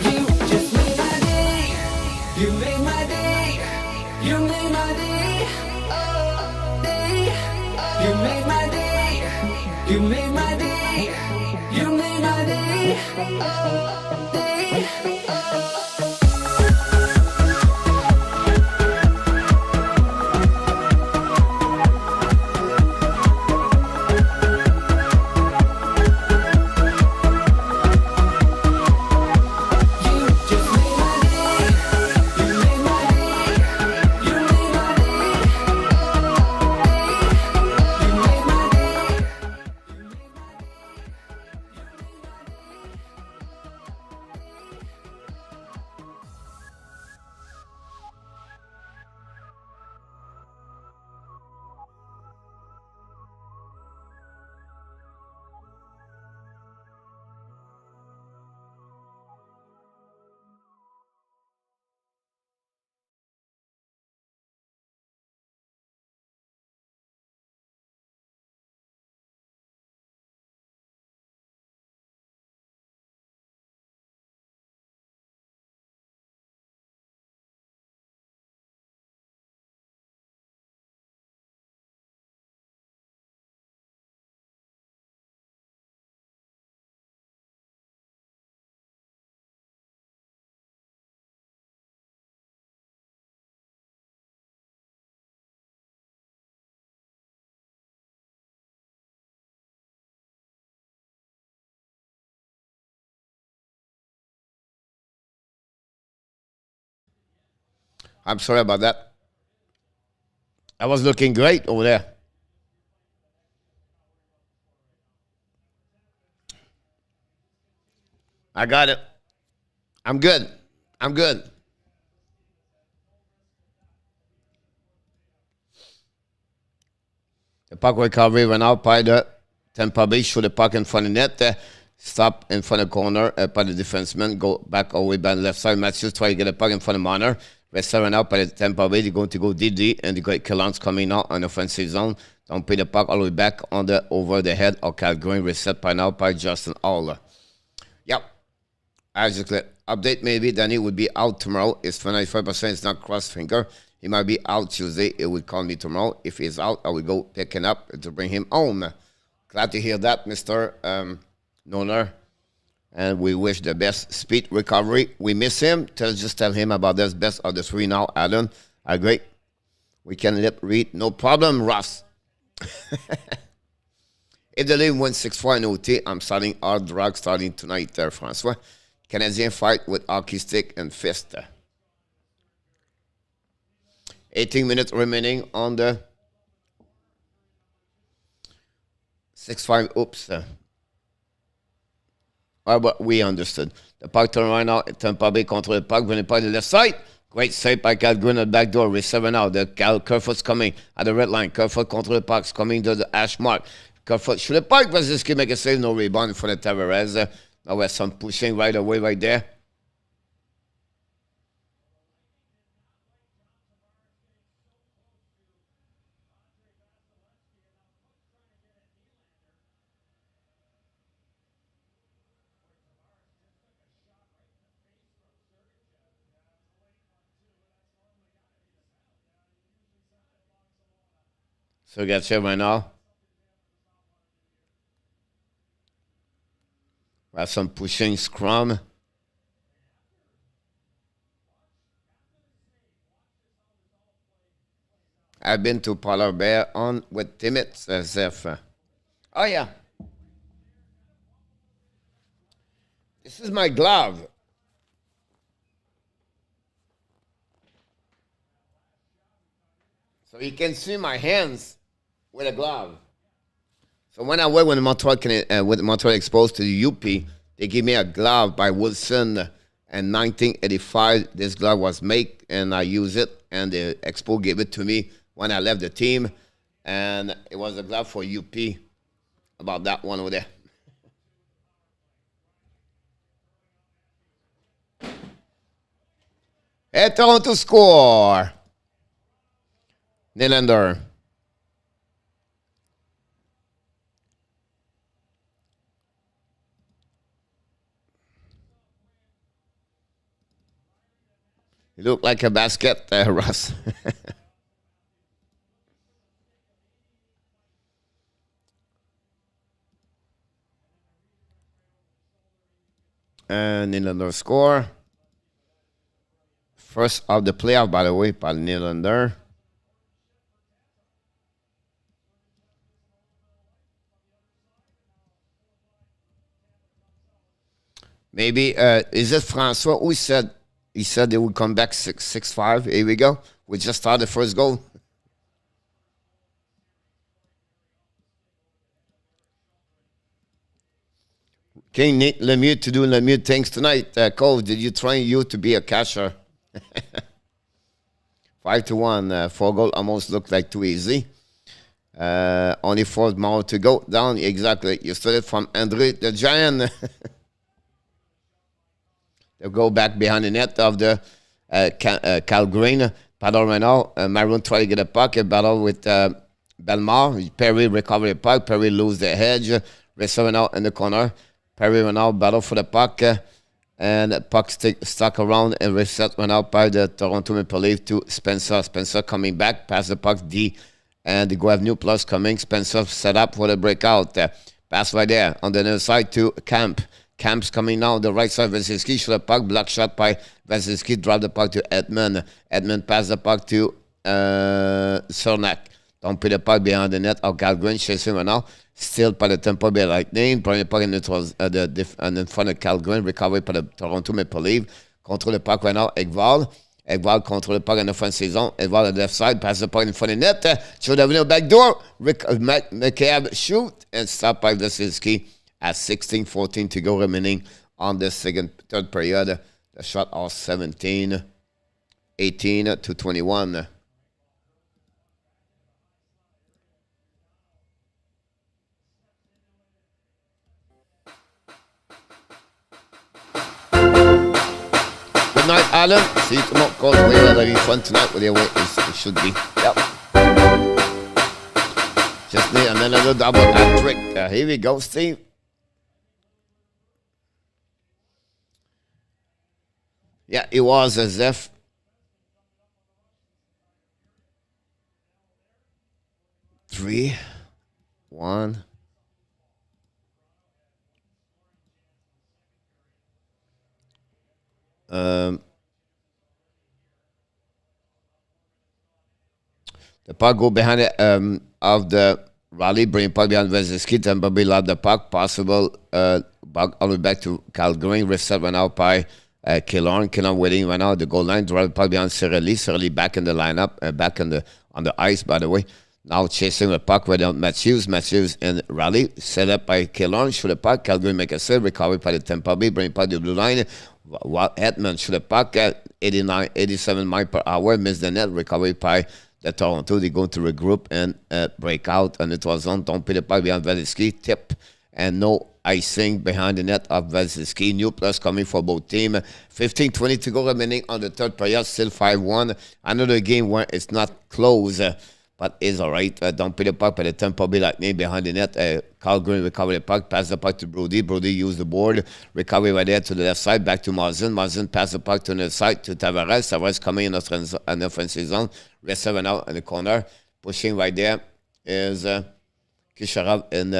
You just made my day. You made my day. You made my day. Oh, day. You made my day. You made my day. You made my day. Oh, day. You just made my day. You made my day. You made my day. You made my day. I'm sorry about that. I was looking great over there. I got it. I'm good. I'm good. The puck recovery went out by the Tampa Bay shoot the puck in front of net. Stop in front of corner by the defenseman. Go back all the way by the left side. Matthews try to get a puck in front of Marner. Rest run out by the Tampa Bay. They're going to go DD, and they got Kallgren's coming out on the offensive zone. Don't pay the puck all the way back over the head of Kallgren. Reset by now by Justin Aller. Yep. As update maybe Danny would be out tomorrow. It's 95%. It's not cross finger. He might be out Tuesday. It would call me tomorrow. If he's out, I will go pick him up to bring him home. Glad to hear that, Mr. Noner. And we wish the best speed recovery. We miss him. Just tell him about this best of the three now, Alan. Agree. We can read. No problem, Ross. If the Leaf wins 6-4 in OT, I'm starting hard drag starting tonight, Francois. Canadian fight with hockey stick and fist. 18 minutes remaining on the 6-5. Oops. But we understood. The puck turn right now. Tampa Bay control the puck. Winning by the left side. Great save by Kallgren at the back door. Receiver now. The Kerfoot's coming at the red line. Kerfoot control the puck. Coming to the hash mark. Kerfoot shoot the puck. Vasilevskiy make a save. No rebound for the Tavares. Now we have some pushing right away right there. So get here right now. We have some pushing scrum. I've been to Polar Bear on with Timmins as if. Oh yeah. This is my glove. So you can see my hands with a glove. So when I worked with Montreal exposed to the UP, they gave me a glove by Wilson. In 1985, this glove was made, and I used it, and the Expo gave it to me when I left the team. And it was a glove for UP, about that one over there. Hey, Toronto score. Nylander. You look like a basket, Russ. And Nylander score. First of the playoff, by the way, by Nylander. Maybe, is it Francois who said, he said they would come back 6-5. Here we go. We just started the first goal. King Nate Lemieux to do Lemieux things tonight. Cole, did you train you to be a catcher? 5-1. 4 goal almost looked like too easy. Only 4 more to go. Down, exactly. You started from Andrei the Giant. They'll go back behind the net of the Kallgren. Paddle right now. Maroon try to get a puck. A battle with Belmar. Perry recover the puck. Perry lose the hedge. Receiver now in the corner. Perry went out. Battle for the puck. And the puck stuck around and reset went out by the Toronto Maple Leaf to Spencer. Spencer coming back. Pass the puck D. And the Guavenue plus coming. Spencer set up for the breakout. Pass right there on the other side to Camp. Camp's coming now, the right side, Vasilevskiy, shoot the puck, block shot by Vasilevskiy, drop the puck to Edmund. Edmund pass the puck to Cernak. Don't put the puck behind the net of Kallgren, chasing right now. Still by the Tampa Bay Lightning, bring the puck in, in front of Kallgren, recovered by the Toronto Maple Leaf. Control the puck right now, Ekval. Ekval control the puck in the front saison. Ekval on the left side, pass the puck in front of the net. Should have been a back door. McCabe shoot and stop by Vasilevskiy. At 16-14 to go remaining on the third period. The shot of 17, 18 to 21. Alan. See you tomorrow. Call away. That'll be fun tonight with your way. It should be. Yep. Just need another double hat trick. Here we go, Steve. Yeah, it was as if. Three, one. The puck go behind it of the rally, bring puck behind Vasilevskiy, Tampa Bay lost the puck, possible puck all the way back to Kallgren, reset went out by Kallgren. Kallgren waiting right now at the goal line, drive the puck behind Cirelli. Cirelli back in the lineup, back on the ice, by the way. Now chasing the puck right down Matthews and rally, set up by Kallgren, shoot the puck, Kallgren make a save, recovery by the Tampa Bay, bring puck to the blue line. Hetman shoot the puck at 87 miles per hour, miss the net, recovery by the Toronto. They're going to regroup and break out, and it was on. Don't put the puck behind Vasilevskiy, tip, and no icing behind the net of Vasilevskiy. New plus coming for both teams. 15-20 to go remaining on the third period, still 5-1. Another game where it's not close. But it's all right. Don't put the puck by the Tampa Bay Lightning behind the net. Kallgren recover the puck, pass the puck to Brody. Brody use the board, recovery right there to the left side, back to Marzin. Marzin pass the puck to the side to Tavares. Tavares coming in the offensive zone. Rest 7 out in the corner. Pushing right there is Kucherov and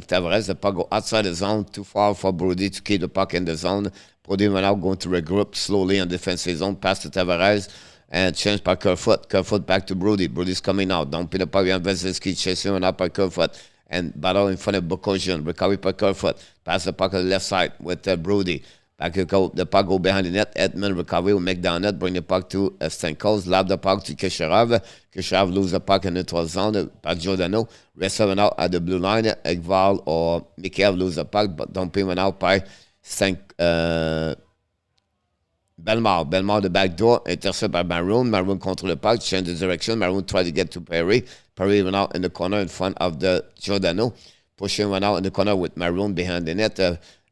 Tavares. The puck go outside the zone, too far for Brody to keep the puck in the zone. Brody went out, going to regroup slowly in the defensive zone, pass to Tavares. And change by Kerfoot. Kerfoot back to Brody. Brody's coming out. Don't put the puck behind Vasilevskiy. Chasing one up by Kerfoot. And battle in front of Bukosian. Recovery by Kerfoot. Pass the puck on the left side with Brody. Back to go. The puck go behind the net. Edmund recovery will make down net. Bring the puck to Stamkos. Lab the puck to Kucherov. Kucherov lose the puck in the neutral zone. By Giordano. Rest 7 out at the blue line. Ekval or Mikhail lose the puck. But don't put one out by Bellemare, the back door, intercepted by Maroon. Maroon control the puck, change the direction. Maroon tried to get to Perry. Perry went out in the corner in front of the Giordano. Pushing went out in the corner with Maroon behind the net.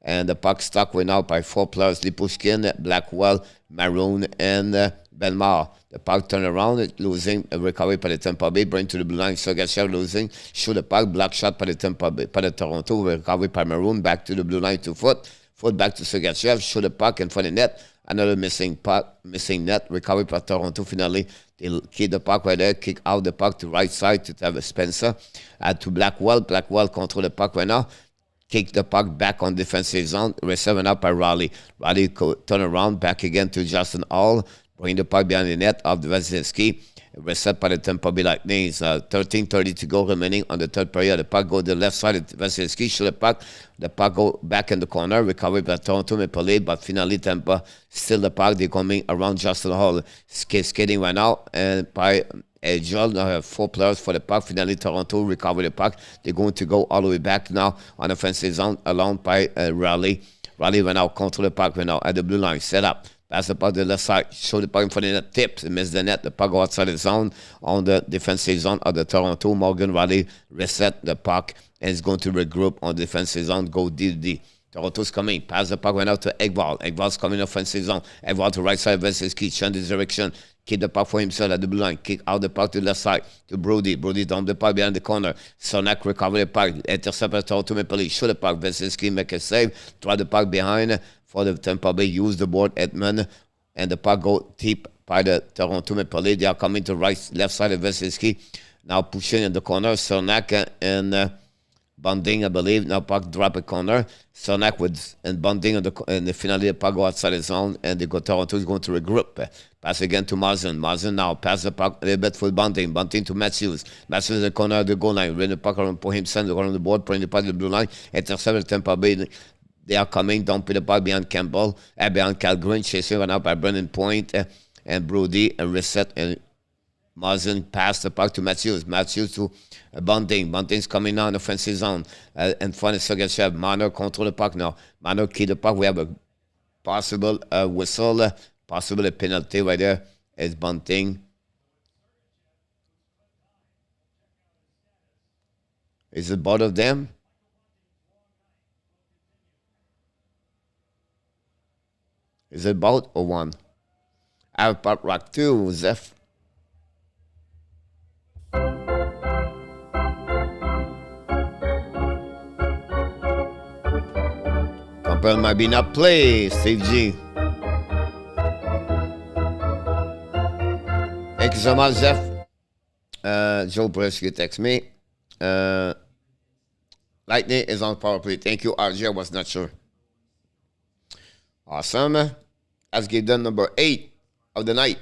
And the puck stuck went out by 4 players. Lipushkin, Blackwell, Maroon, and Bellemare. The puck turned around, losing a recovery by the Tampa Bay. Bring to the blue line. Sergachev losing. Shoot the puck, block shot by the Tampa Bay, by the Toronto. Recovery by Maroon. Back to the blue line, 2 foot. Foot back to Sergachev. Shoot the puck in front of the net. Another missing puck, missing net. Recovery by Toronto. Finally, they'll keep the puck right there. Kick out the puck to right side to have Spencer. To Blackwell. Blackwell control the puck right now. Kick the puck back on defensive zone. Reset up by Raleigh. Raleigh turn around back again to Justin Hall. Bring the puck behind the net of Vasilevskiy. Reset by the Tampa Bay Lightning. 13:30 to go remaining on the third period. The puck go to the left side of Vasilevskiy. Shoot the puck. The puck go back in the corner. Recovered by Toronto Maple Leaf. But finally Tampa still the puck. They're coming around Justin Hall. Skating right now. And by Hagel now have 4 players for the puck. Finally Toronto recover the puck. They're going to go all the way back now on offensive zone along by Raleigh. Raleigh went out, control the puck right now at the blue line. Set up. Pass the puck to the left side. Show the puck in front of the net. Tips. Miss the net. The puck go outside the zone on the defensive zone of the Toronto. Morgan Raleigh reset the puck and is going to regroup on the defensive zone. Go D. Toronto's coming. Pass the puck right now to Ekval. Ekval's coming offensive zone. Ekval to right side. Vasilevskiy. Change the direction. Keep the puck for himself at the blue line. Kick out the puck to the left side to Brody. Brody down the puck behind the corner. Sonak recover the puck. Intercept by Toronto Maple Leaf. Shoot the puck. Vasilevskiy make a save. Try the puck behind for the Tampa Bay. Use the board. Edmund. And the puck go deep by the Toronto Maple Leaf. They are coming to left side of Vasilevskiy. Now pushing in the corner. Sonak and Bonding, I believe. Now puck drop a corner. Sonak and Bonding and finally the puck go outside the zone. And Toronto is going to regroup. Pass again to Marzin. Marzin now pass the puck a little bit for Bonding. Bonding to Matthews. Matthews in the corner of the goal line. Bring the puck around for himself around the board. Bring the puck to the blue line. Intercept Tampa Bay. They are coming. Don't put the puck behind Campbell. Behind Kallgren. Chasing run out by Brennan Point and Brody. And reset. And Marzin pass the puck to Matthews. Matthews to Bunting. Bunting's coming now in the offensive zone. In front of Sergachev. Marner control the puck now. Marner keep the puck. We have a possible whistle. Possible a penalty right there. Is Bunting. Is it both of them? Is it both or one? have pop rock too, Zeph. Campbell might be not play, Steve G. Thank you so much, Zeph. Joe Bresky text me. Lightning is on power play. Thank you, RJ. I was not sure. Awesome. Let's give them number 8 of the night.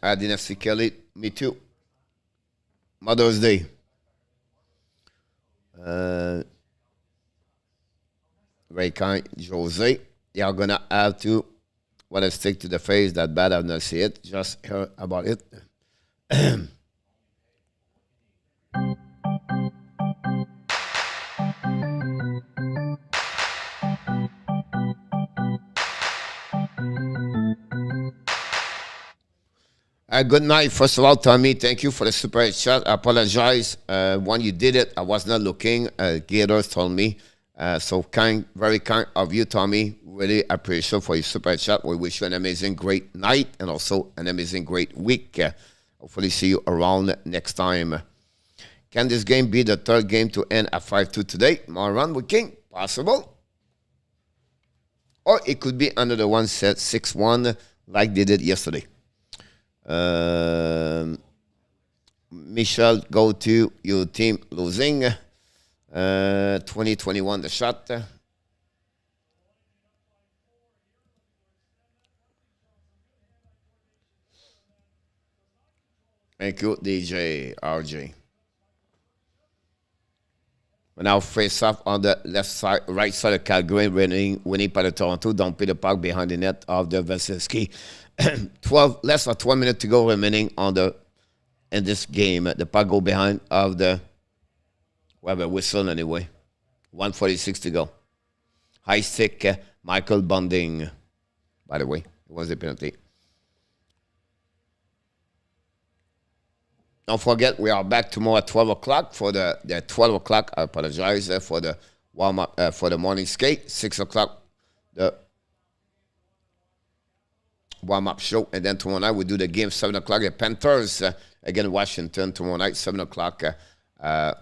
I didn't see Kelly. Me too. Mother's Day. Very kind, Jose. You are gonna have to want to stick to the face that bad. I've not seen it. Just heard about it. Good night. First of all, Tommy, thank you for the super chat. I apologize. When you did it, I was not looking. Gators told me. So kind, very kind of you, Tommy. Really appreciate for your super chat. We wish you an amazing, great night and also an amazing, great week. Hopefully see you around next time. Can this game be the third game to end at 5-2 today? More run with King? Possible. Or it could be another one set 6-1 like they did yesterday. Michelle, go to your team losing. 2021 the shot. Thank you, DJ RJ. We now face off on the left side, right side of Kallgren, winning by the Toronto. Don't pay the puck behind the net of the Vasilevskiy. 12 less than 12 minutes to go remaining in this game. The puck go behind of the whistle anyway. 1:46 to go. High stick, Michael Bunding. By the way, it was a penalty. Don't forget, we are back tomorrow at 12 o'clock for the 12 o'clock. I apologize for the warm up for the morning skate. 6 o'clock, the warm up show, and then tomorrow night we do the game 7 o'clock at Panthers again Washington tomorrow night 7 o'clock.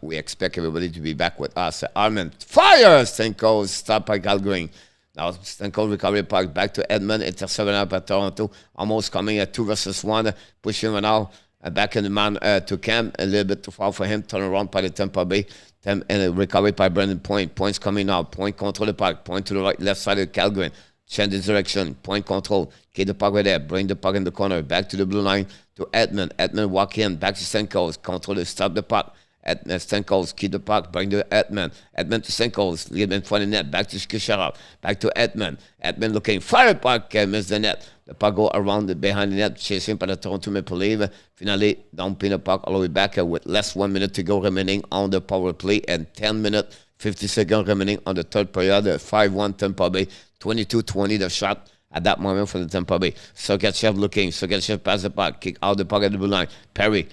We expect everybody to be back with us. Armin fire Stenko's stop by Kallgren. Now Stenko recovery puck back to Edmund. Intercepted up at Toronto. Almost coming at 2 versus 1. Pushing him now. Back in the man to Cam. A little bit too far for him. Turn around by the Tampa Bay. And recovery by Brandon Point. Points coming now. Point control the puck. Point to the right, left side of Kallgren. Change the direction. Point control. Keep the puck right there. Bring the puck in the corner. Back to the blue line to Edmund. Edmund walk in. Back to Stenko. Control the stop the puck. Stenko's keep the puck, bring to Edmund. Edmund to Stenko's, leave in front of the net. Back to Kucherov. Back to Edmund. Edmund looking, fire puck, miss the net. The puck go around behind the net, chasing by the Toronto Maple Leaf. Finally, dumping the puck all the way back with less 1 minute to go remaining on the power play and 10 minutes, 50 seconds remaining on the third period. 5-1 Tampa Bay, 22-20 the shot. At that moment for the Tampa Bay. Sergachev looking. Sergachev pass the puck. Kick out the puck at the blue line. Perry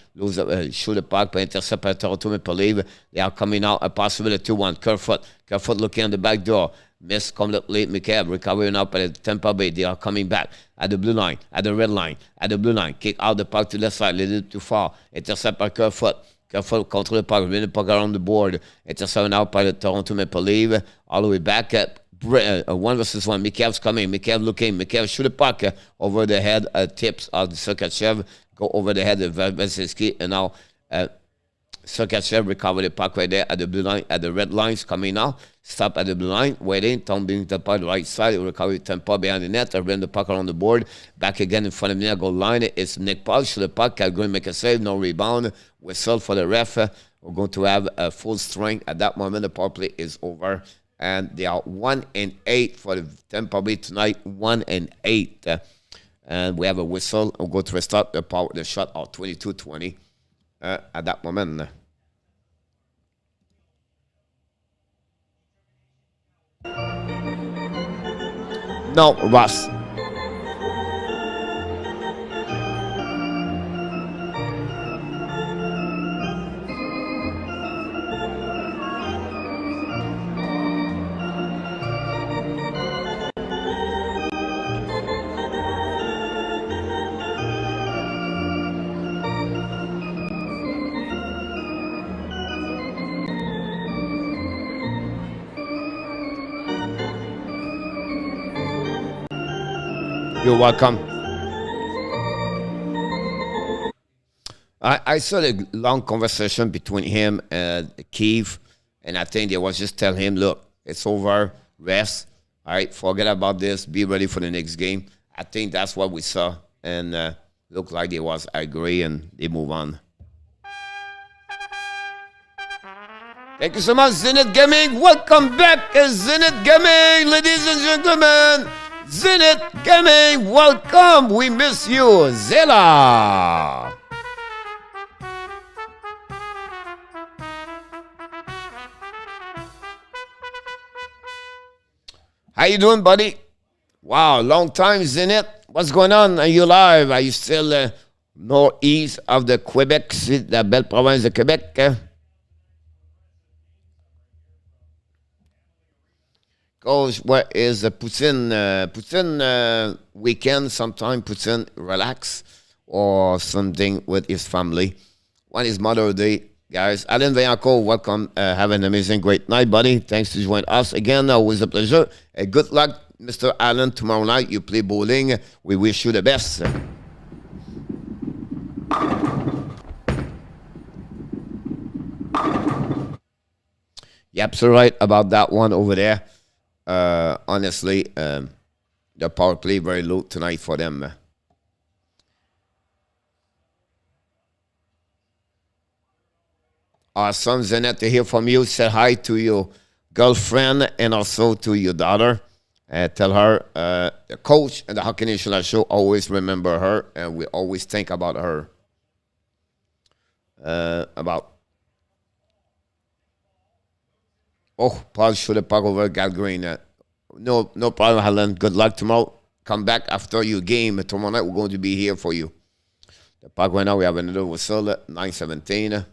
shoot the puck by intercept by Toronto Maple Leaf. They are coming out. A possibility 2-1. Kerfoot looking on the back door. Miss completely. Mikhail recovering up by the Tampa Bay. They are coming back at the blue line. At the red line. At the blue line. Kick out the puck to the left side. A little too far. Intercept by Kerfoot. Kerfoot control the puck. Bring the puck around the board. Intercept out by the Toronto Maple Leaf. All the way back at 1 versus 1. Mikhail's coming. Mikhail looking. Mikhail shoot a puck over the head. Tips of the Sergachev. Go over the head of Vasilevskiy. And now Sergachev recover the puck right there at the blue line. At the red lines coming now. Stop at the blue line. Waiting. Tumbling the puck right side. Recover Tampa behind the net. Bring the puck around the board. Back again in front of the net. Goal line. It's Nick Paul. Shoot the puck. Kallgren make a save. No rebound. Whistle for the ref. We're going to have a full strength. At that moment, the power play is over. And they are 1-8 for the Tampa Bay tonight. 1-8. And we have a whistle. We'll go to restart the shot of 22-20 at that moment. No, Ross. You're welcome. I saw a long conversation between him and Keith, and I think they was just telling him, look, it's over, rest, all right, forget about this, be ready for the next game. I think that's what we saw, and looked like they was agree, and they move on. Thank you so much, Zenith Gaming. Welcome back, Zenith Gaming, ladies and gentlemen. Zenith Gaming, welcome. We miss you, Zilla. How you doing, buddy? Wow, long time, Zenith. What's going on? Are you live? Are you still northeast of the Quebec, la belle province de Quebec? Coach, what is the Poutine weekend? Sometime Poutine relax or something with his family. One is Mother's Day, guys. Alain Vaillancourt, welcome. Have an amazing, great night, buddy. Thanks to join us again. Always a pleasure. Good luck, Mr. Allen. Tomorrow night you play bowling. We wish you the best. You're absolutely right about that one over there. Honestly, the power play very low tonight for them. Awesome, Zenet, to hear from you. Say hi to your girlfriend and also to your daughter. Tell her the coach and the Hockey National Show always remember her, and we always think about her. Paul should have puck over Kallgren. No problem, Helen. Good luck tomorrow. Come back after your game. Tomorrow night, we're going to be here for you. The puck right now, we have another whistle, 9:17.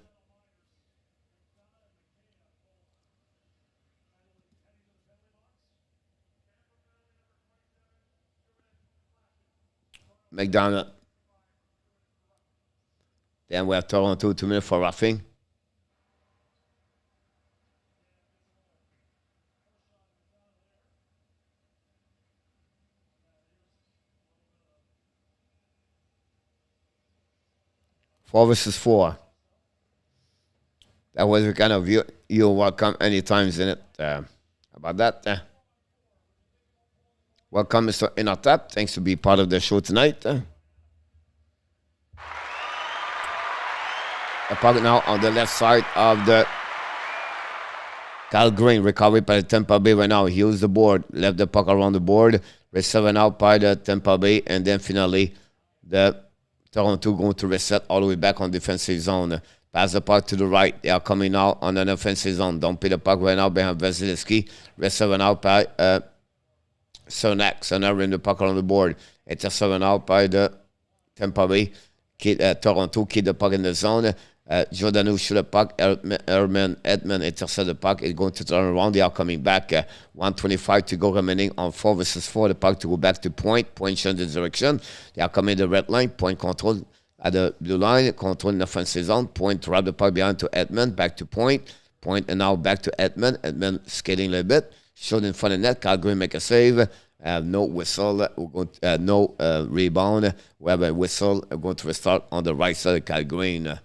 McDonald. Then we have Toronto 2 minutes for roughing. Four versus 4. That was the kind of you're welcome anytime in it. About that. Welcome, Mr. Inotap. Thanks to be part of the show tonight. The puck now on the left side of the Kallgren. Recovery by the Tampa Bay right now. He used the board. Left the puck around the board. Receiving out by the Tampa Bay. And then finally, the Toronto going to reset all the way back on defensive zone. Pass the puck to the right. They are coming out on an offensive zone. Don't pay the puck right now behind Vasilevskiy. Receiving out by Sonak. Sonak in the puck on the board. It's a 7 out by the Tampa Bay. Toronto keep the puck in the zone. Giordano shoot the puck. Edmund intercept the puck. It's going to turn around. They are coming back. 1:25 to go remaining on 4 versus 4. The puck to go back to point. Point change the direction. They are coming the red line. Point control at the blue line. Control in the offensive zone. Point to wrap the puck behind to Edmund. Back to point. Point and now back to Edmund. Edmund skating a little bit. Shot in front of the net. Kallgren make a save. No whistle. No rebound. We have a whistle. We're going to restart on the right side of Kallgren.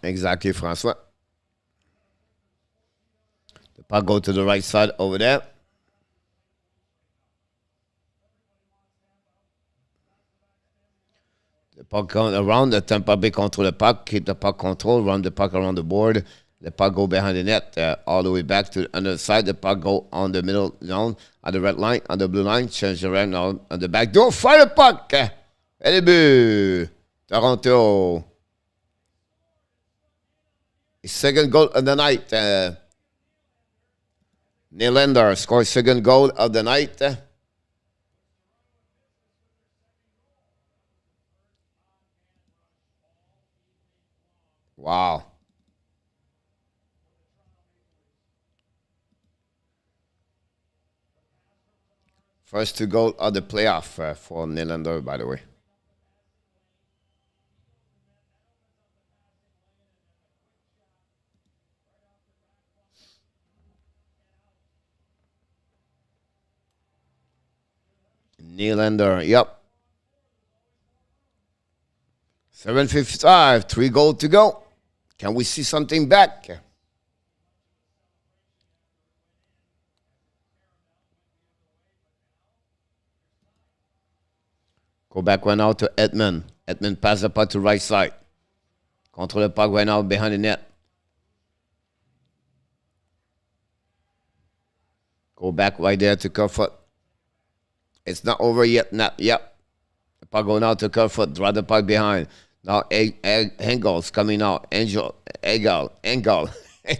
Exactly, Francois. The puck go to the right side over there. The puck going around. The Tampa Bay control the puck. Keep the puck control. Run the puck around the board. The puck go behind the net. All the way back to the other side. The puck go on the middle zone. On the red line. On the blue line. Change around now on the back door. Fire the puck. Et le but. Toronto. His second goal of the night. Nylander scores second goal of the night. Wow. First two goal of the playoff for Nylander, by the way. Nylander, yep. 7:55, 3 goals to go. Can we see something back? Go back right now to Edmund. Edmund pass the puck to right side. Control the puck right now behind the net. Go back right there to Kerfoot. It's not over yet. Not yet. The puck going out to Kerfoot. Draw the puck behind. Now Hagel's coming out. Hagel.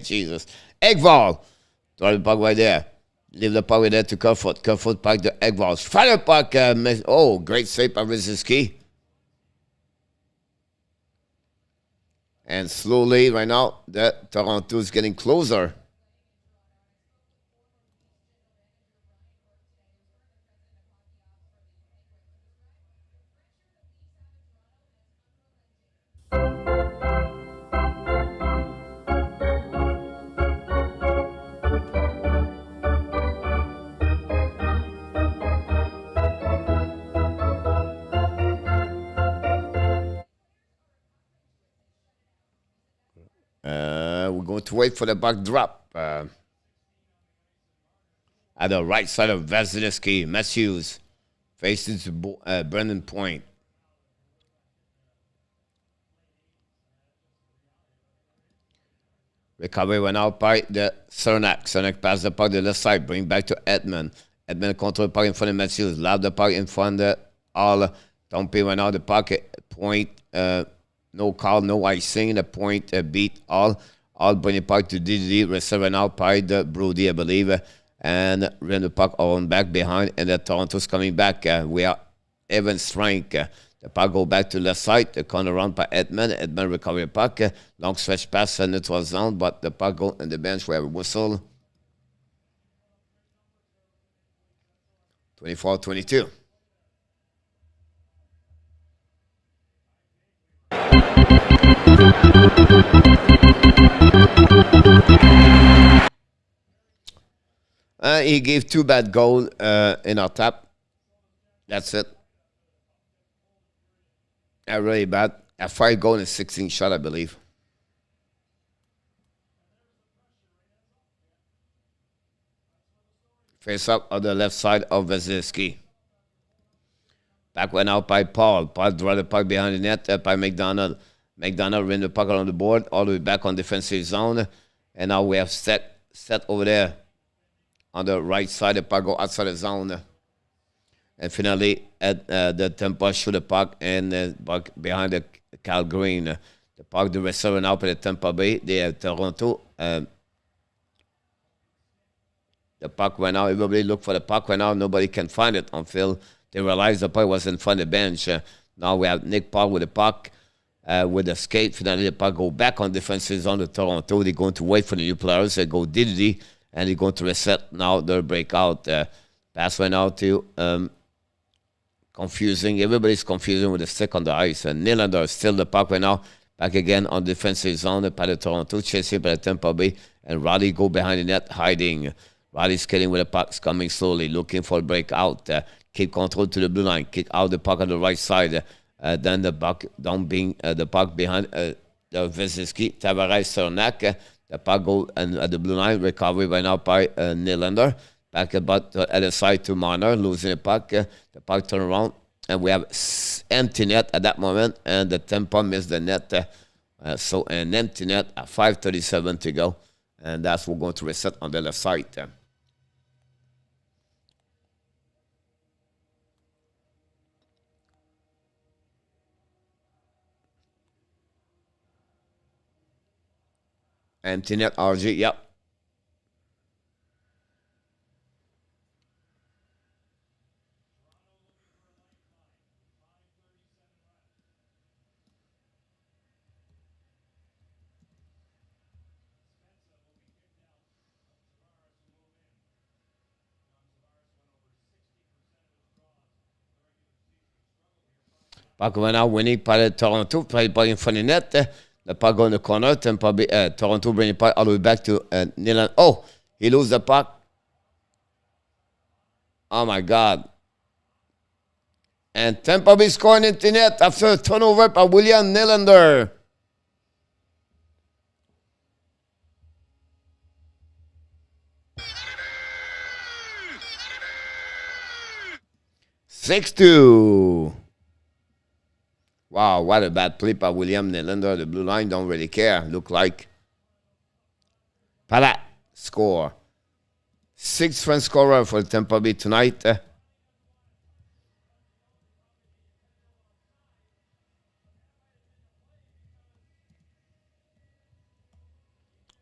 Jesus. Eggval. Draw the puck right there. Leave the puck right there to Kerfoot. Kerfoot puck to Eggval. Fire puck. Great save by Vasilevskiy. And slowly, right now, the Toronto is getting closer. We're going to wait for the puck drop. At the right side of Vasilevskiy, Matthews faces Brendan Point. Recovery went out by the Cernak. Cernak passed the puck to the left side, bring back to Edmund. Edmund control the puck in front of Matthews. Lob the puck in front of all. Tompe went out the pocket. Point, no call, no icing. The Point beat all. All bring the puck to DD. Receiver out by the Brody, I believe. And ran the puck on back behind. And the Toronto's coming back. We are even strength. The puck go back to left side. The corner around by Edmund. Edmund recover the puck. Long stretch pass and it was down. But the puck go in the bench. We have a whistle. 24-22. He gave 2 bad goals in our tap. That's it. Really bad. A 5 goal and 16 shot, I believe. Face up on the left side of Vasilevskiy. Back went out by Paul. Paul draw the puck behind the net by McDonald. McDonald ran the puck on the board all the way back on defensive zone. And now we have set over there on the right side. The puck go outside the zone. And finally, at the Tampa shoot the puck and puck behind the Kallgren. The puck, the receiver now for the Tampa Bay. They have Toronto. The puck went out. Everybody look for the puck right now. Nobody can find it on field. They realized the puck was in front of the bench. Now we have Nick Paul with the puck. With the skate, finally the puck go back on defensive zone to Toronto. They're going to wait for the new players. They go Diddy, and they're going to reset now their breakout. Pass went out to confusing. Everybody's confusing with the stick on the ice. And Nylander still the puck right now. Back again on defensive zone by the Toronto, chasing by the Tampa Bay. And Roddy go behind the net, hiding. Roddy's skating with the pucks, coming slowly, looking for a breakout. Keep control to the blue line. Kick out the puck on the right side. Then the puck down being the puck behind the Vasilevskiy, Tavares, Cernak. The puck go at the blue line. Recovery right now by Nylander. Back about the other side to Marner, losing the puck. The puck turn around, and we have empty net at that moment, and the Tampa missed the net. So an empty net at 5:37 to go, and that's what we're going to reset on the left side. Empty net, RG, yep. Puck went out, winning par Toronto, play puck in front of net. The puck go in the corner. Tampa Bay, Toronto bring the puck all the way back to Nylander. Oh, he lose the puck. Oh my God. And Tampa Bay scoring into net after a turnover by William Nylander. Six-two. Wow, what a bad play by William Nylander. The blue line don't really care. Look like. Palat score. 6th French scorer for Tampa Bay tonight.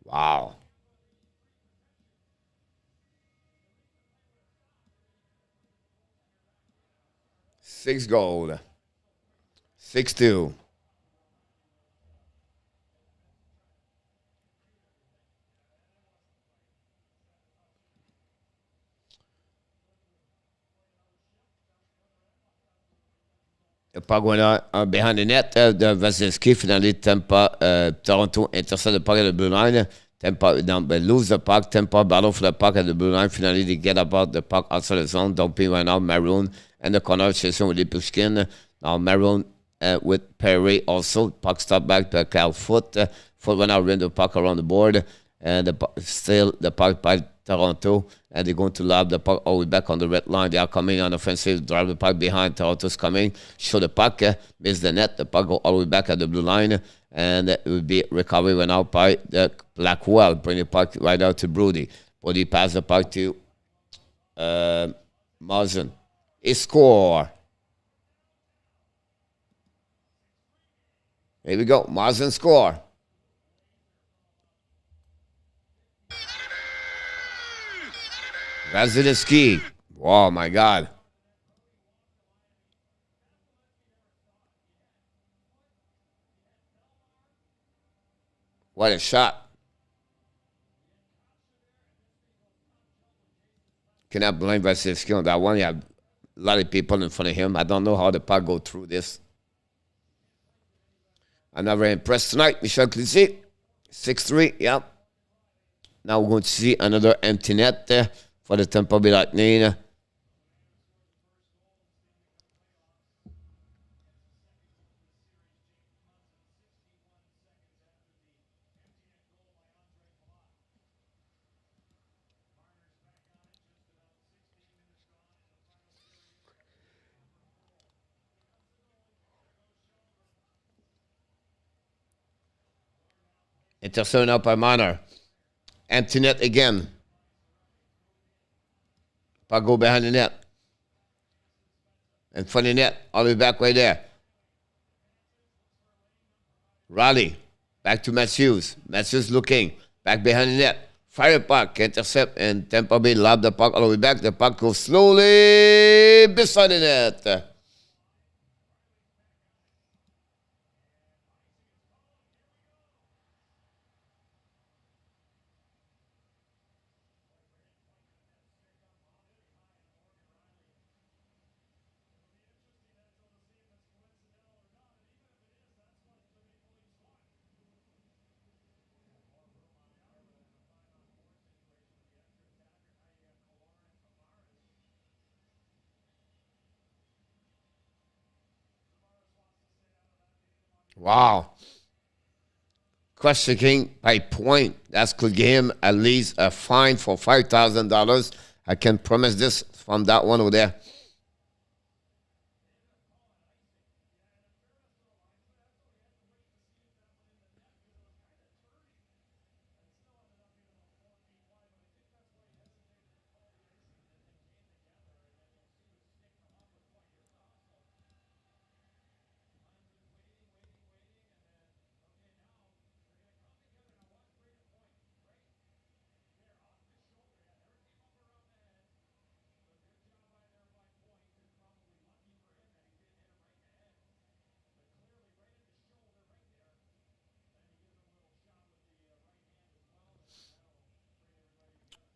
Wow. 6 goal. 6-2. The puck went behind the net. The Vasilevskiy finally Toronto intercept the puck at the blue line. Tampa lose the puck. Tampa battle for the puck at the blue line. Finally, they get about the puck outside the zone. Dumping right now. Maroon and the corner chasing with Lipushkin. Now Maroon with Perry also. Puck stop back to Cal Foot. Foot went out, ran the puck around the board. And still the puck by Toronto. And they're going to lob the puck all the way back on the red line. They are coming on offensive, drive the puck behind. Toronto's coming. Show the puck, miss the net. The puck go all the way back at the blue line. And it will be recovery went out by the Blackwell. Bring the puck right out to Brody. Brody pass the puck to Marsden. He score. Here we go. Marsden score. Vasilevskiy. Oh, my God. What a shot. Cannot blame Vasilevskiy on that one. You have a lot of people in front of him. I don't know how the puck go through this. I'm not very impressed tonight. Michel Clisy. 6-3. Yeah. Now we're going to see another empty net there for the Tampa Bay Lightning. Interception up by Marner. Empty net again. Puck go behind the net. In front of the net. All the way back right there. Raleigh. Back to Matthews. Matthews looking. Back behind the net. Fire puck. Intercept. And Tampa Bay lob the puck all the way back. The puck goes slowly beside the net. Wow. Question King by point. That could give him at least a fine for $5,000. I can promise this from that one over there.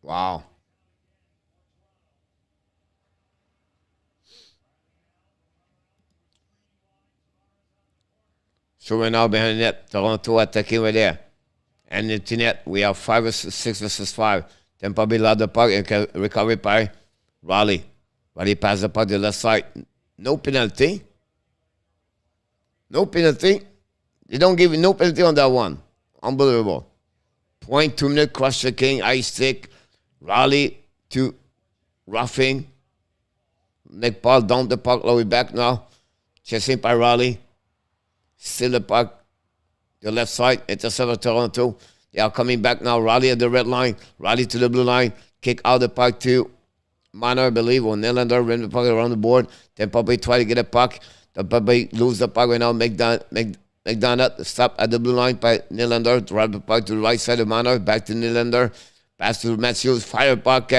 Wow. So we're now behind the net. Toronto attacking right there. And the net, we have 6 versus 5. Tampa Bay lost the puck and recovery by Raleigh. Raleigh passed the puck to the left side. No penalty. No penalty. They don't give you no penalty on that one. Unbelievable. 0.2 minute cross checking, ice stick. Raleigh to roughing. Nick Paul down the puck, low back now. Chasing by Raleigh. Still the puck. The left side, intercept Toronto. They are coming back now. Raleigh at the red line. Raleigh to the blue line. Kick out the puck to Manor, I believe, or Nylander. Ran the puck around the board. Tampa Bay try to get a puck. Tampa Bay lose the puck right now. McDonough stop at the blue line by Nylander. Drive the puck to the right side of Manor. Back to Nylander. Pass to Matthews. Fire puck.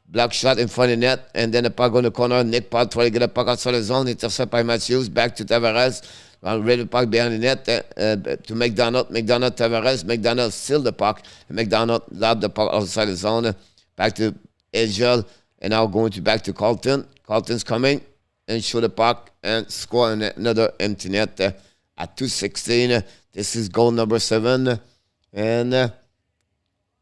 Block shot in front of the net. And then the puck on the corner. Nick Paul try to get a puck outside the zone. Intercept by Matthews. Back to Tavares. Ready the puck behind the net to McDonough. Tavares. McDonough steal the puck. And McDonough lob the puck outside the zone. Back to Hagel. And now going back to Colton. Colton's coming and shoot the puck and score another empty net at 2:16. This is goal number 7. And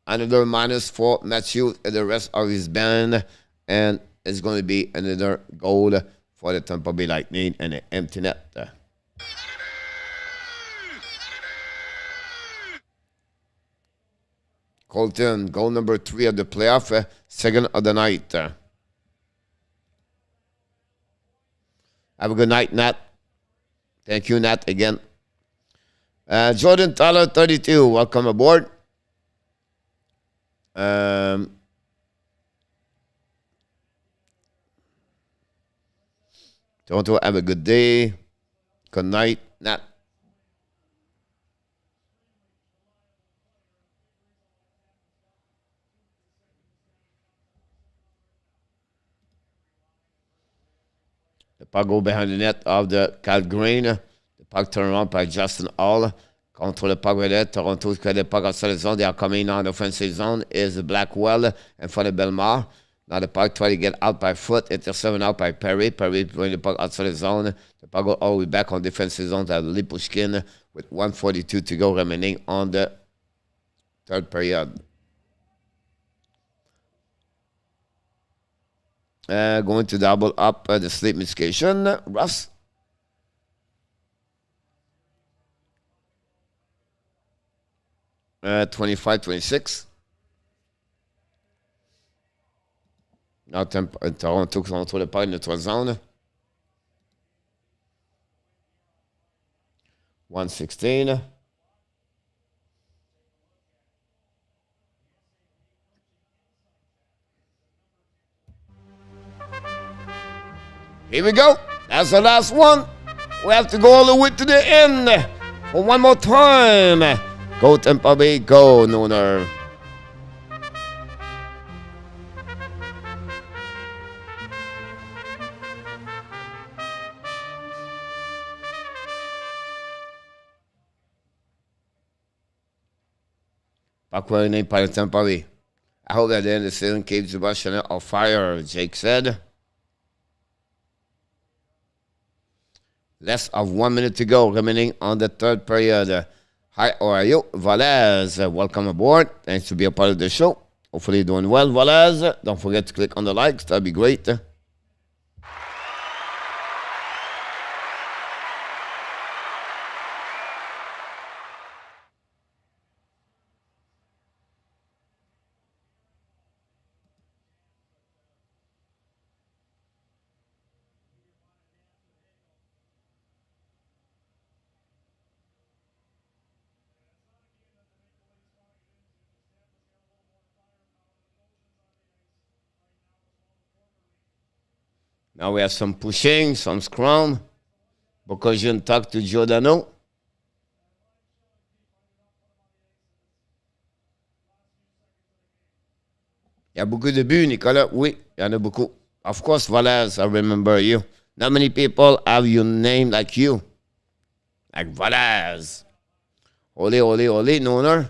another minus for Matthews and the rest of his band. And it's going to be another goal for the Tampa Bay Lightning and an empty net. Colton, goal number 3 of the playoff, second of the night. Have a good night, Nat. Thank you, Nat, again. Jordan Tyler, 32, welcome aboard. Toronto, have a good day. Good night, Nat. The puck go behind the net of the Kallgren. The puck turn around by Justin Hall. Control the puck right there. Toronto's got the puck outside the zone. They are coming on the offensive zone. Is Blackwell in front of Belmar. Now the puck try to get out by foot. Intercepted out by Perry. Perry bring the puck outside the zone. The puck go all the way back on defensive zone to Lipushkin with 1:42 to go remaining on the third period. Going to double up the slate mitigation. Russ. Uh, 25-26. Now Toronto contrôle le puck in notre zone. 1:16. Here we go. That's the last one. We have to go all the way to the end. For one more time. Go Tampa Bay, go Nooner. Puck running by Tampa Bay. I hope that the end of the season keeps the Russian on fire, Jake said. Less of 1 minute to go, remaining on the third period. Hi, how are you? Valez, welcome aboard. Thanks to be a part of the show. Hopefully you're doing well, Valez. Don't forget to click on the likes. That'd be great. Now we have some pushing, some scrum. Because you didn't talk to Giordano. Il y a beaucoup de buts, Nicolas. Oui, il y en a beaucoup. Of course, Valez, I remember you. Not many people have your name like you. Like Valez. Ole, ole, ole, Nooner.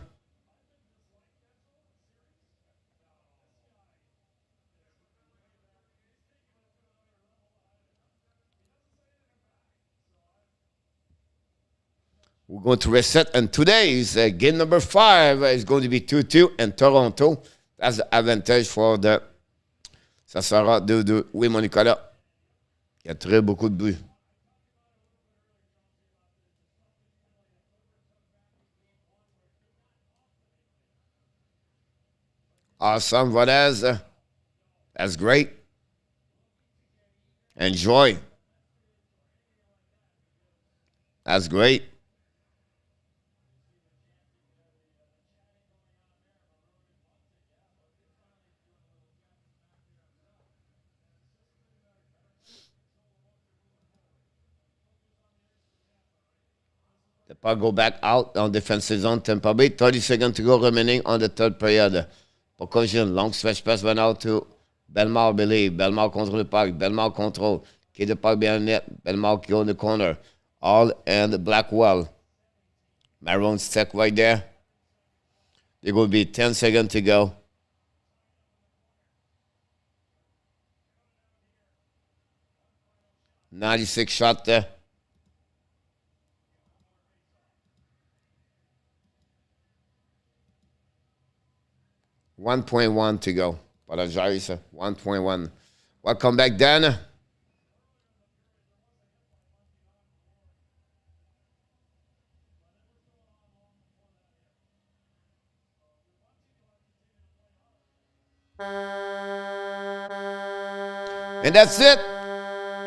we're going to reset. And today's game number 5 is going to be 2-2 in Toronto. That's the advantage for the... Ça sera 2-2. Oui, mon Nicolas. Il y a très beaucoup de bruit. Awesome, Vadaz. That's great. Enjoy. That's great. The puck go back out on defensive zone. Tampa Bay, 30 seconds to go remaining on the third period. Percussion, long stretch pass went out to Bellemare, I believe. Bellemare control the puck. Bellemare control. Keep the puck behind net. Bellemare go in the corner. All and Blackwell. Maroon stuck right there. There will be 10 seconds to go. .96 shot there. 1.1 to go. Apologize. 1.1. Welcome back, Dan. And that's it.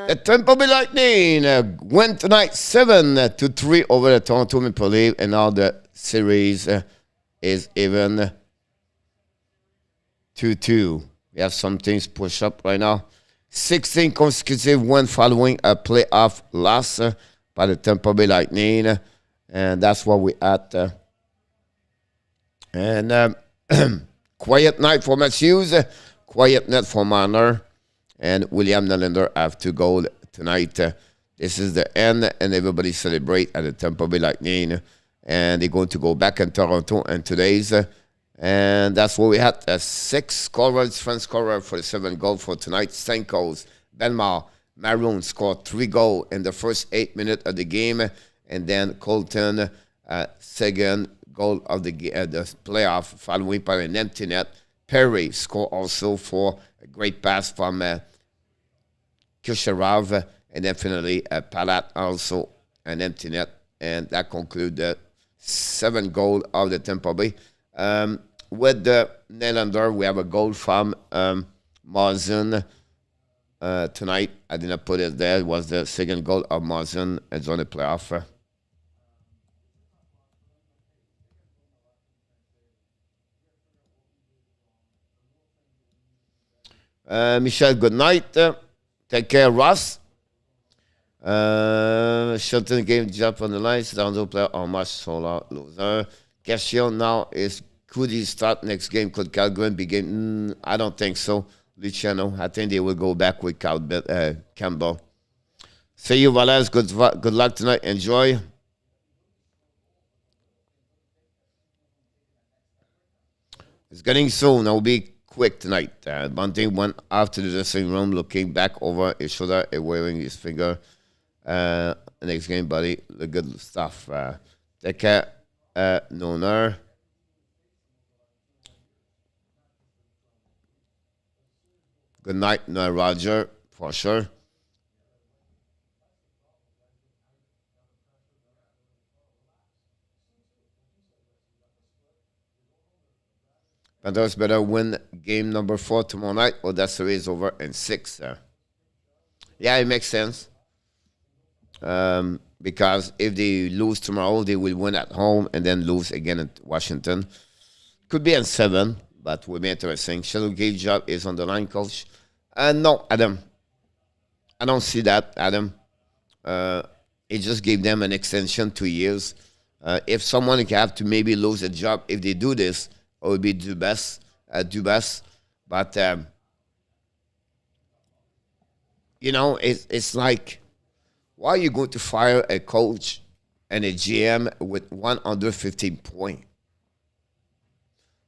The Tampa Bay Lightning win tonight 7-3 over the Toronto Maple Leafs, and now the series is even 2-2. We have some things pushed up right now. 16 consecutive wins following a playoff loss by the Tampa Bay Lightning, and that's what we at. And quiet night for Matthews, quiet night for Marner, and William Nylander have 2 goals tonight. This is the end, and everybody celebrate at the Tampa Bay Lightning, and they're going to go back in Toronto and today's. And that's what we had. 6 scorers, French scorer for the 7 goals for tonight. Stamkos, Bellemare, Maroon scored 3 goals in the first 8 minutes of the game. And then Colton, second goal of the playoff, following by an empty net. Perry scored also for a great pass from Kucherov. And then finally, Palat also an empty net. And that concludes the 7 goals of the Tampa Bay. With the Nylander, we have a goal from Marzin tonight. I did not put it there. It was the second goal of Marzin. It's on the playoff. Michelle, good night. Take care, Ross. Shelton game jump on the lines. Down the player on much solar loser. Question now is, could he start next game? Could Kallgren begin? I don't think so. Luciano, I think they will go back with Campbell. See you, Valez. Good luck tonight. Enjoy. It's getting soon. I'll be quick tonight. Bunting went after the dressing room, looking back over his shoulder and waving his finger. Next game, buddy. The good stuff. Take care. Noner. Good night, no Roger, for sure. Panthers better win game number 4 tomorrow night, or that series over in 6. Yeah, it makes sense. Because if they lose tomorrow, they will win at home and then lose again at Washington. Could be in 7, but will be interesting. Shadow Gage job is on the line, coach. No, Adam. I don't see that, Adam. It just gave them an extension 2 years. If someone can have to maybe lose a job, if they do this, it would be Dubas. But, it's like, why are you going to fire a coach and a GM with 115 points?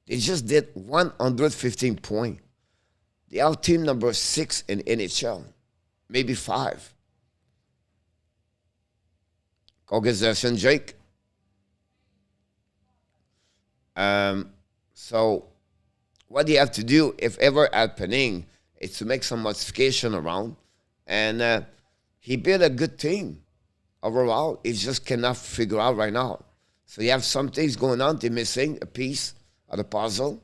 They just did 115 points. They are team number 6 in NHL, maybe 5. Congratulations, Jake. So what you have to do, if ever happening, is to make some modification around. And he built a good team overall. He just cannot figure out right now. So you have some things going on. They're missing a piece of the puzzle.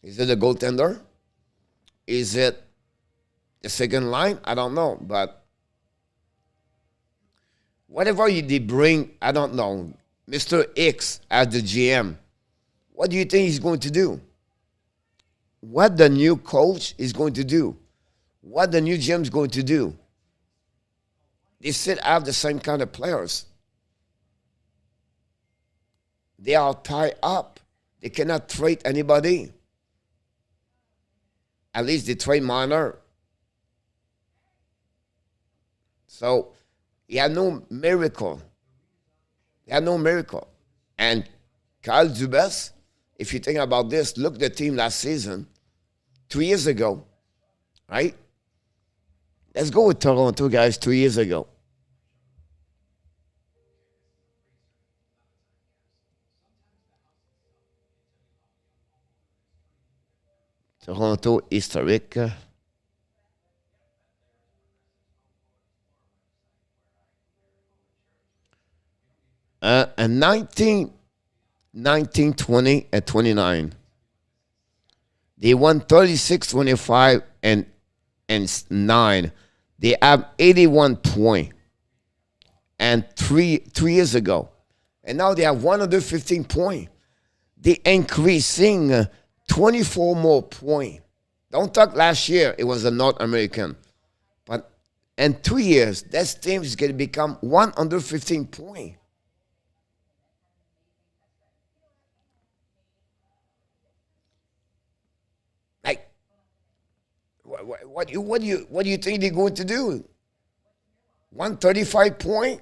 Is it a goaltender? Is it the second line? I don't know. But whatever they bring, I don't know. Mr. X as the GM, what do you think he's going to do? What the new coach is going to do? What the new GM is going to do? They still have the same kind of players. They are tied up. They cannot trade anybody. At least they trade Marner. So, he had no miracle. He had no miracle. And Kyle Dubas, if you think about this, look at the team last season, 2 years ago, right? Let's go with Toronto, guys, 2 years ago. Toronto historique. And 19, 20, and 29. They won 36, 25, and 9. They have 81 points. And 3 years ago. And now they have 115 points. They increasing 24 more points. Don't talk last year, it was a North American. But in 2 years, that team is going to become 115 points. Like, what do you think they're going to do? 135 point?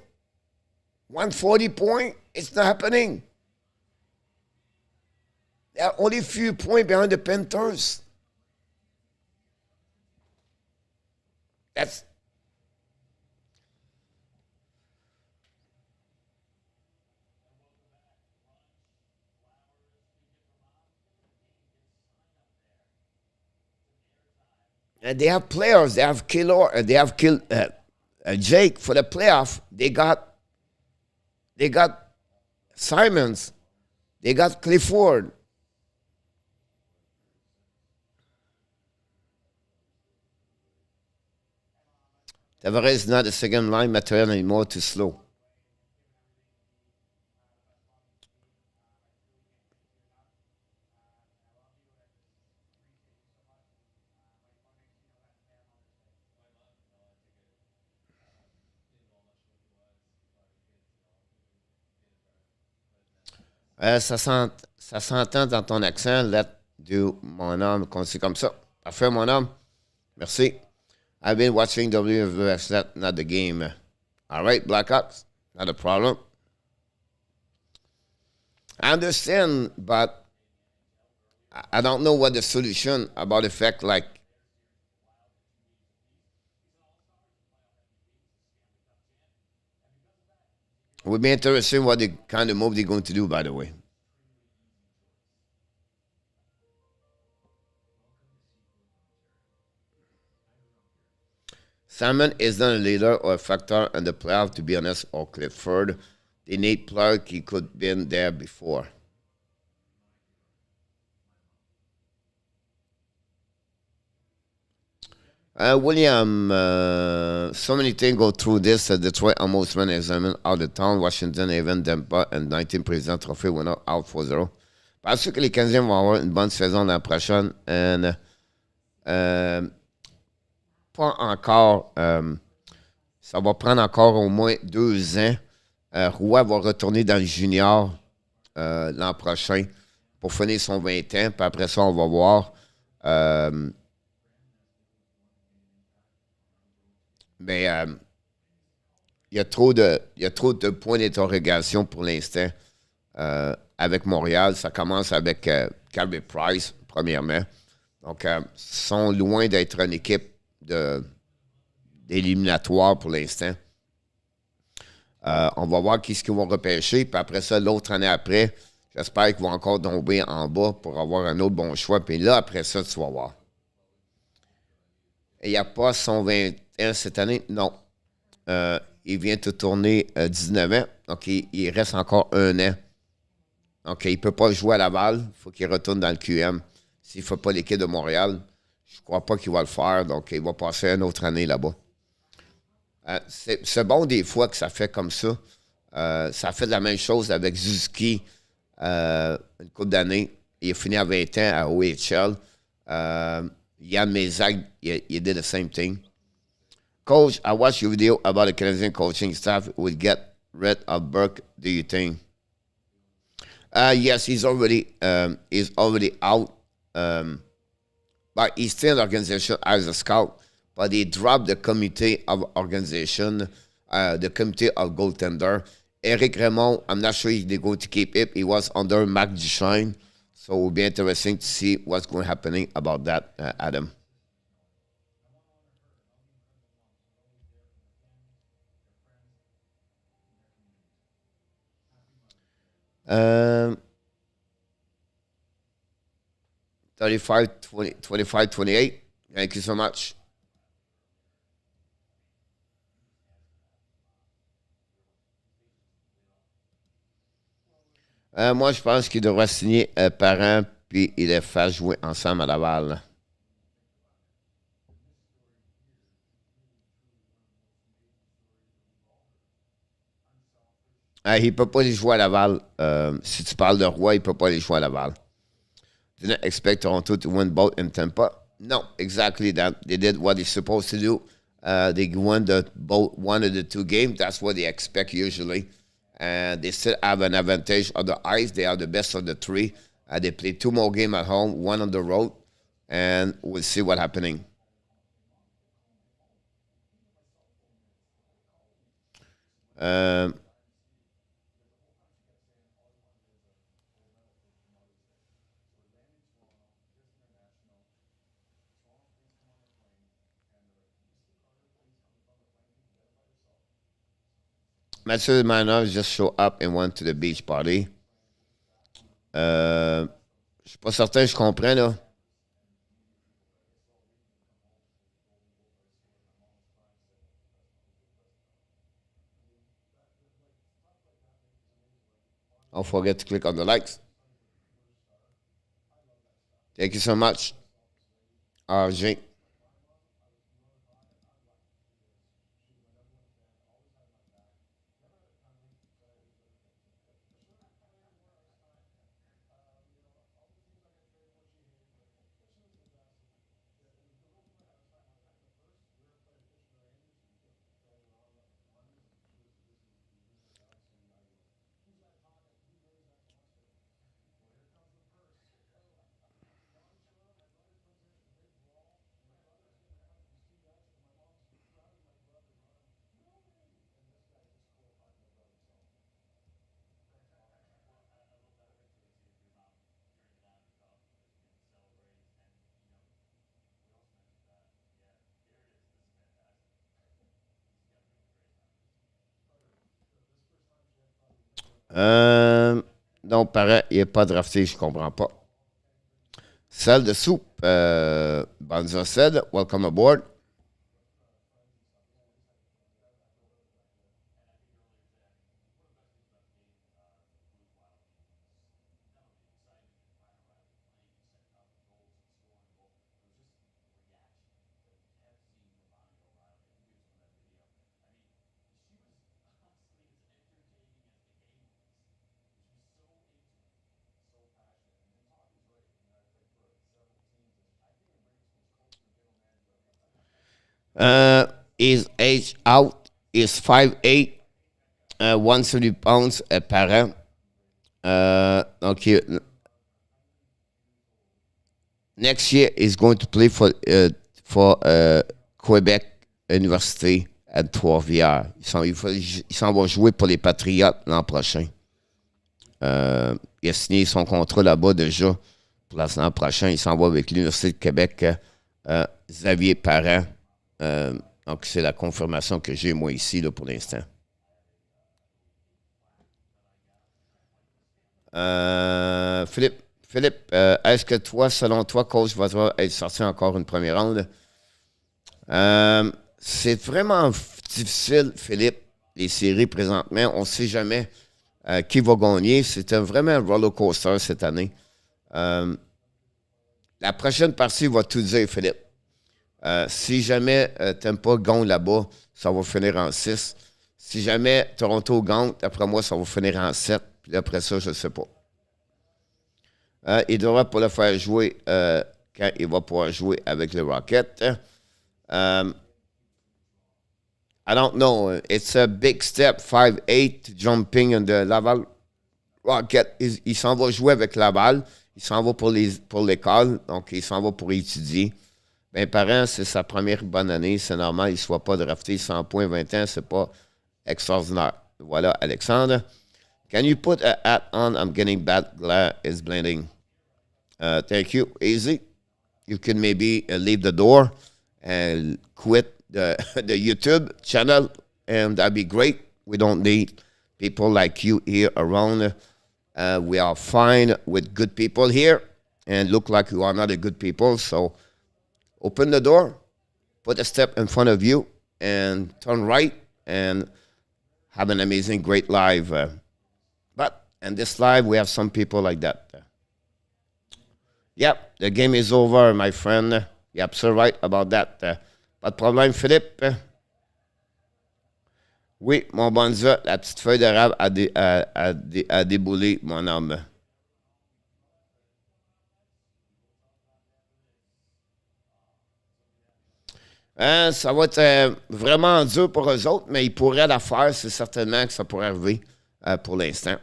140 point? It's not happening. They are only a few points behind the Panthers. That's and they have players. They have Jake for the playoff. They got Simons. They got Clifford. Tavares is not a second line material anymore, too slow. Ça s'entend dans ton accent. Let do, mon homme, qu'on dit comme ça. Parfait, mon homme. Merci. I've been watching WWF, not the game. All right, Blackhawks, not a problem. I understand, but I don't know what the solution about the fact, like, it would be interesting what the kind of move they're going to do, by the way. Simon is not a leader or a factor in the playoff, to be honest, or Clifford. They need players he could been there before. William, so many things go through this. Detroit almost won examen out of town. Washington, even Tampa, and 19 président trophée winner out 4-0. Parce que les Canadiens vont avoir une bonne saison l'an prochain. And, pas encore. Ça va prendre encore au moins 2 ans. Roy va retourner dans le junior l'an prochain pour finir son 20 ans. Puis après ça, on va voir. Mais il y a trop de points d'interrogation pour l'instant avec Montréal. Ça commence avec Carey Price, premièrement. Donc, ils sont loin d'être une équipe d'éliminatoire pour l'instant. On va voir qui ce qu'ils vont repêcher. Puis après ça, l'autre année après, J'espère qu'il va encore tomber en bas pour avoir un autre bon choix. Puis là, après ça, tu vas voir. Et il n'y a pas son 21 cette année? Non. Il vient de tourner 19 ans. Donc, il reste encore un an. Donc, il ne peut pas jouer à Laval. Il faut qu'il retourne dans le QM. S'il ne fait pas l'équipe de Montréal, je ne crois pas qu'il va le faire. Donc, il va passer une autre année là-bas. C'est bon des fois que ça fait comme ça. Ça fait la même chose avec Suzuki une couple d'années. Il a fini à 20 ans à OHL. Yann Mézac, he did the same thing. Coach, I watched your video about the Canadian coaching staff will get rid of Burke. Do you think? Yes, he's already out. But he's still in the organization as a scout. But he dropped the committee of organization, the committee of goaltender. Eric Raymond, I'm not sure if they're going to keep it. He was under Marc Duchesne. So it will be interesting to see what's going to happen about that, Adam. Um, 25-28. Thank you so much. Moi, je pense qu'il devrait signer par an, puis il les fasse jouer ensemble à Laval. Il ne peut pas les jouer à Laval. Si tu parles de Roy, il ne peut pas les jouer à Laval. Didn't expect Toronto to win both in Tampa. No, exactly that. They did what they're supposed to do. They won one of the two games. That's what they expect usually. And they still have an advantage on the ice. They are the best of the three. They play 2 more games at home, 1 on the road, and we'll see what's happening. Matthew Manor just show up and went to the beach party. Je suis pas certain, je comprends, là. Don't forget to click on the likes. Thank you so much, RJ. Donc, pareil, il n'est pas drafté, je comprends pas. Salle de soupe, Banza said, welcome aboard. His age out is 5'8", 170 pounds par an. Okay. Next year he's going to play for Quebec University à Trois-Rivières. Il s'en va jouer pour les Patriotes l'an prochain. Il a signé son contrat là-bas déjà pour l'an prochain. Il s'en va avec l'Université de Québec, Xavier Parent. Donc, c'est la confirmation que j'ai, moi, ici, là, pour l'instant. Philippe, est-ce que toi, selon toi, coach, va être sorti encore une première ronde? C'est vraiment difficile, Philippe, les séries présentement. On ne sait jamais qui va gagner. C'était vraiment un roller coaster cette année. La prochaine partie va tout dire, Philippe. Si jamais Tampa gagne là-bas, ça va finir en 6. Si jamais Toronto gagne, d'après moi, ça va finir en 7. Puis après ça, je ne sais pas. Il devra pas le faire jouer quand il va pouvoir jouer avec les Rockets. I don't know. It's a big step, 5'8", jumping in the Laval Rocket. Il s'en va jouer avec Laval. Il s'en va pour l'école. Donc, il s'en va pour étudier. Mes parents, c'est sa première bonne année. C'est normal, il ne soit pas drafté 100 points, 20 ans. C'est pas extraordinaire. Voilà, Alexandre. Can you put a hat on? I'm getting bad glare is blending. Thank you. Easy. You can maybe leave the door and quit the YouTube channel, and that'd be great. We don't need people like you here around. We are fine with good people here, and look like you are not a good people. So open the door, put a step in front of you, and turn right, and have an amazing, great live. But in this live, we have some people like that. Yep, the game is over, my friend. Yep, so right about that. Pas de problème, Philippe. Oui, mon bonza, la petite feuille d'arabe a déboulé, mon homme. Ça va être vraiment dur pour eux autres, mais ils pourraient la faire. C'est certainement que ça pourrait arriver pour l'instant.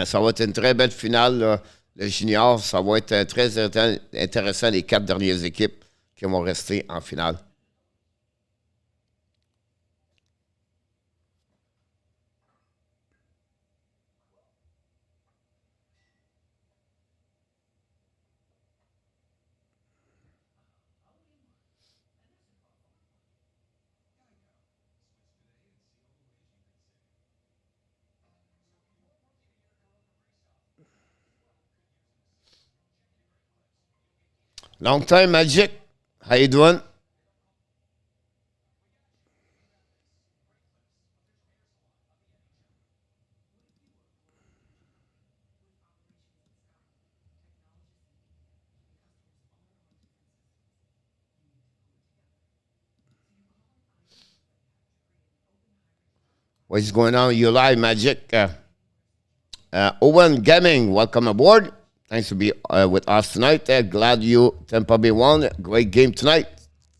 Ça va être une très belle finale, là. Le junior. Ça va être très intéressant, les 4 dernières équipes qui vont rester en finale. Long time, Magic. How you doing? What's going on? You live, Magic. Owen Gaming, welcome aboard. Thanks for being with us tonight. Glad you Tampa Bay won. Great game tonight.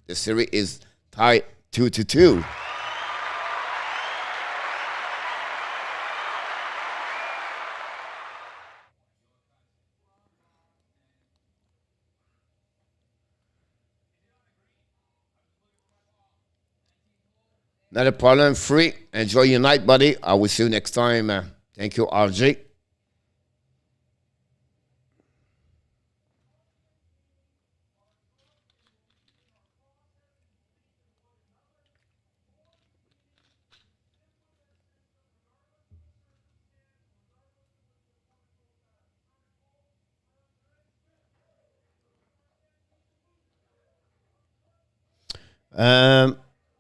The series is tied 2-2. Not a problem. Free. Enjoy your night, buddy. I will see you next time. Thank you, RJ.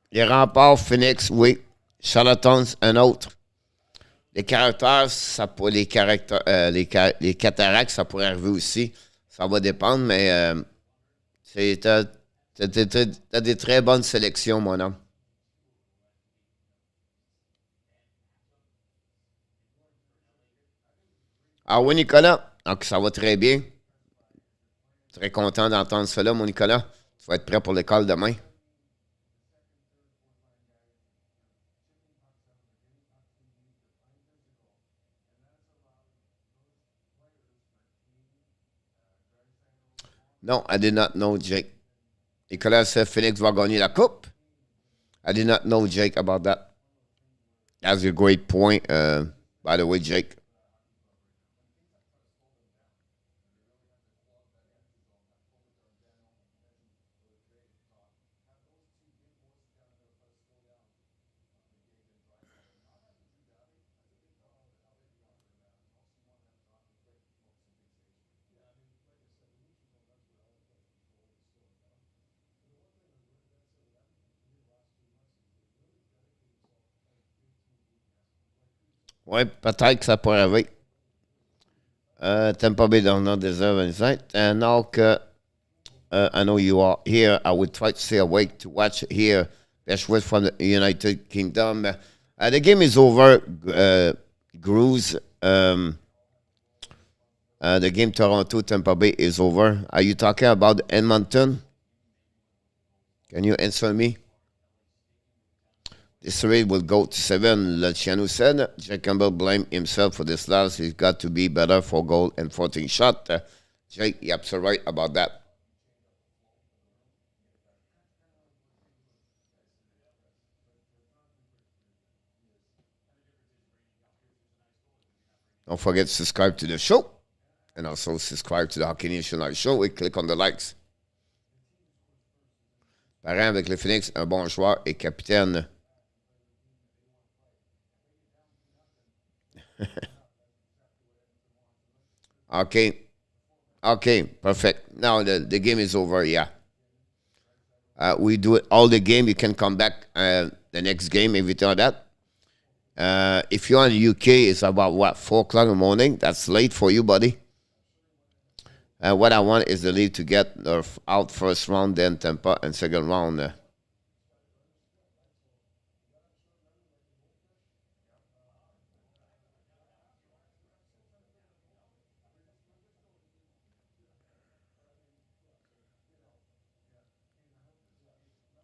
Les remparts, Phoenix, oui. Charlottons, un autre. Les caractères, les cataractes, ça pourrait arriver aussi. Ça va dépendre, mais t'as des très bonnes sélections, mon homme. Ah oui, Nicolas. Donc, ça va très bien. Très content d'entendre cela, mon Nicolas. Tu vas être prêt pour l'école demain. No, I did not know, Jake. Nicolas said Phoenix va gagner la coupe. I did not know, Jake, about that. That's a great point, by the way, Jake. Oui, peut-être que ça pourrait arriver. Tampa Bay does not deserve anything. And now que I know you are here, I would try to stay awake to watch here. Best word from the United Kingdom. The game is over, Grues. The game Toronto Tampa Bay is over. Are you talking about Edmonton? Can you answer me? This rate will go to 7. Luciano said. Jack Campbell blamed himself for this loss. He's got to be better for goal and 14 shot. Jake, you're absolutely right about that. Don't forget to subscribe to the show. And also subscribe to the Hockey Nation Live Show et click on the likes. Parent avec le Phoenix, un bon joueur et capitaine. Okay. Okay, perfect. Now the game is over, yeah. We do it all the game. You can come back the next game, everything like that. If you're in the UK, it's about, what, 4 o'clock in the morning? That's late for you, buddy. What I want is the lead to get out first round, then Tampa, and second round.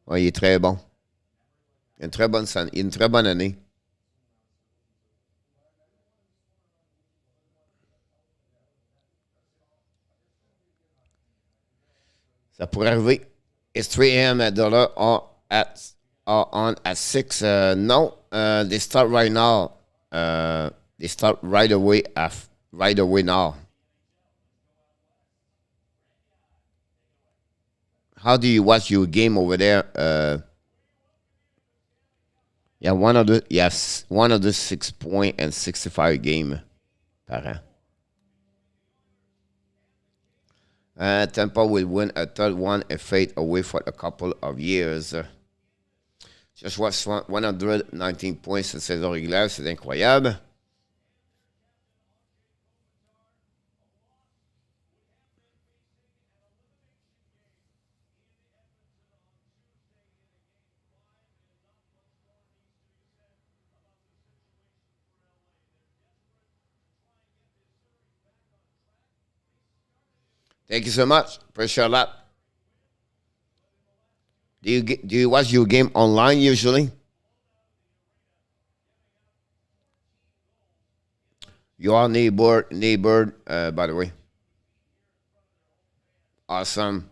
Ouais, il est très bon. Il a une très bonne année. Ça pourrait arriver. It's 3 a.m. at dollar are on at 6. No, they start right now. They start right away now. How do you watch your game over there? Yeah, one of the 6 point and 65 game par an. Tampa will win a third one and fade away for a couple of years. Just watch 119 points cette saison régulière, c'est incroyable. Thank you so much. Appreciate a lot. Do you watch your game online usually? You are neighbor, by the way. Awesome.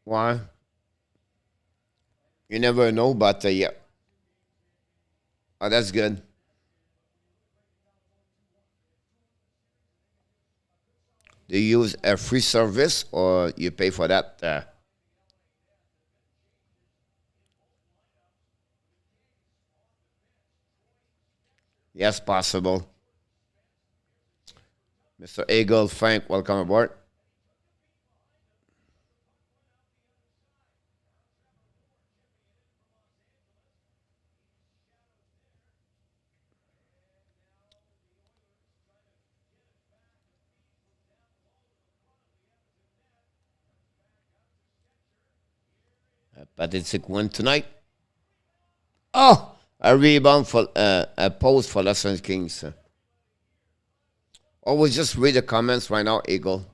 Why? You never know, but yeah. Oh, that's good. Do you use a free service or you pay for that? Yes, possible. Mr. Hagel, Frank, welcome aboard. Pathetic win tonight. Oh, a rebound for a post for Los Angeles Kings. Or we'll just read the comments right now, Eagle.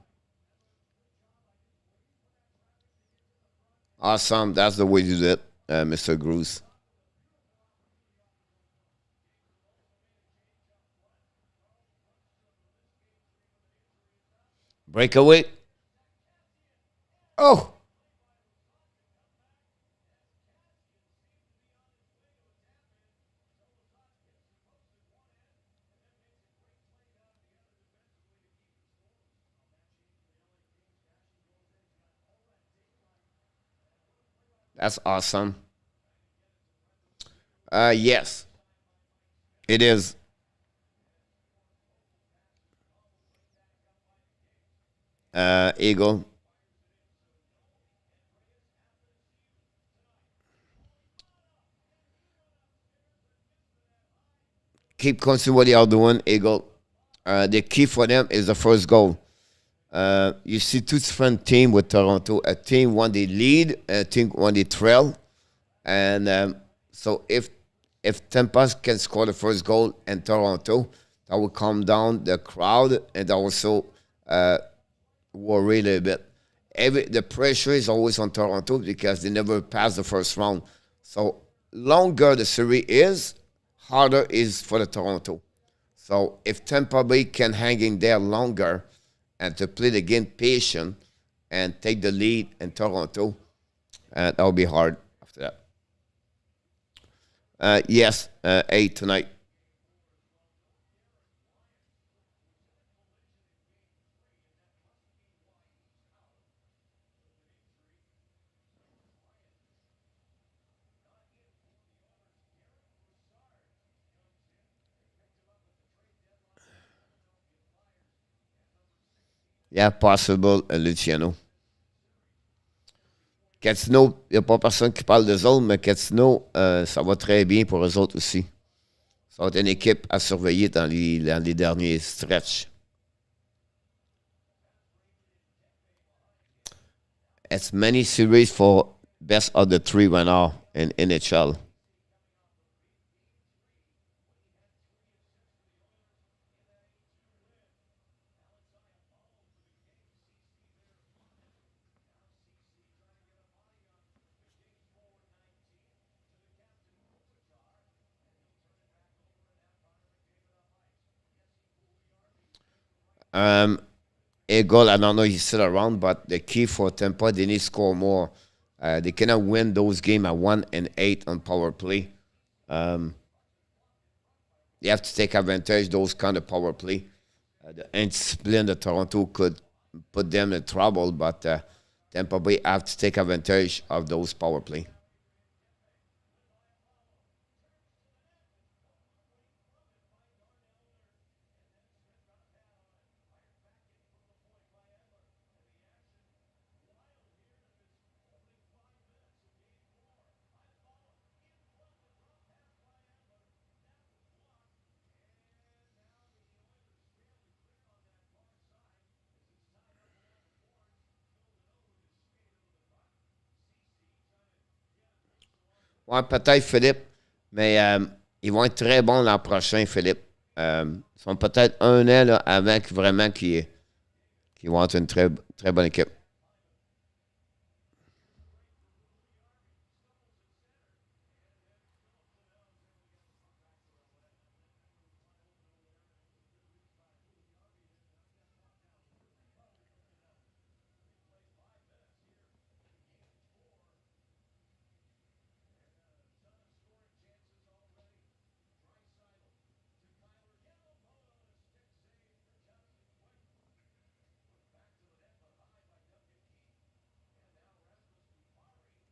Awesome. That's the way you do it, Mr. Bruce. Breakaway. Oh. That's awesome. Yes, it is. Eagle. Keep considering what they are doing, Eagle. The key for them is the first goal. You see two different teams with Toronto. A team when they lead, a team when they trail. And so if Tampa can score the first goal in Toronto, that will calm down the crowd and also worry a little bit. The pressure is always on Toronto because they never pass the first round. So longer the series is, harder is for the Toronto. So if Tampa Bay can hang in there longer and to play the game patient and take the lead in Toronto, that will be hard after that. Yes, 8 tonight. Yeah, possible, Luciano. Gatineau, il n'y a pas personne qui parle d'eux autres, mais Gatineau, ça va très bien pour eux autres aussi. Ça va être une équipe à surveiller dans les derniers stretches. As many series for best of the three right now in NHL. Hagel, I don't know if he's still around, but the key for Tampa, they need to score more. They cannot win those games at 1-8 on power play. You have to take advantage of those kind of power play. The indiscipline of Toronto could put them in trouble, but Tampa Bay have to take advantage of those power play. Ouais, peut-être Philippe, mais ils vont être très bons l'an prochain, Philippe. Ils sont peut-être un an là, avant vraiment qu'ils vont être une très, très bonne équipe.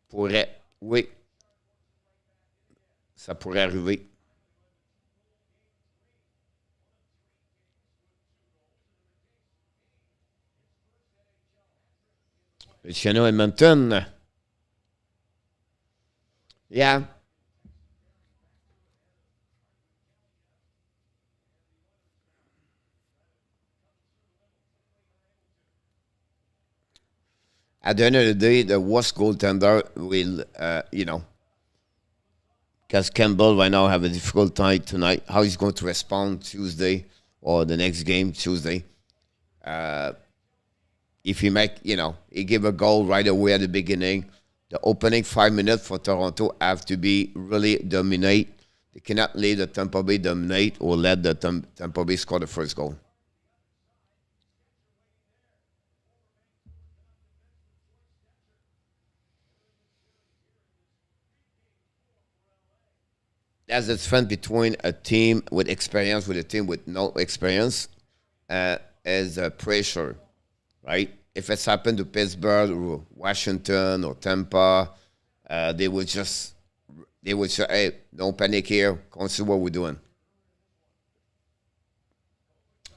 Pourrait, oui, ça pourrait arriver. Luciano Edmonton, yeah. At the end of the day, the worst goaltender will, because Campbell right now have a difficult time tonight. How he's going to respond Tuesday or the next game Tuesday? Uh, if he he give a goal right away at the beginning. The opening 5 minutes for Toronto have to be really dominate. They cannot let the Tampa Bay dominate or let the Tampa Bay score the first goal. That's the difference between a team with experience with a team with no experience as a pressure, right? If it's happened to Pittsburgh or Washington or Tampa, They would just say, hey, don't panic here. Consider what we're doing.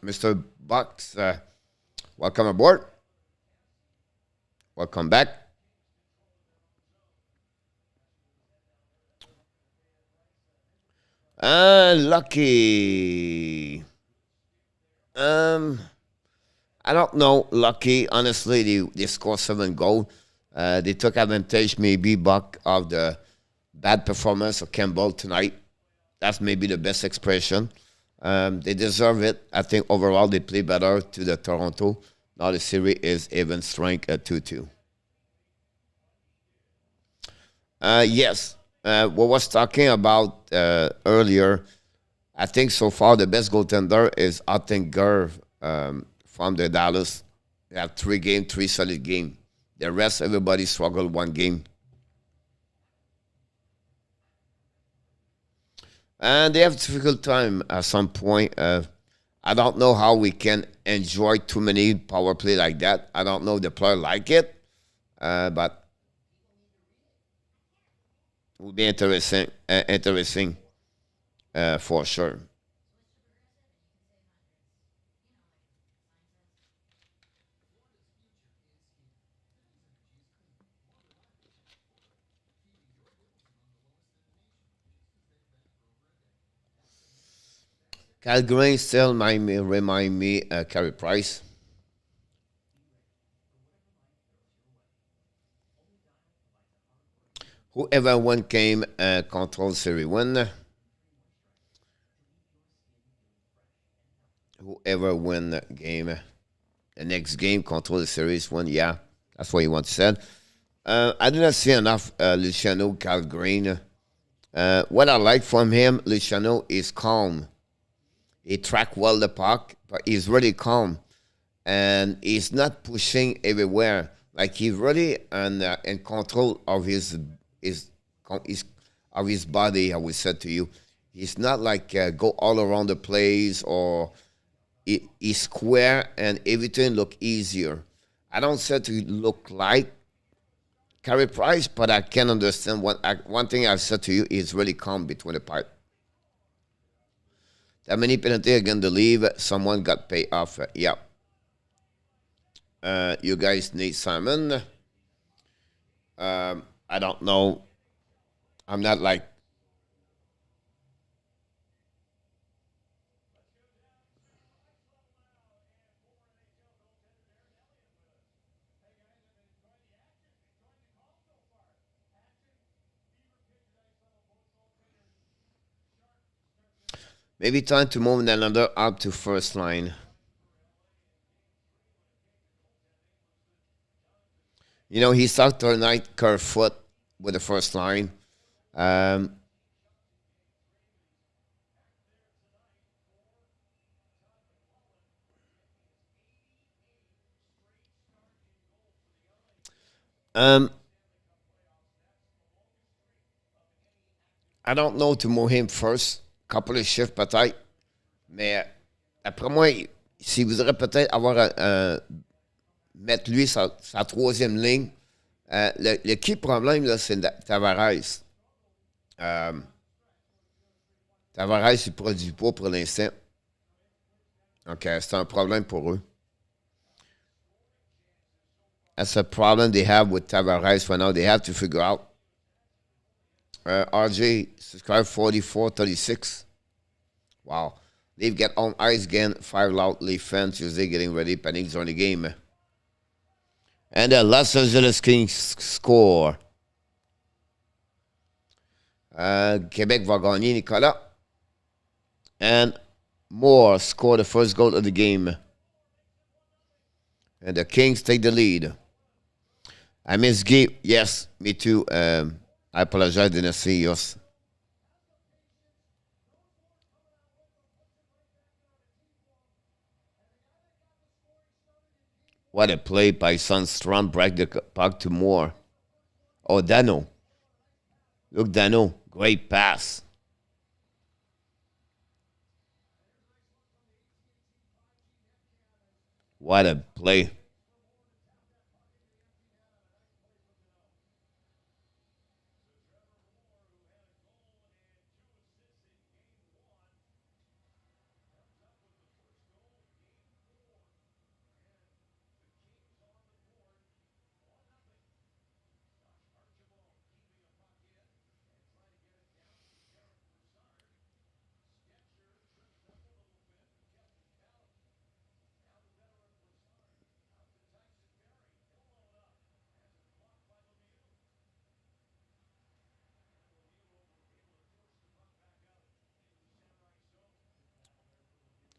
Mr. Bucks, welcome aboard. Welcome back. Lucky. I don't know. Lucky, honestly, they scored 7 goals. They took advantage, maybe, Buck, of the bad performance of Campbell tonight. That's maybe the best expression. They deserve it. I think overall they play better to the Toronto. Now the series is even strength at 2-2. Yes, what was talking about earlier, I think so far the best goaltender is Ottinger from the Dallas. They have 3 games, 3 solid games. The rest, everybody struggled 1 game. And they have difficult time at some point. I don't know how we can enjoy too many power play like that. I don't know if the player like it, but it will be interesting for sure. Kallgren still remind me Carey Price. Whoever won game control series win. Whoever win the game, the next game control the series win. Yeah, that's what he once said. I did not see enough Luciano Kallgren. What I like from him, Luciano, is calm. He track well the puck, but he's really calm, and he's not pushing everywhere. Like he's really in control of his of his body. I would say to you, he's not like go all around the place or he's square and everything look easier. I don't say to look like Carey Price, but I can understand one thing I've said to you is really calm between the pipe. That many penalty against the leave. Someone got paid off. Yeah. You guys need Simon. I don't know. I'm not like. Maybe time to move Nylander up to first line. You know, he started tonight curve foot with the first line. Um, um, I don't know to move him first. Couple of shifts peut-être. Mais après moi, s'il voudrait peut-être avoir mettre lui sa troisième ligne, le key problème, là, c'est Tavares. Euh, Tavares, il ne produit pas pour l'instant. Donc, c'est un problème pour eux. That's a problem they have with Tavares right now. They have to figure out. RJ, subscribe 4436. Wow. They've got on ice again. 5 loud Leaf fans Tuesday getting ready. Panics on the game. And the Los Angeles Kings score. Quebec va gagner, Nicolas. And Moore scored the first goal of the game. And the Kings take the lead. I miss Guy. Yes, me too. I apologize, didn't see yours. What a play by Sundstrom. Break the puck to Moore. Oh, Dano. Look, Dano. Great pass. What a play.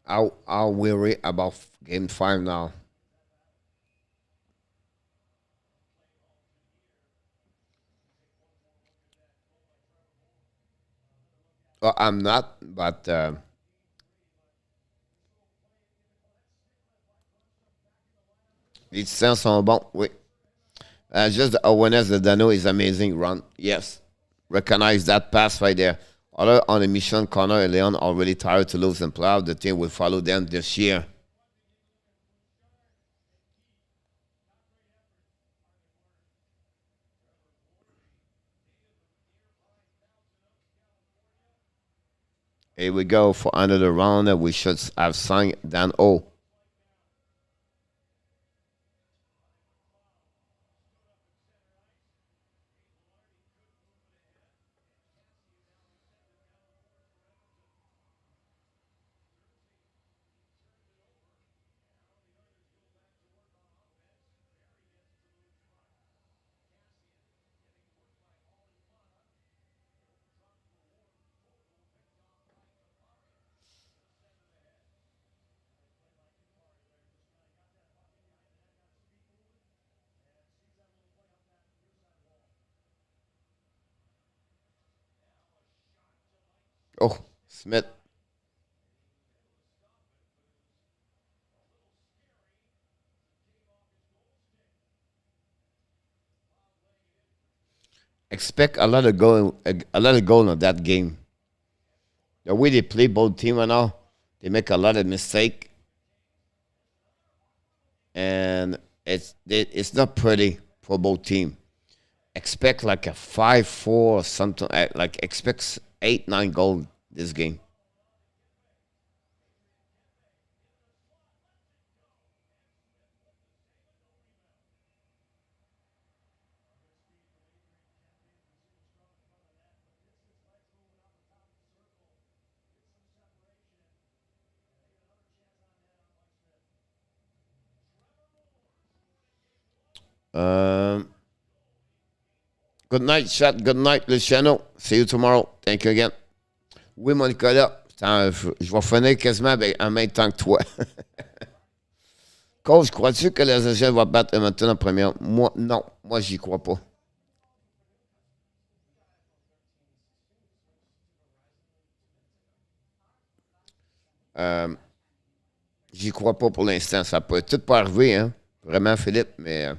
I'll worry about game 5 now. Well, I'm not, but les distants sont bons, oui. Just the awareness de Dano is amazing, Ron. Yes. Recognize that pass right there. Other on a mission, Connor and Leon are really tired to lose and plow. The team will follow them this year. Here we go for another round. We should have signed Dan O. Oh, Smith. Expect a lot of goal in that game. The way they play both team right now, they make a lot of mistake, and it's not pretty for both team. Expect like a 5-4 or something. Like expect 8-9 goal this game. Good night, chat. Good night, Luciano. See you tomorrow. Thank you again. Oui, mon Nicolas. Attends, je vais finir quasiment en même temps que toi. Coach, crois-tu que les Angels vont battre Edmonton en première? Moi, non. Moi, j'y crois pas. J'y crois pas pour l'instant. Ça peut tout pas arriver, hein. Vraiment, Philippe, mais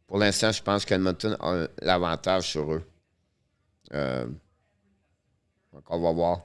pour l'instant, je pense qu'Edmonton a l'avantage sur eux. Donc, on va voir.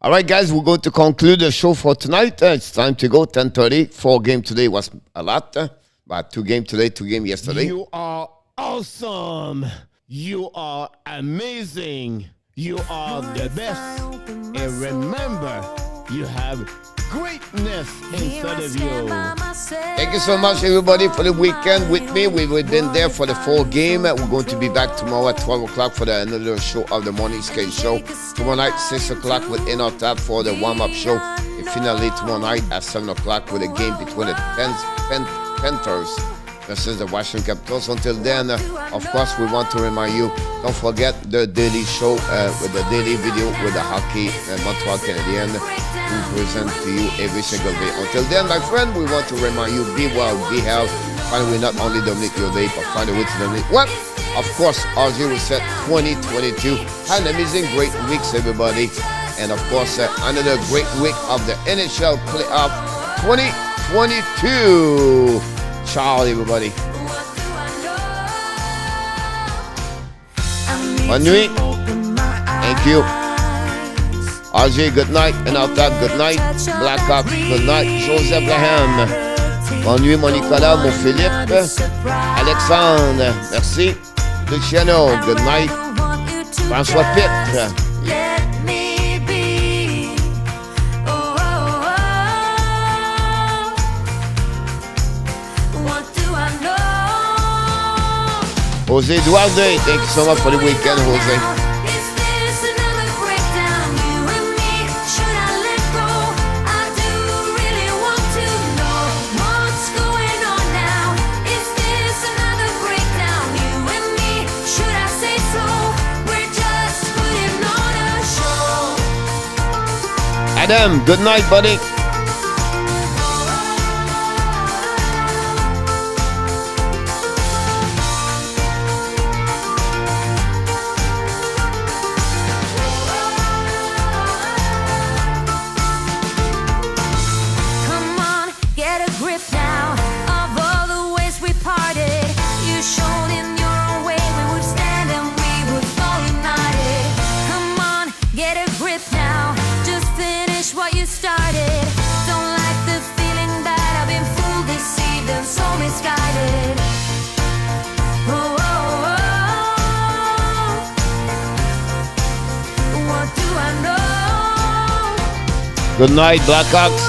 All right, guys, we're going to conclude the show for tonight. It's time to go. 10:30. 4 games today was a lot, but 2 games today, 2 games yesterday. You are awesome. You are amazing. You are the best. And remember, you have greatness inside of you. Thank you so much, everybody, for the weekend with me. We've been there for the 4 game. We're going to be back tomorrow at 12 o'clock for another show of the Morning Skate Show. Tomorrow night, 6 o'clock with In Our Tap for the warm-up show. And finally, tomorrow night at 7 o'clock with a game between the Panthers versus the Washington Capitals. Until then, of course, we want to remind you, don't forget the daily show with the daily video with the hockey Montreal Canadiens who present to you every single day. Until then, my friend, we want to remind you, be well, be healthy. Find a way not only dominate your day, but find a way to dominate what? Of course, RJ will set 2022. Have an amazing, great weeks, everybody. And of course, another great week of the NHL playoff 2022. Ciao, everybody. Bonne nuit. Thank you. RJ, good night. And out that, good night. Black Ops, good night. Joseph Abraham. Bonne nuit, mon Nicolas, mon Philippe. Alexandre, merci. Luciano, good night. François Pitt. Jose Duarte, thank you so much for the weekend, Jose. Is this another breakdown? You and me, should I let go? I do really want to know what's going on now. Is this another breakdown? You and me, should I say so? We're just putting on a show. Adam, good night, buddy. Come on, get a grip now of all the ways we parted. You showed in your own way we would stand and we would fall united. Come on, get a grip now. Just finish what you started. Don't like the feeling that I've been fooled, deceived, and so misguided. Oh, oh, oh. What do I know? Good night, Blackhawks.